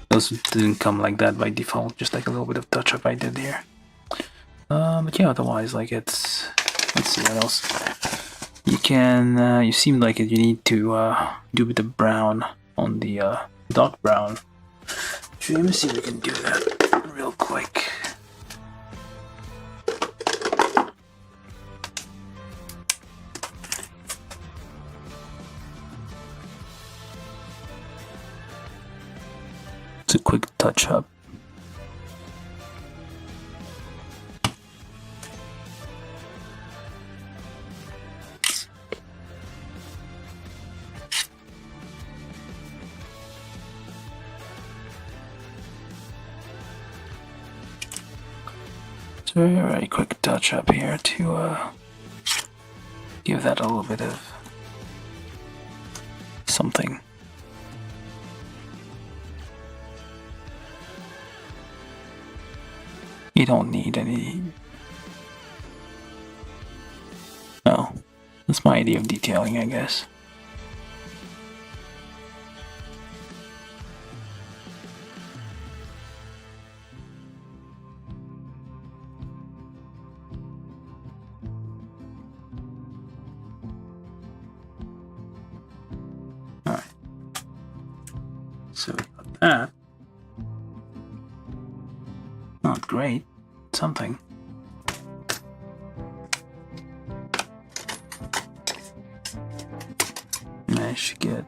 Those didn't come like that by default, just like a little bit of touch-up I did here. But yeah, otherwise, like it's... Let's see what else. You can... you seem like it, you need to do a bit of brown on the dark brown. Let me see if we can do that real quick. It's a quick touch-up. It's a very quick touch-up here to give that a little bit of something. You don't need any... Oh, that's my idea of detailing, I guess. Alright. So we got that. Not great. Something. Managed to get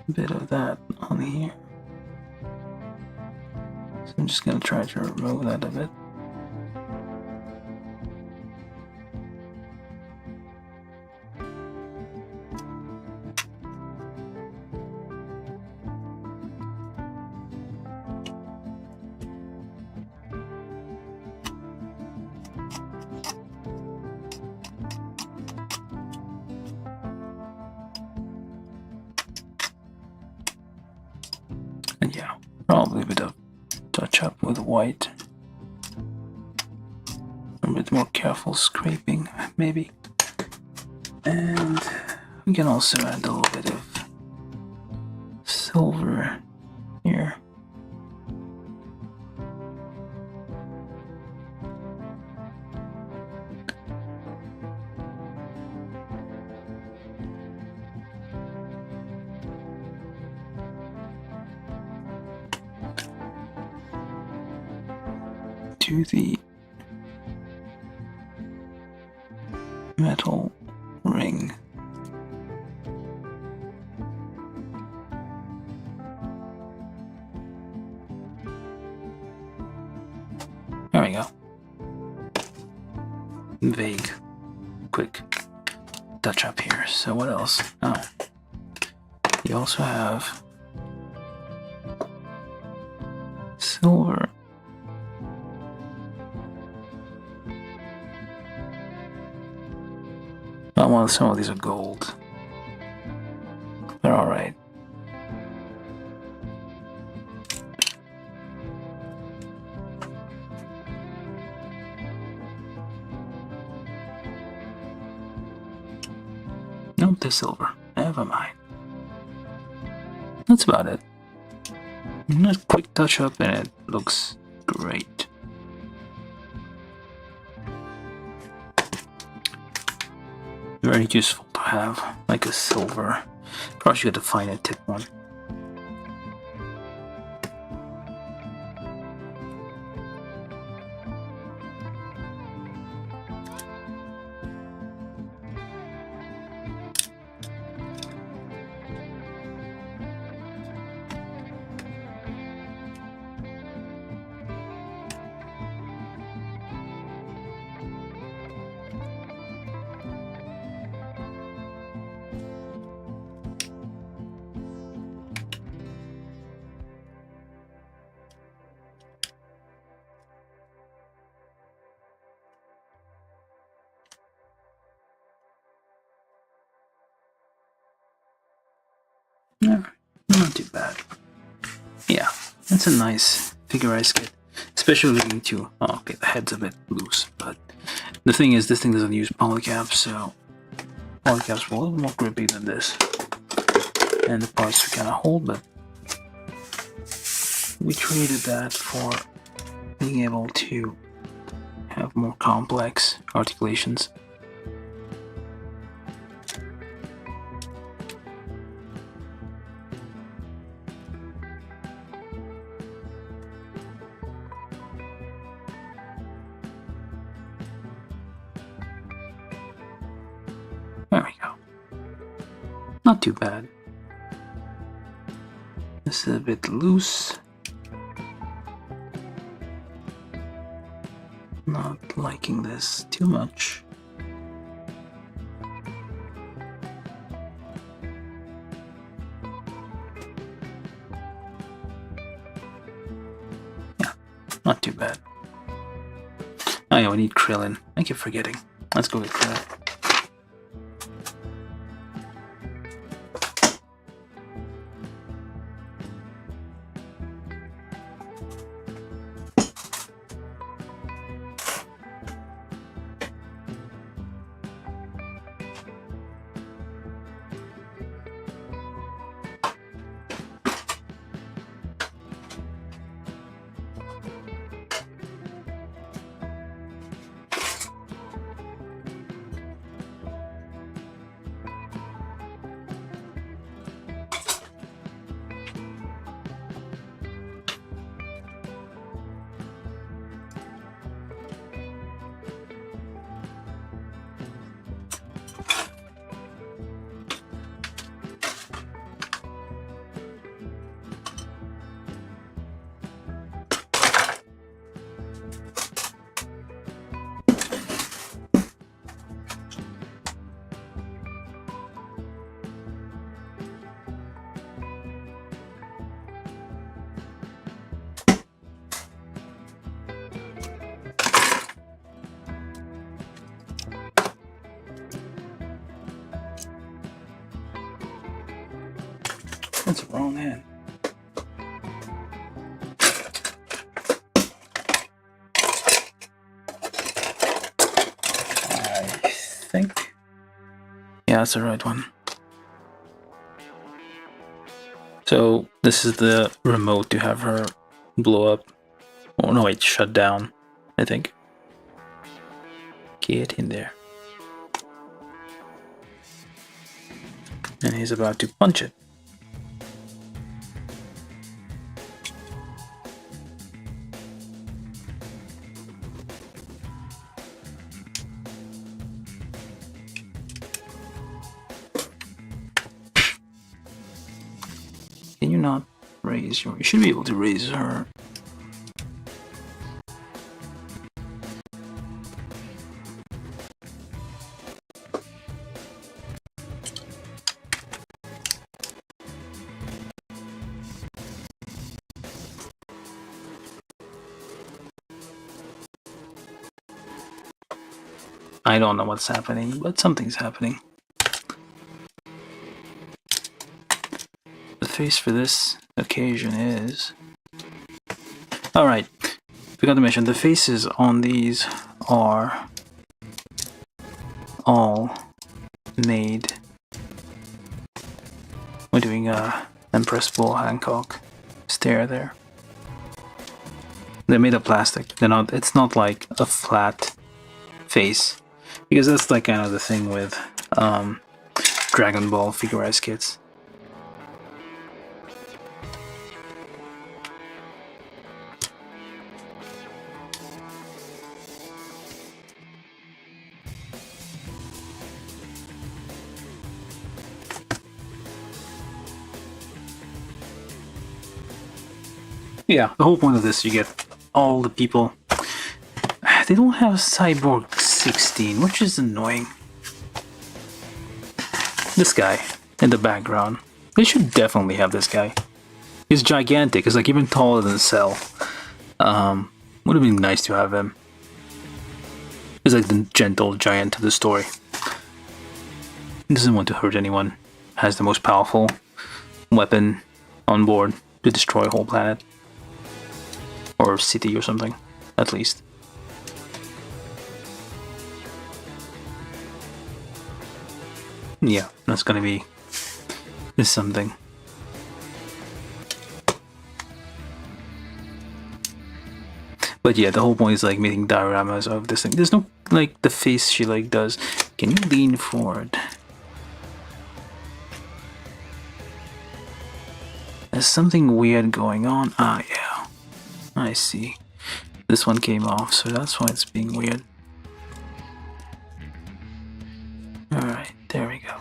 a bit of that on here. So I'm just gonna try to remove that a bit. And yeah, probably a bit of touch up with white. A bit more careful scraping, maybe. And we can also add a little bit of silver here. To the metal ring. There we go. Vague. Quick touch up here. So what else? Oh. You also have silver. Oh, well, some of these are gold. They're alright. Nope, they're silver. Never mind. That's about it. A quick touch up and it looks great. Very useful to have, like a silver. Probably should get a finer tip one. No, not too bad. Yeah, that's a nice figurized kit. Especially looking to, oh, okay, the head's a bit loose, but the thing is, this thing doesn't use polycaps, so polycaps were a little more grippy than this. And the parts are kind of hold, but we traded that for being able to have more complex articulations. There we go. Not too bad. This is a bit loose. Not liking this too much. Yeah, not too bad. Oh yeah, we need Krillin. I keep forgetting. Let's go with Krillin. That's the wrong hand. I think. Yeah, that's the right one. So this is the remote to have her blow up. Oh no, wait, shut down, I think. Get in there. And he's about to punch it. Can you not raise your... You should be able to raise her. I don't know what's happening, but something's happening. The face for this occasion is... Alright, forgot to mention, the faces on these are all made... We're doing a Empress Bull Hancock stare there. They're made of plastic. They're not... It's not like a flat face. Because that's like kind of the thing with Dragon Ball figurized kits. Yeah, the whole point of this, you get all the people. They don't have Cyborg 16, which is annoying. This guy in the background. They should definitely have this guy. He's gigantic. He's like even taller than Cell. Would have been nice to have him. He's like the gentle giant of the story. He doesn't want to hurt anyone. Has the most powerful weapon on board to destroy a whole planet. Or city or something, at least. Yeah, that's gonna be this something. But yeah, the whole point is like making dioramas of this thing. There's no like the face she like does. Can you lean forward? There's something weird going on. Ah, yeah. I see. This one came off, so that's why it's being weird. Alright, there we go.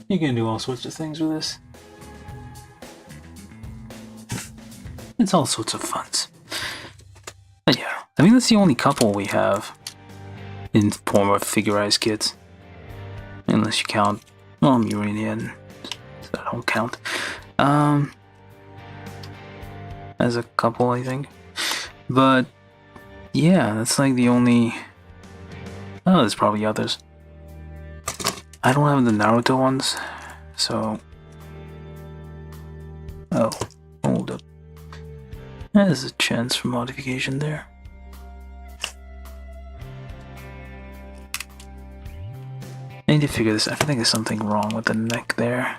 You can do all sorts of things with this. It's all sorts of funs. But yeah, I think that's the only couple we have in form of figurized kits. Unless you count, well, Muranian, so that don't count. As a couple, I think. But yeah, that's like the only... Oh, there's probably others. I don't have the Naruto ones, so... Oh, hold up. There's a chance for modification there. I need to figure this out. I think there's something wrong with the neck there.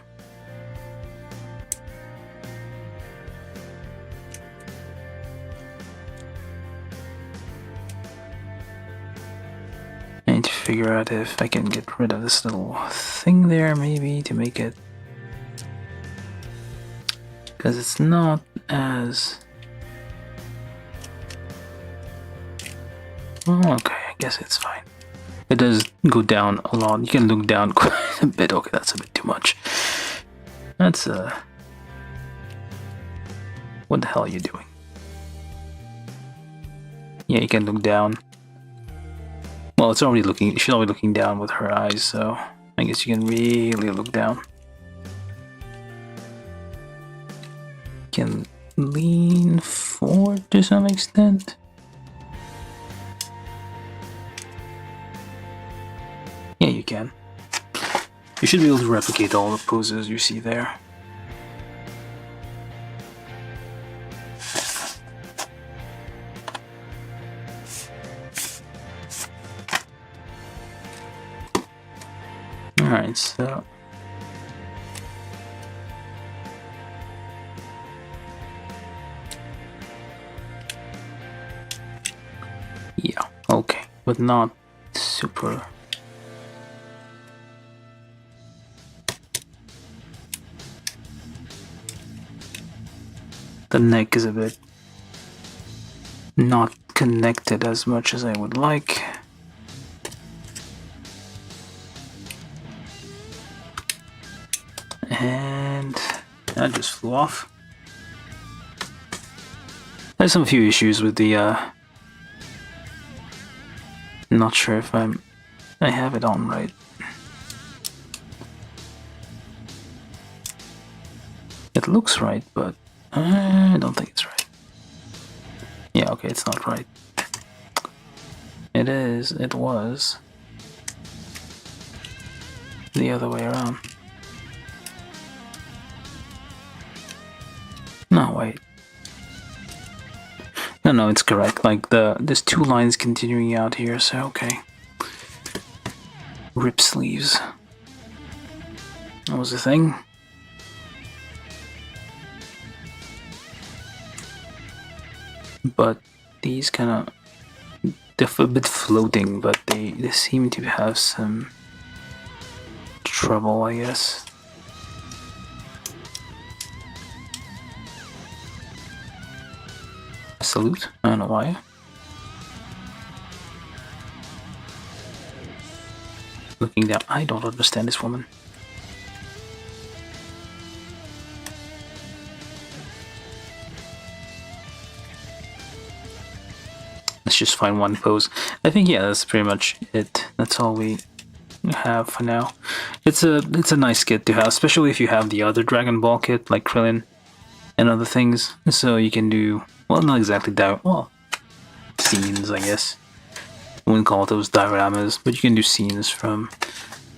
I need to figure out if I can get rid of this little thing there, maybe, to make it... Because it's not as... Oh, okay, I guess it's fine. It does go down a lot. You can look down quite a bit. Okay, that's a bit too much. That's what the hell are you doing? Yeah, you can look down. Well, it's already looking. She's already looking down with her eyes, so I guess you can really look down. You can lean forward to some extent. Yeah, you can. You should be able to replicate all the poses you see there. Alright, so yeah, okay, but not super. The neck is a bit not connected as much as I would like. And that just flew off. There's some few issues with the not sure if I have it on right. It looks right, but I don't think it's right. Yeah, okay, it's not right. It was the other way around. No, wait. No, it's correct. Like there's two lines continuing out here, so okay. Rip sleeves. That was the thing. But these kind of, they're a bit floating, but they seem to have some trouble, I guess. Salute? I don't know why. Looking down, I don't understand this woman. Let's just find one pose. I think, yeah, that's pretty much it. That's all we have for now. It's a nice kit to have, especially if you have the other Dragon Ball kit like Krillin and other things. So you can do, well, not exactly scenes, I guess. I wouldn't call it those dioramas, but you can do scenes from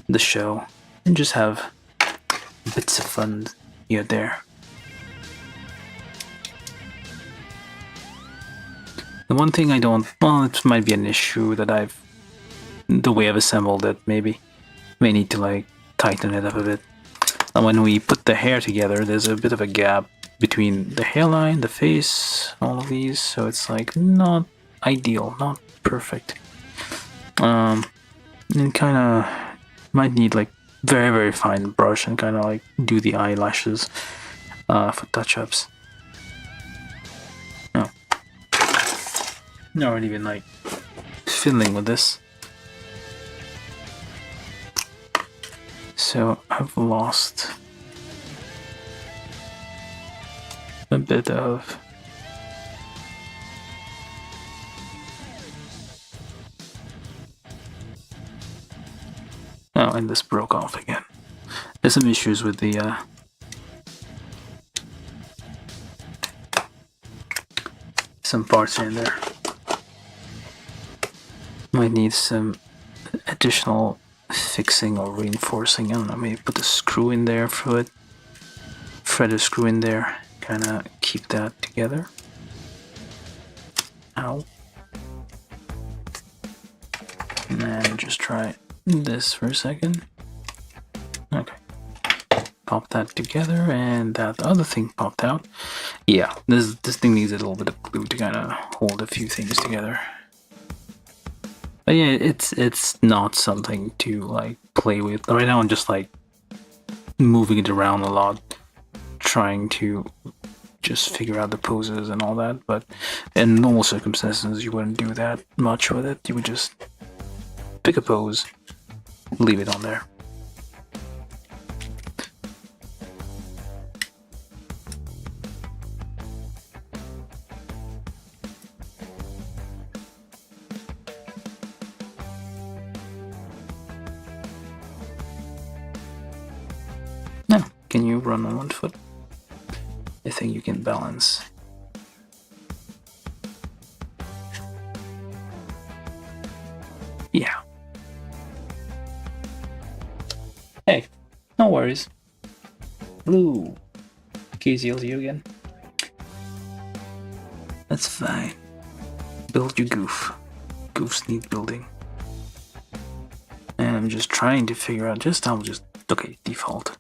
the show and just have bits of fun here and there. The one thing I don't, well, it might be an issue that the way I've assembled it, maybe. May need to like tighten it up a bit. And when we put the hair together, there's a bit of a gap between the hairline, the face, all of these, so it's like not ideal, not perfect. And kind of might need like very fine brush and kind of like do the eyelashes for touch-ups. No, not even like fiddling with this. So I've lost a bit of oh, and this broke off again. There's some issues with the some parts in there. Might need some additional fixing or reinforcing. I don't know, maybe put a screw in there for it. Thread a screw in there, kind of keep that together. Ow. And just try this for a second. Okay. Pop that together, and that other thing popped out. Yeah, this thing needs a little bit of glue to kind of hold a few things together. But yeah, it's not something to like play with. Right now I'm just like moving it around a lot, trying to just figure out the poses and all that, but in normal circumstances you wouldn't do that much with it. You would just pick a pose, leave it on there. Now, can you run on one foot? I think you can balance. Yeah. Hey, No worries. Blue. KZLZ again. That's fine. Build your goof. Goofs need building. And I'm just trying to figure out just how just okay, default.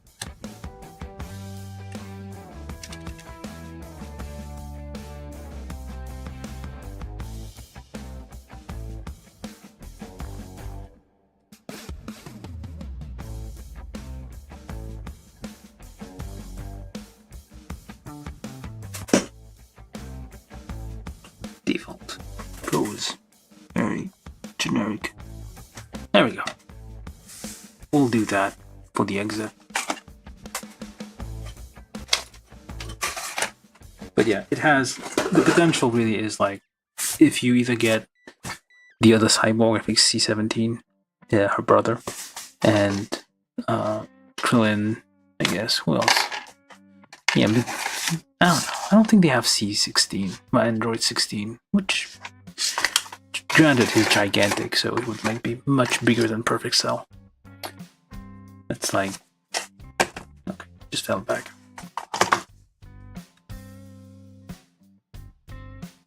Default. Pose. Very generic. There we go. We'll do that for the exit. But yeah, it has the potential really is like if you either get the other cyborg, I think C-17, yeah, her brother, and Krillin, I guess. Who else? Yeah, but I don't know. I don't think they have C-16, my Android 16, which granted is gigantic, so it would like be much bigger than Perfect Cell. It's like okay, just fell back.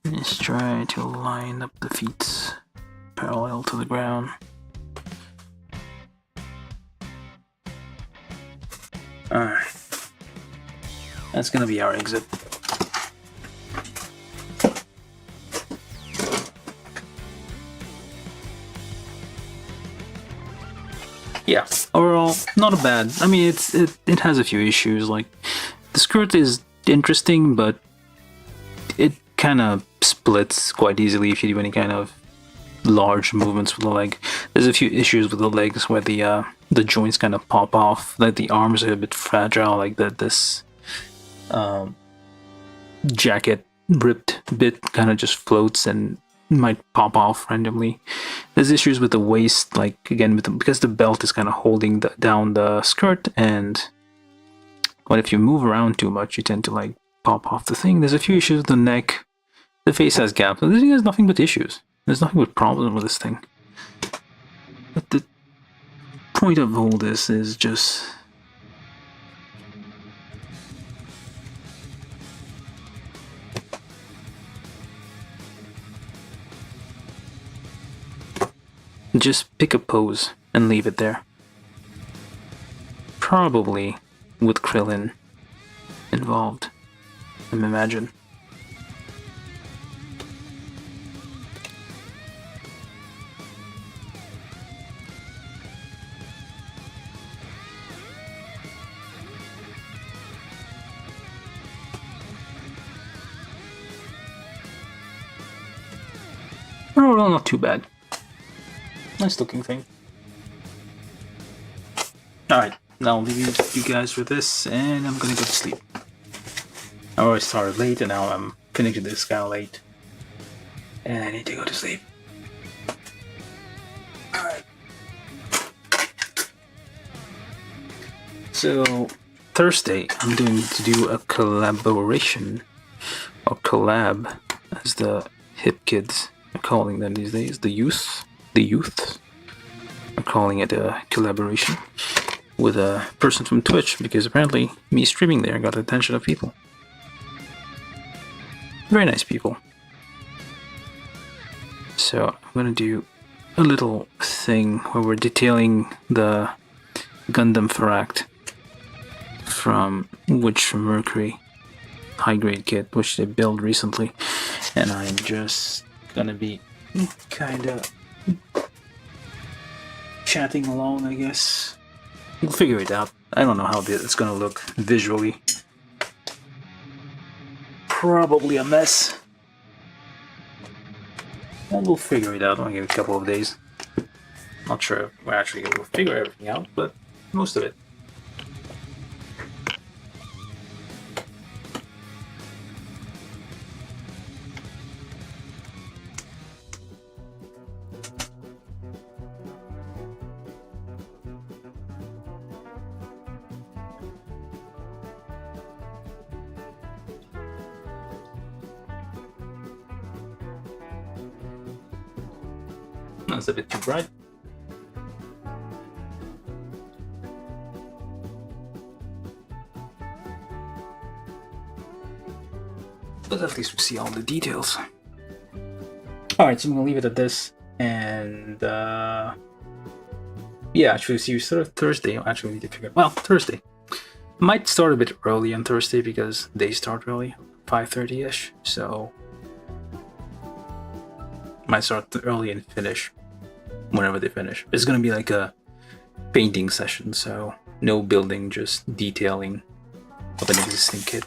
Let's try to line up the feet parallel to the ground. Alright. That's gonna be our exit. Yeah, overall, not a bad. I mean, it has a few issues. Like, the skirt is interesting, but it kind of splits quite easily if you do any kind of large movements with the leg. There's a few issues with the legs where the joints kind of pop off. Like the arms are a bit fragile. Like that, this jacket ripped bit kind of just floats and might pop off randomly. There's issues with the waist, like again because the belt is kind of holding down the skirt, and what if you move around too much, you tend to like pop off the thing. There's a few issues with the neck. The face has gaps. This thing has nothing but issues. There's nothing but problems with this thing. But the point of all this is just pick a pose and leave it there. Probably with Krillin involved, I imagine. Oh, well, not too bad. Nice looking thing. Alright, now I'll leave you guys with this, and I'm gonna go to sleep. I always started late, and now I'm finishing this kind of late. And I need to go to sleep. Alright. So, Thursday, I'm going to do a collaboration, or collab, as the hip kids are calling them these days, the youth are calling it a collaboration with a person from Twitch, because apparently me streaming there got the attention of people. Very nice people. So I'm gonna do a little thing where we're detailing the Gundam Faract from Mercury high grade kit, which they built recently, and I'm just gonna be kinda chatting along, I guess. We'll figure it out. I don't know how it's gonna look visually. Probably a mess. And we'll figure it out. I'll give it a couple of days. Not sure if we're actually gonna figure everything out, but most of it. That's a bit too bright. But at least we see all the details. Alright, so I'm gonna leave it at this. And yeah, actually, see you sort of Thursday. Actually, we need to figure. Well, Thursday might start a bit early on Thursday because they start early, 5:30ish. So might start early and finish whenever they finish. It's gonna be like a painting session, so no building, just detailing of an existing kit.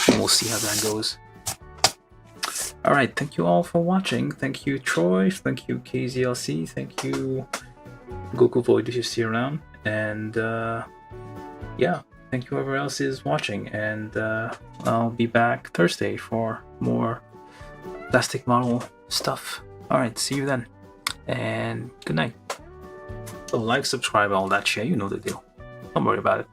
And we'll see how that goes. Alright, thank you all for watching. Thank you, Troy. Thank you, KZLC. Thank you, Goku Void, if you see around. And yeah, thank you whoever else is watching. And I'll be back Thursday for more plastic model stuff. Alright, see you then. And good night. So like, subscribe, all that shit. You know the deal. Don't worry about it.